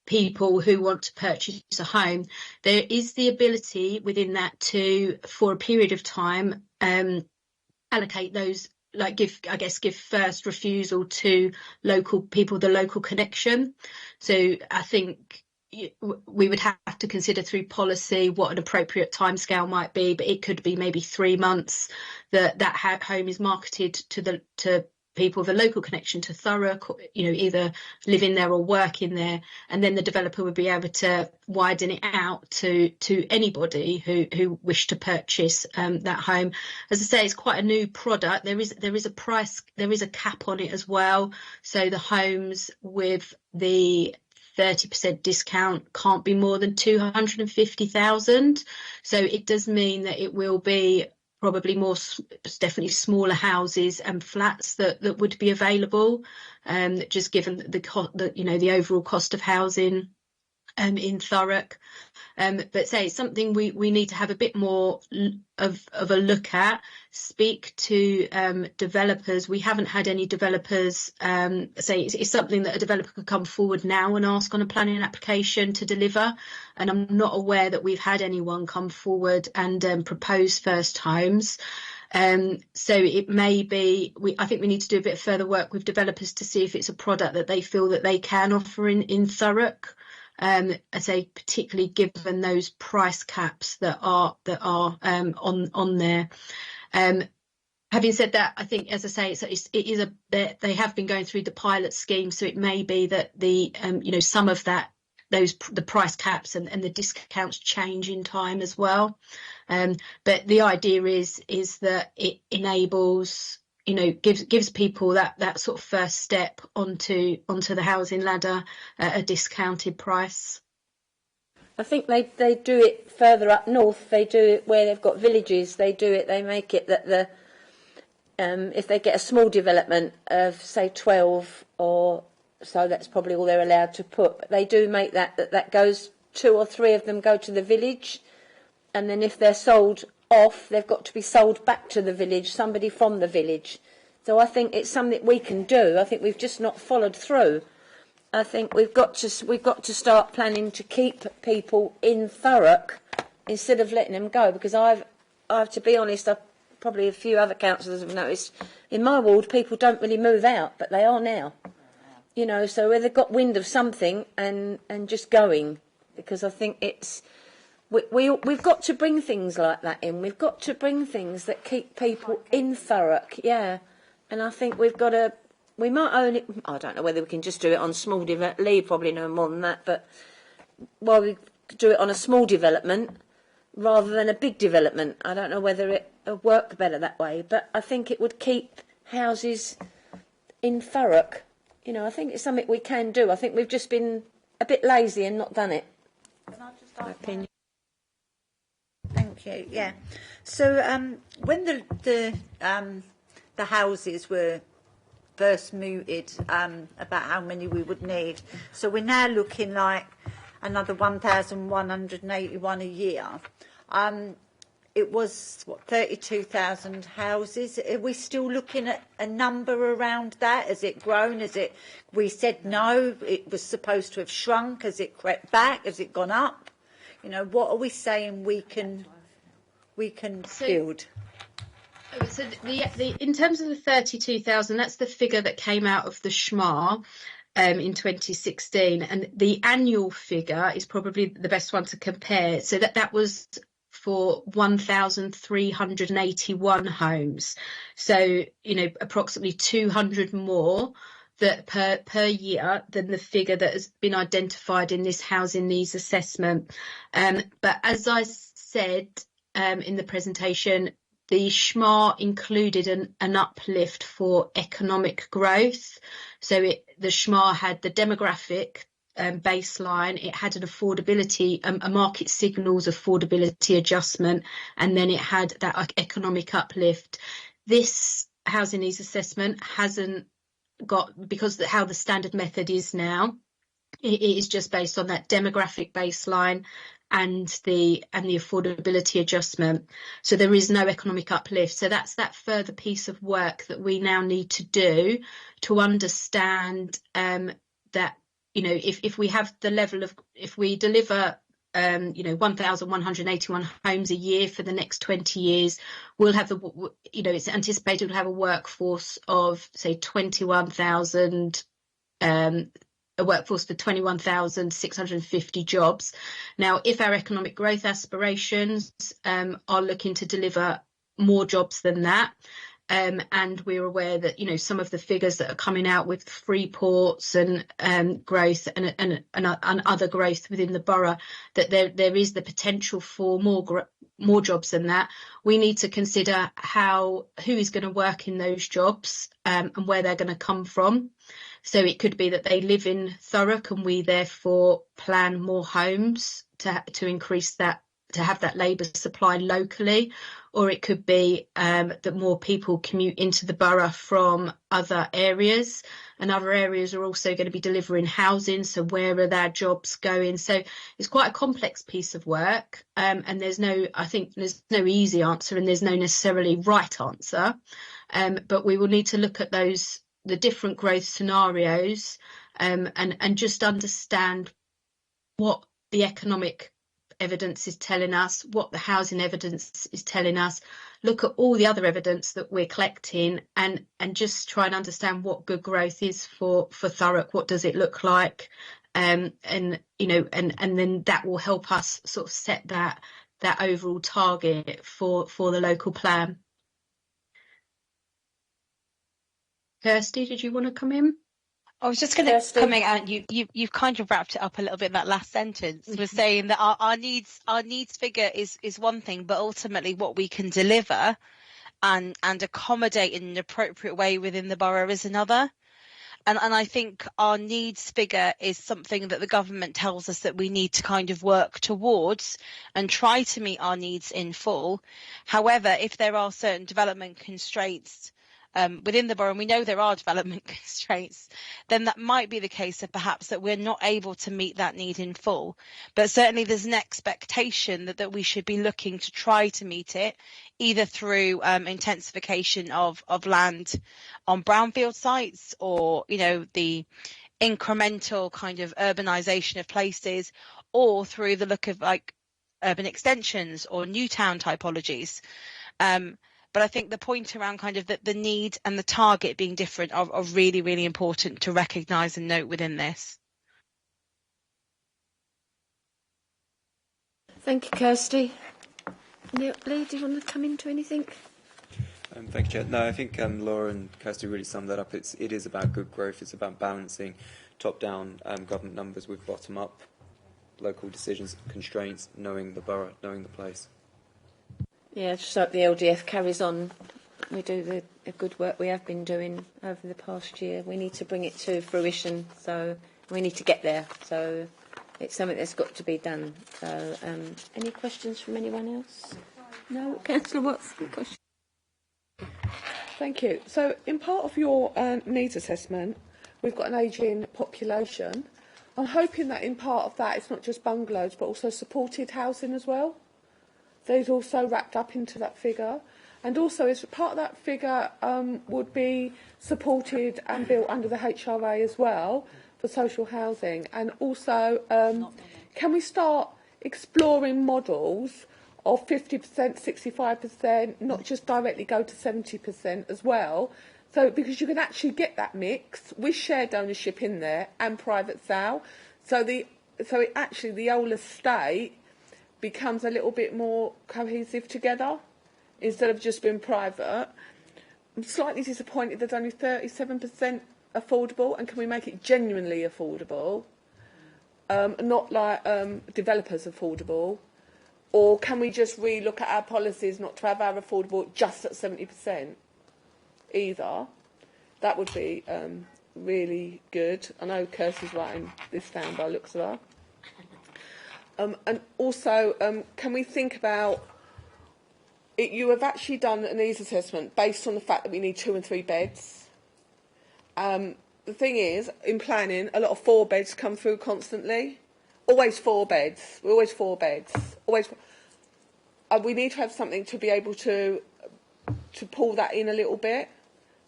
people who want to purchase a home. There is the ability within that to, for a period of time, allocate those, like give first refusal to local people, the local connection. So I think we would have to consider through policy what an appropriate timescale might be, but it could be maybe 3 months that home is marketed to people with a local connection to Thurrock, either living there or working there, and then the developer would be able to widen it out to anybody who wish to purchase that home. As I say, it's quite a new product. There is a price, there is a cap on it as well. So the homes with the 30% discount can't be more than 250,000. So it does mean that it will be probably definitely smaller houses and flats that would be available, just given the overall cost of housing in Thurrock. But say it's something we need to have a bit more of a look at, speak to developers. We haven't had any developers say it's something that a developer could come forward now and ask on a planning application to deliver, and I'm not aware that we've had anyone come forward and propose first homes. So it may be, I think we need to do a bit further work with developers to see if it's a product that they feel that they can offer in Thurrock. I say particularly given those price caps that are on there. Having said that, I think, as I say, they have been going through the pilot scheme, so it may be that some of that, the price caps and the discounts change in time as well. But the idea is that it enables, gives people that sort of first step onto the housing ladder at a discounted price. I think they do it further up north. They do it where they've got villages. They make it that if they get a small development of say 12 or so, that's probably all they're allowed to put. But they do make that goes, 2 or 3 of them go to the village, and then if they're sold off, they've got to be sold back to the village, somebody from the village. So I think it's something we can do. I think we've just not followed through. I think we've got to start planning to keep people in Thurrock instead of letting them go, because I've to be honest, probably a few other councillors have noticed in my ward people don't really move out, but they are now. So where they've got wind of something and just going, because I think it's we've got to bring things like that in. We've got to bring things that keep people in Thurrock, yeah. And I think we might own it. I don't know whether we can just do it on small development. Lee probably know more than that, but while we do it on a small development rather than a big development, I don't know whether it'll work better that way. But I think it would keep houses in Thurrock. I think it's something we can do. I think we've just been a bit lazy and not done it. Can I just ask my opinion? Thank you. Yeah. So when the houses were first mooted about how many we would need, so we're now looking like another 1,181 a year. It was 32,000 houses. Are we still looking at a number around that? Has it grown? We said no, it was supposed to have shrunk. Has it crept back? Has it gone up? What are we saying we can build? So in terms of the 32,000, that's the figure that came out of the SHMA in 2016, and the annual figure is probably the best one to compare. So that was for 1,381 homes. So, approximately 200 more that per year than the figure that has been identified in this housing needs assessment. But as I said in the presentation, the SHMA included an uplift for economic growth. So the SHMA had the demographic baseline, it had an affordability, a market signals affordability adjustment, and then it had that economic uplift. This housing needs assessment hasn't got, because how the standard method is now, It is just based on that demographic baseline and the affordability adjustment. So there is no economic uplift. So that's that further piece of work that we now need to do to understand that, you know, if we have the level of, if we deliver 1,181 homes a year for the next 20 years, we'll have it's anticipated we'll have a workforce of, say, 21,000, a workforce for 21,650 jobs. Now, if our economic growth aspirations are looking to deliver more jobs than that, and we're aware that, you know, some of the figures that are coming out with free ports and growth and other growth within the borough, that there is the potential for more jobs than that. We need to consider who is going to work in those jobs and where they're going to come from. So it could be that they live in Thurrock and we therefore plan more homes to increase that, to have that labour supply locally, or it could be that more people commute into the borough from other areas, and other areas are also going to be delivering housing, so where are their jobs going? So it's quite a complex piece of work, and there's no easy answer, and there's no necessarily right answer, but we will need to look at the different growth scenarios and just understand what the economic evidence is telling us, what the housing evidence is telling us, look at all the other evidence that we're collecting, and just try and understand what good growth is for Thurrock. What does it look like? And then that will help us sort of set that overall target for the local plan. Kirsty, did you want to come in? I was just going to comment out. You've kind of wrapped it up a little bit in that last sentence. We're saying that our needs figure is one thing, but ultimately what we can deliver and accommodate in an appropriate way within the borough is another. And I think our needs figure is something that the government tells us that we need to kind of work towards and try to meet our needs in full. However, if there are certain development constraints within the borough, and we know there are development constraints, then that might be the case of perhaps that we're not able to meet that need in full. But certainly there's an expectation that we should be looking to try to meet it, either through intensification of land on brownfield sites, or, you know, the incremental kind of urbanisation of places, or through the look of like urban extensions or new town typologies. But I think the point around kind of the need and the target being different are really, really important to recognise and note within this. Thank you, Kirsty. Lee, do you want to come into anything? Thank you, Chair. No, I think Laura and Kirsty really summed that up. It is about good growth. It's about balancing top-down government numbers with bottom-up local decisions, constraints, knowing the borough, knowing the place. Yeah, just hope the LDF carries on. We do the good work we have been doing over the past year. We need to bring it to fruition, so we need to get there. So it's something that's got to be done. So any questions from anyone else? No? Councillor Watts, question? Thank you. So in part of your needs assessment, we've got an ageing population. I'm hoping that in part of that it's not just bungalows but also supported housing as well. Those also wrapped up into that figure, and also as part of that figure would be supported and built under the HRA as well for social housing. And also, can we start exploring models of 50%, 65%, not just directly go to 70% as well? So because you can actually get that mix with shared ownership in there and private sale, so the whole estate becomes a little bit more cohesive together instead of just being private. I'm slightly disappointed there's only 37% affordable, and can we make it genuinely affordable, not like developers affordable, or can we just re-look at our policies not to have our affordable just at 70% either? That would be really good. I know Kirsty's writing this down by the looks of her. And also, can we think about it? You have actually done a needs assessment based on the fact that we need 2 and 3 beds. the thing is, in planning, a lot of 4 beds come through constantly. Always 4 beds. We're always 4 beds. Always. We need to have something to be able to pull that in a little bit.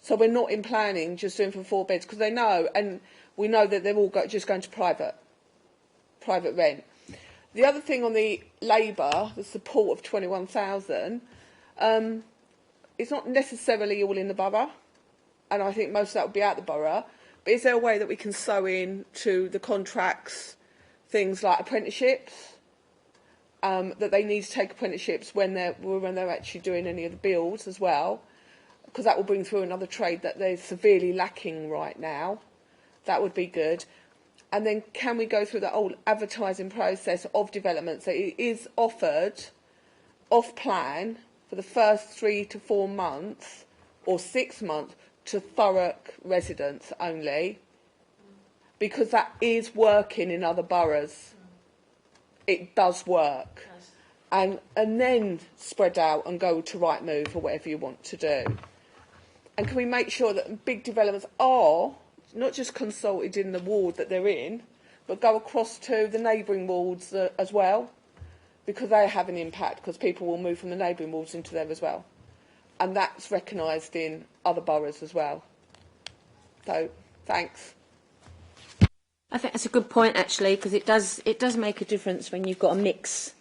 So we're not in planning just doing for 4 beds, because they know, and we know that they're all just going to private rent. The other thing on the labour, the support of 21,000, it's not necessarily all in the borough, and I think most of that would be out the borough. But is there a way that we can sew in to the contracts things like apprenticeships, that they need to take apprenticeships when they're actually doing any of the builds as well, because that will bring through another trade that they're severely lacking right now. That would be good. And then can we go through the whole advertising process of development, so it is offered off plan for the first 3 to 4 months or 6 months to Thurrock residents only, because that is working in other boroughs. It does work. And then spread out and go to Rightmove or whatever you want to do. And can we make sure that big developments are not just consulted in the ward that they're in, but go across to the neighbouring wards as well, because they have an impact, because people will move from the neighbouring wards into them as well. And that's recognised in other boroughs as well. So, thanks. I think that's a good point, actually, because it does make a difference when you've got a mix.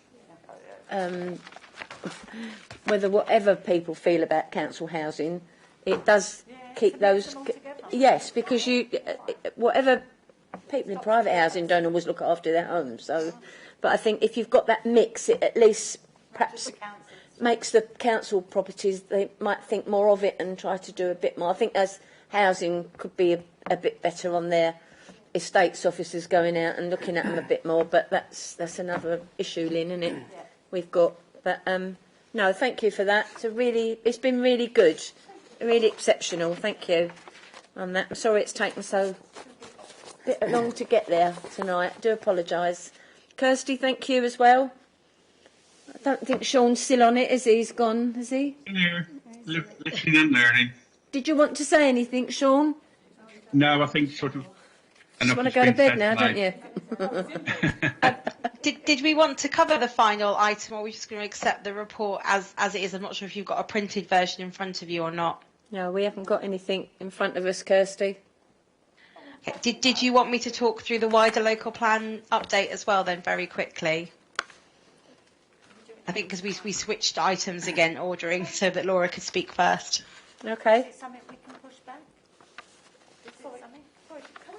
Whatever people feel about council housing, it does keep those. Yes, because whatever people in private housing don't always look after their homes. So, but I think if you've got that mix, it at least perhaps makes the council properties, they might think more of it and try to do a bit more. I think as housing could be a bit better on their estates officers going out and looking at them a bit more, but that's another issue, Lynn, isn't it? Yeah. We've got, but no, thank you for that. It's been really good, really exceptional. Thank you on that. I'm sorry it's taken so long to get there tonight. I do apologise. Kirsty, thank you as well. I don't think Sean's still on it, is he? He's gone, is he? Yeah, listening and learning. Did you want to say anything, Sean? No, I think sort of. You want to go to bed now, don't you? Did we want to cover the final item, or are we just going to accept the report as it is? I'm not sure if you've got a printed version in front of you or not. No, we haven't got anything in front of us, Kirsty. Okay. Did you want me to talk through the wider local plan update as well then, very quickly? I think because we switched items again, ordering, so that Laura could speak first. Okay. Is it something we can push back? Is it something? Sorry, can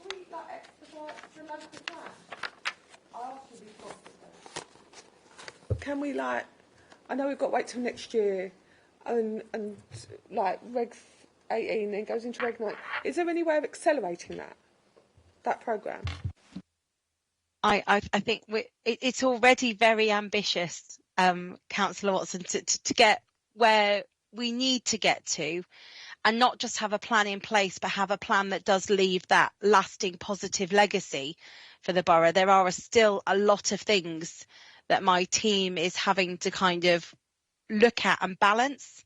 we like expedite the local plan? I asked you before. Can we I know we've got to wait till next year, and like Reg 18 then goes into Reg 9. Is there any way of accelerating that programme? I think it's already very ambitious, Councillor Watson, to get where we need to get to, and not just have a plan in place, but have a plan that does leave that lasting positive legacy for the borough. There are still a lot of things that my team is having to kind of look at and balance.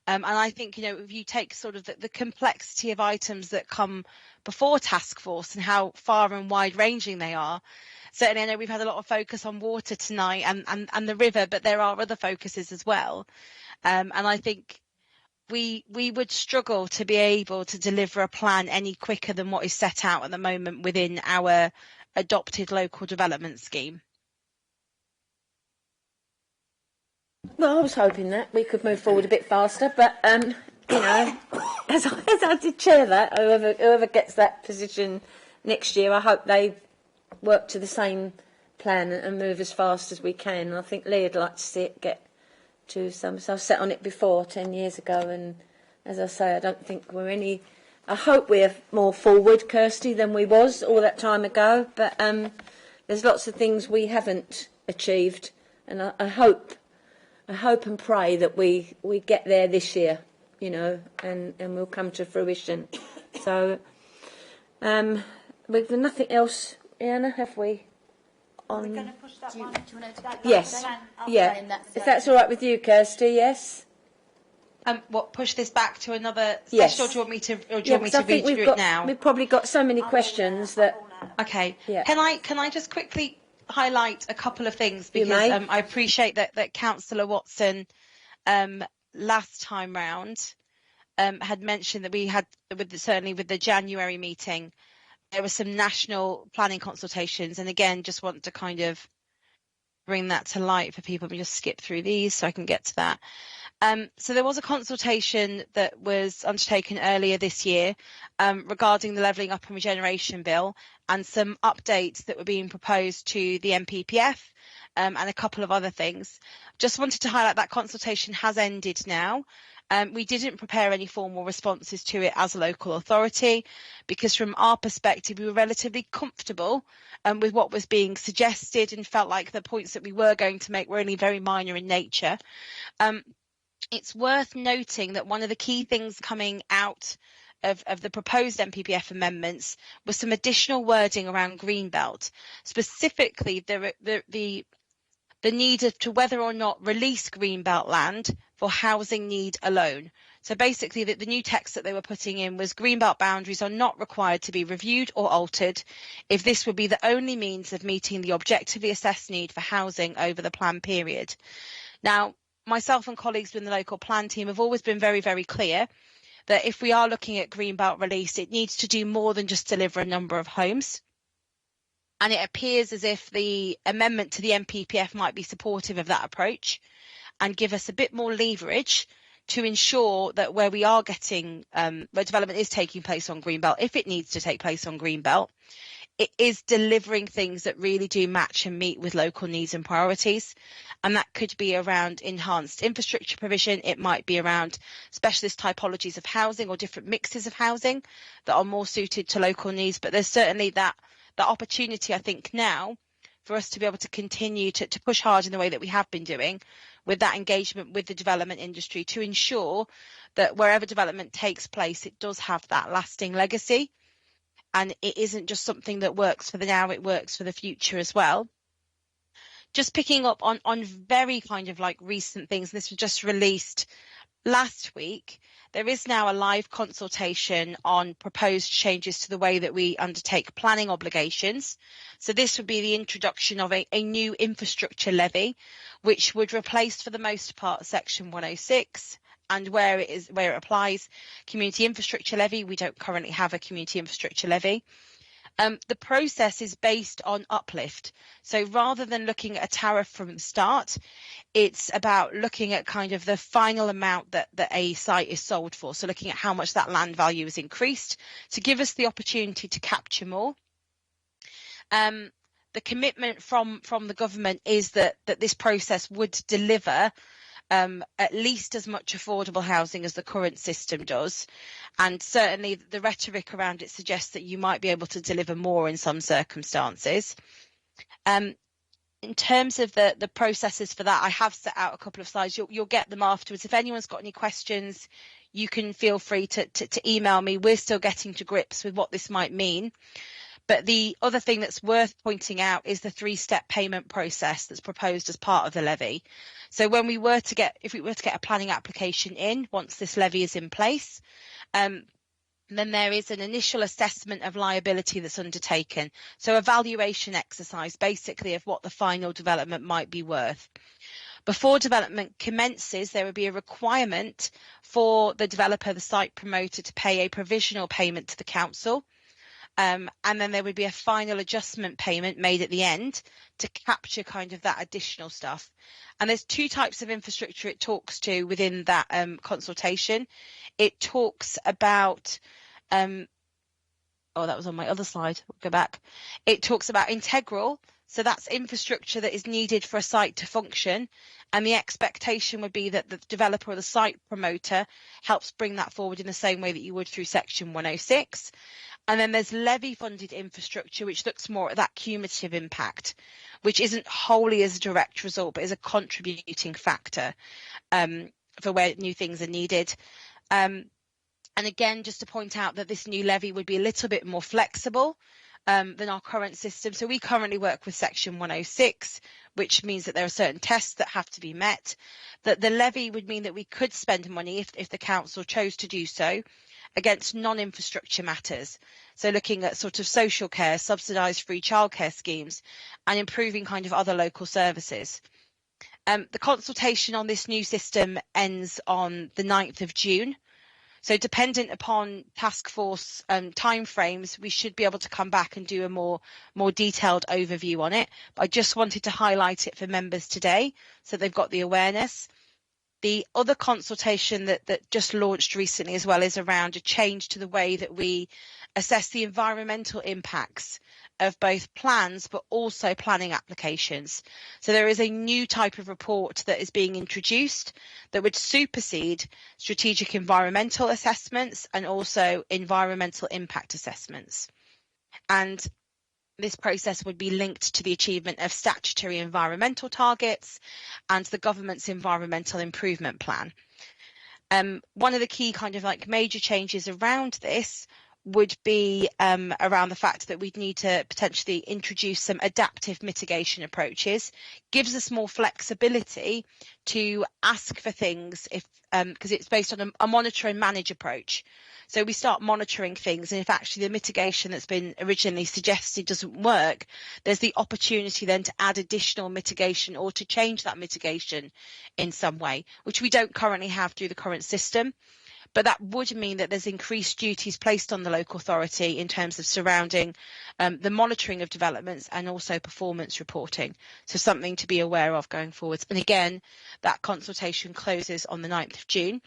And I think, if you take sort of the complexity of items that come before task force and how far and wide ranging they are, certainly I know we've had a lot of focus on water tonight and the river, but there are other focuses as well. And I think we would struggle to be able to deliver a plan any quicker than what is set out at the moment within our adopted local development scheme. Well, I was hoping that we could move forward a bit faster, but as I did chair that, whoever gets that position next year, I hope they work to the same plan and move as fast as we can. And I think Leah'd like to see it get to some. So I sat on it before 10 years ago, and as I say, I don't think we're any. I hope we're more forward, Kirsty, than we was all that time ago. But there's lots of things we haven't achieved, and I hope and pray that we get there this year, and we'll come to fruition. So, we've nothing else, Anna, have we? Are we going to push that one? Yes, yeah. If that's all right with you, Kirsty, yes? What, push this back to another Yes. session, or do you want me to, I think read through it now? We've probably got so many questions that. Okay. Yeah. Can I just quickly highlight a couple of things, because I appreciate that Councillor Watson last time round had mentioned that we had, certainly with the January meeting, there were some national planning consultations, and again just want to kind of bring that to light for people. Let me just skip through these so I can get to that. So there was a consultation that was undertaken earlier this year regarding the Levelling Up and Regeneration Bill, and some updates that were being proposed to the MPPF and a couple of other things. Just wanted to highlight that consultation has ended now. We didn't prepare any formal responses to it as a local authority, because from our perspective we were relatively comfortable with what was being suggested, and felt like the points that we were going to make were only very minor in nature. It's worth noting that one of the key things coming out of the proposed MPPF amendments was some additional wording around Greenbelt, specifically the need to whether or not release Greenbelt land for housing need alone. So basically the new text that they were putting in was Greenbelt boundaries are not required to be reviewed or altered if this would be the only means of meeting the objectively assessed need for housing over the plan period. Now, myself and colleagues within the local plan team have always been very, very clear that if we are looking at Greenbelt release, it needs to do more than just deliver a number of homes. And it appears as if the amendment to the MPPF might be supportive of that approach and give us a bit more leverage to ensure that where we are getting, where development is taking place on Greenbelt, if it needs to take place on Greenbelt, it is delivering things that really do match and meet with local needs and priorities. And that could be around enhanced infrastructure provision. It might be around specialist typologies of housing or different mixes of housing that are more suited to local needs. But there's certainly that opportunity, I think, now for us to be able to continue to push hard in the way that we have been doing, with that engagement with the development industry, to ensure that wherever development takes place, it does have that lasting legacy. And it isn't just something that works for the now, it works for the future as well. Just picking up on very kind of like recent things, this was just released last week. There is now a live consultation on proposed changes to the way that we undertake planning obligations. So this would be the introduction of a new infrastructure levy, which would replace for the most part Section 106. And where it applies, community infrastructure levy. We don't currently have a community infrastructure levy. The process is based on uplift. So rather than looking at a tariff from the start, it's about looking at kind of the final amount that a site is sold for. So looking at how much that land value is increased to give us the opportunity to capture more. The commitment from the government is that this process would deliver at least as much affordable housing as the current system does, and certainly the rhetoric around it suggests that you might be able to deliver more in some circumstances. In terms of the processes for that, I have set out a couple of slides. You'll get them afterwards. If anyone's got any questions, you can feel free to email me. We're still getting to grips with what this might mean. But the other thing that's worth pointing out is the 3-step payment process that's proposed as part of the levy. So when if we were to get a planning application in, once this levy is in place, then there is an initial assessment of liability that's undertaken. So a valuation exercise basically of what the final development might be worth. Before development commences, there would be a requirement for the developer, the site promoter, to pay a provisional payment to the council. And then there would be a final adjustment payment made at the end to capture kind of that additional stuff. And there's 2 types of infrastructure it talks to within that consultation. It talks about, that was on my other slide, we'll go back. It talks about integral. So that's infrastructure that is needed for a site to function. And the expectation would be that the developer or the site promoter helps bring that forward in the same way that you would through Section 106. And then there's levy-funded infrastructure, which looks more at that cumulative impact, which isn't wholly as a direct result, but is a contributing factor for where new things are needed. And again, just to point out that this new levy would be a little bit more flexible than our current system. So we currently work with Section 106, which means that there are certain tests that have to be met. That the levy would mean that we could spend money if the council chose to do so against non-infrastructure matters. So looking at sort of social care, subsidised free childcare schemes, and improving kind of other local services. The consultation on this new system ends on the 9th of June. So dependent upon task force timeframes, we should be able to come back and do a more detailed overview on it. But I just wanted to highlight it for members today so they've got the awareness. The other consultation that just launched recently as well is around a change to the way that we assess the environmental impacts of both plans but also planning applications. So there is a new type of report that is being introduced that would supersede strategic environmental assessments and also environmental impact assessments. And this process would be linked to the achievement of statutory environmental targets and the government's environmental improvement plan. One of the key kind of like major changes around this would be around the fact that we'd need to potentially introduce some adaptive mitigation approaches. Gives us more flexibility to ask for things if because it's based on a monitor and manage approach. So we start monitoring things, and if actually the mitigation that's been originally suggested doesn't work, there's the opportunity then to add additional mitigation or to change that mitigation in some way, which we don't currently have through the current system. But that would mean that there's increased duties placed on the local authority in terms of surrounding the monitoring of developments and also performance reporting. So something to be aware of going forwards. And again, that consultation closes on the 9th of June.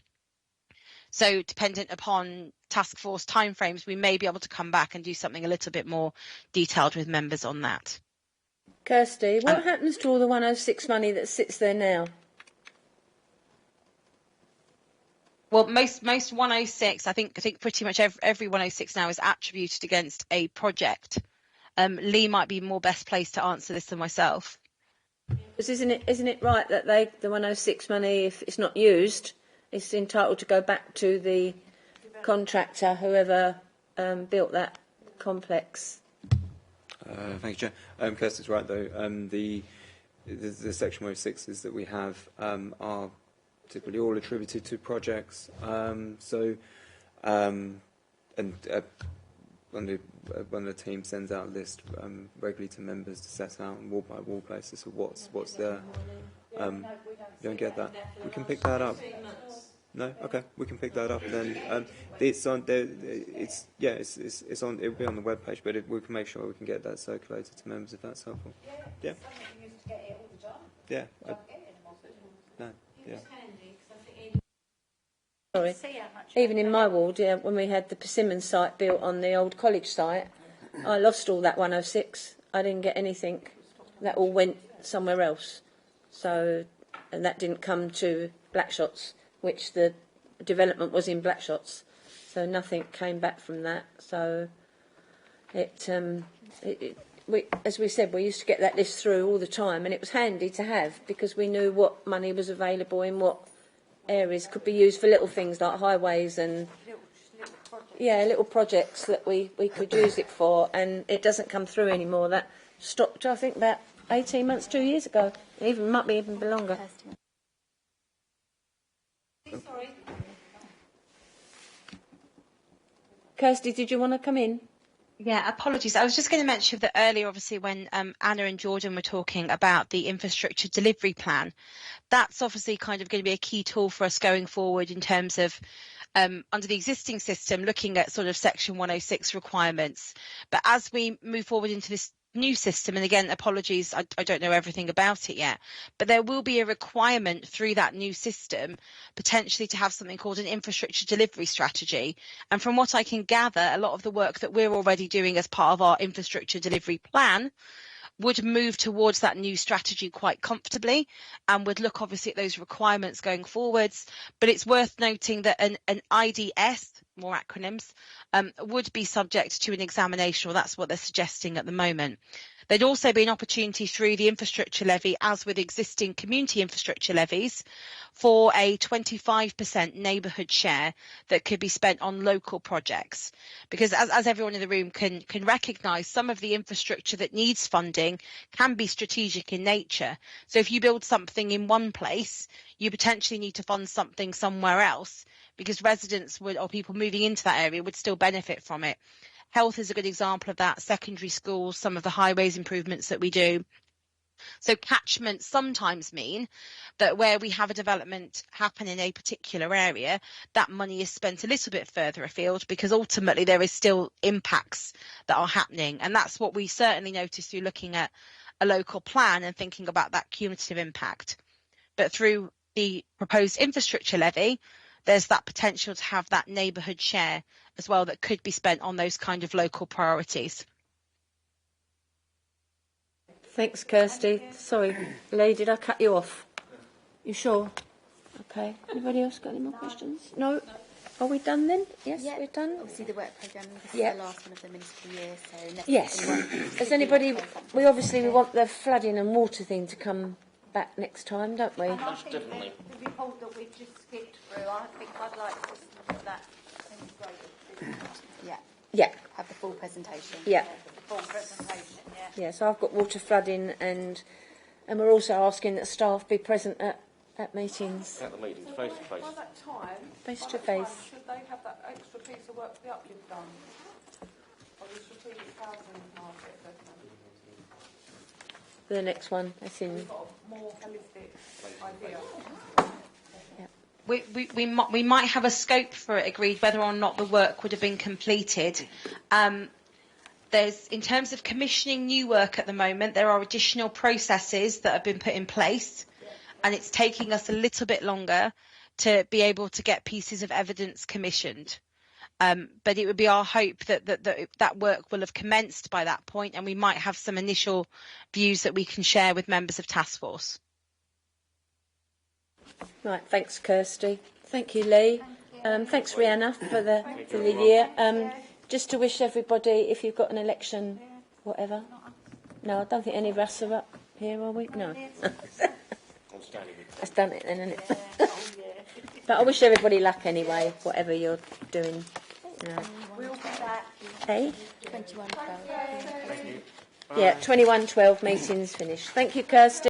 So dependent upon task force timeframes, we may be able to come back and do something a little bit more detailed with members on that. Kirsty, what happens to all the 106 money that sits there now? Well, most 106, I think pretty much every 106 now is attributed against a project. Lee might be more best placed to answer this than myself. Because isn't it right that the 106 money, if it's not used, it's entitled to go back to the contractor, whoever built that complex? Thank you, Chair. Kirsty's right, though. The Section 106s that we have are typically all attributed to projects. One of the team sends out a list regularly to members to set out on wall-by-wall basis of what's there. You don't get that. We can pick that up. No, okay, we can pick that up. Then it's on there. It's on. It'll be on the web page, but we can make sure we can get that circulated to members if that's helpful. Yeah. Yeah. No. Yeah. Sorry. Even in my ward, when we had the Persimmon site built on the old college site, I lost all that 106. I didn't get anything. That all went somewhere else. So, and that didn't come to Blackshots, which the development was in Blackshots. So nothing came back from that. So as we said, we used to get that list through all the time, and it was handy to have because we knew what money was available in what areas could be used for little things like highways and little projects that we could use it for, and it doesn't come through anymore. That stopped, I think, about 18 months, 2 years ago. Might be even longer. Sorry. Kirsty, did you want to come in? Yeah, apologies. I was just going to mention that earlier, obviously, when Anna and Jordan were talking about the infrastructure delivery plan, that's obviously kind of going to be a key tool for us going forward in terms of under the existing system, looking at sort of Section 106 requirements. But as we move forward into this new system, and again, apologies, I don't know everything about it yet, but there will be a requirement through that new system potentially to have something called an infrastructure delivery strategy. And from what I can gather, a lot of the work that we're already doing as part of our infrastructure delivery plan would move towards that new strategy quite comfortably and would look obviously at those requirements going forwards. But it's worth noting that an IDS, more acronyms, would be subject to an examination, or that's what they're suggesting at the moment. There'd also be an opportunity through the infrastructure levy, as with existing community infrastructure levies, for a 25% neighbourhood share that could be spent on local projects. Because as everyone in the room can recognise, some of the infrastructure that needs funding can be strategic in nature. So if you build something in one place, you potentially need to fund something somewhere else, because residents would, or people moving into that area, would still benefit from it. Health is a good example of that, secondary schools, some of the highways improvements that we do. So catchments sometimes mean that where we have a development happen in a particular area, that money is spent a little bit further afield, because ultimately there is still impacts that are happening. And that's what we certainly notice through looking at a local plan and thinking about that cumulative impact. But through the proposed infrastructure levy, there's that potential to have that neighbourhood share as well that could be spent on those kind of local priorities. Thanks, Kirsty. Sorry, Lee, did I cut you off? You sure? Okay. Anybody else got any more questions? No? Are we done then? Yes, we're done. Obviously, the work programme is Yeah. the last one of the municipal year, so unless Yes. anyone- Has anybody... We obviously want the flooding and water thing to come back next time, don't we? And I think the report that we've just skipped through, I think I'd like to look at that integrated. Yeah. Yeah. Have the full presentation. Yeah. The full presentation, yeah. Yeah, so I've got water flooding, and we're also asking that staff be present at meetings. At the meetings, face to face. By that time, Face by to that time, face. should they have that extra piece of work for the uplift done? Or the strategic housing market assessment? The next one, that's in... We've got a more holistic idea. We might have a scope for it agreed whether or not the work would have been completed. In terms of commissioning new work at the moment, there are additional processes that have been put in place, and it's taking us a little bit longer to be able to get pieces of evidence commissioned. But it would be our hope that work will have commenced by that point, and we might have some initial views that we can share with members of Task Force. Right, thanks, Kirsty. Thank you, Lee. Thanks, Rihanna, for the year. Just to wish everybody, if you've got an election, whatever. No, I don't think any of us are up here, are we? No. That's done it then, isn't it? But I wish everybody luck anyway, whatever you're doing. You know. We'll be back. Hey? 21/12. Yeah, 21/12 meeting's finished. Thank you, Kirsty.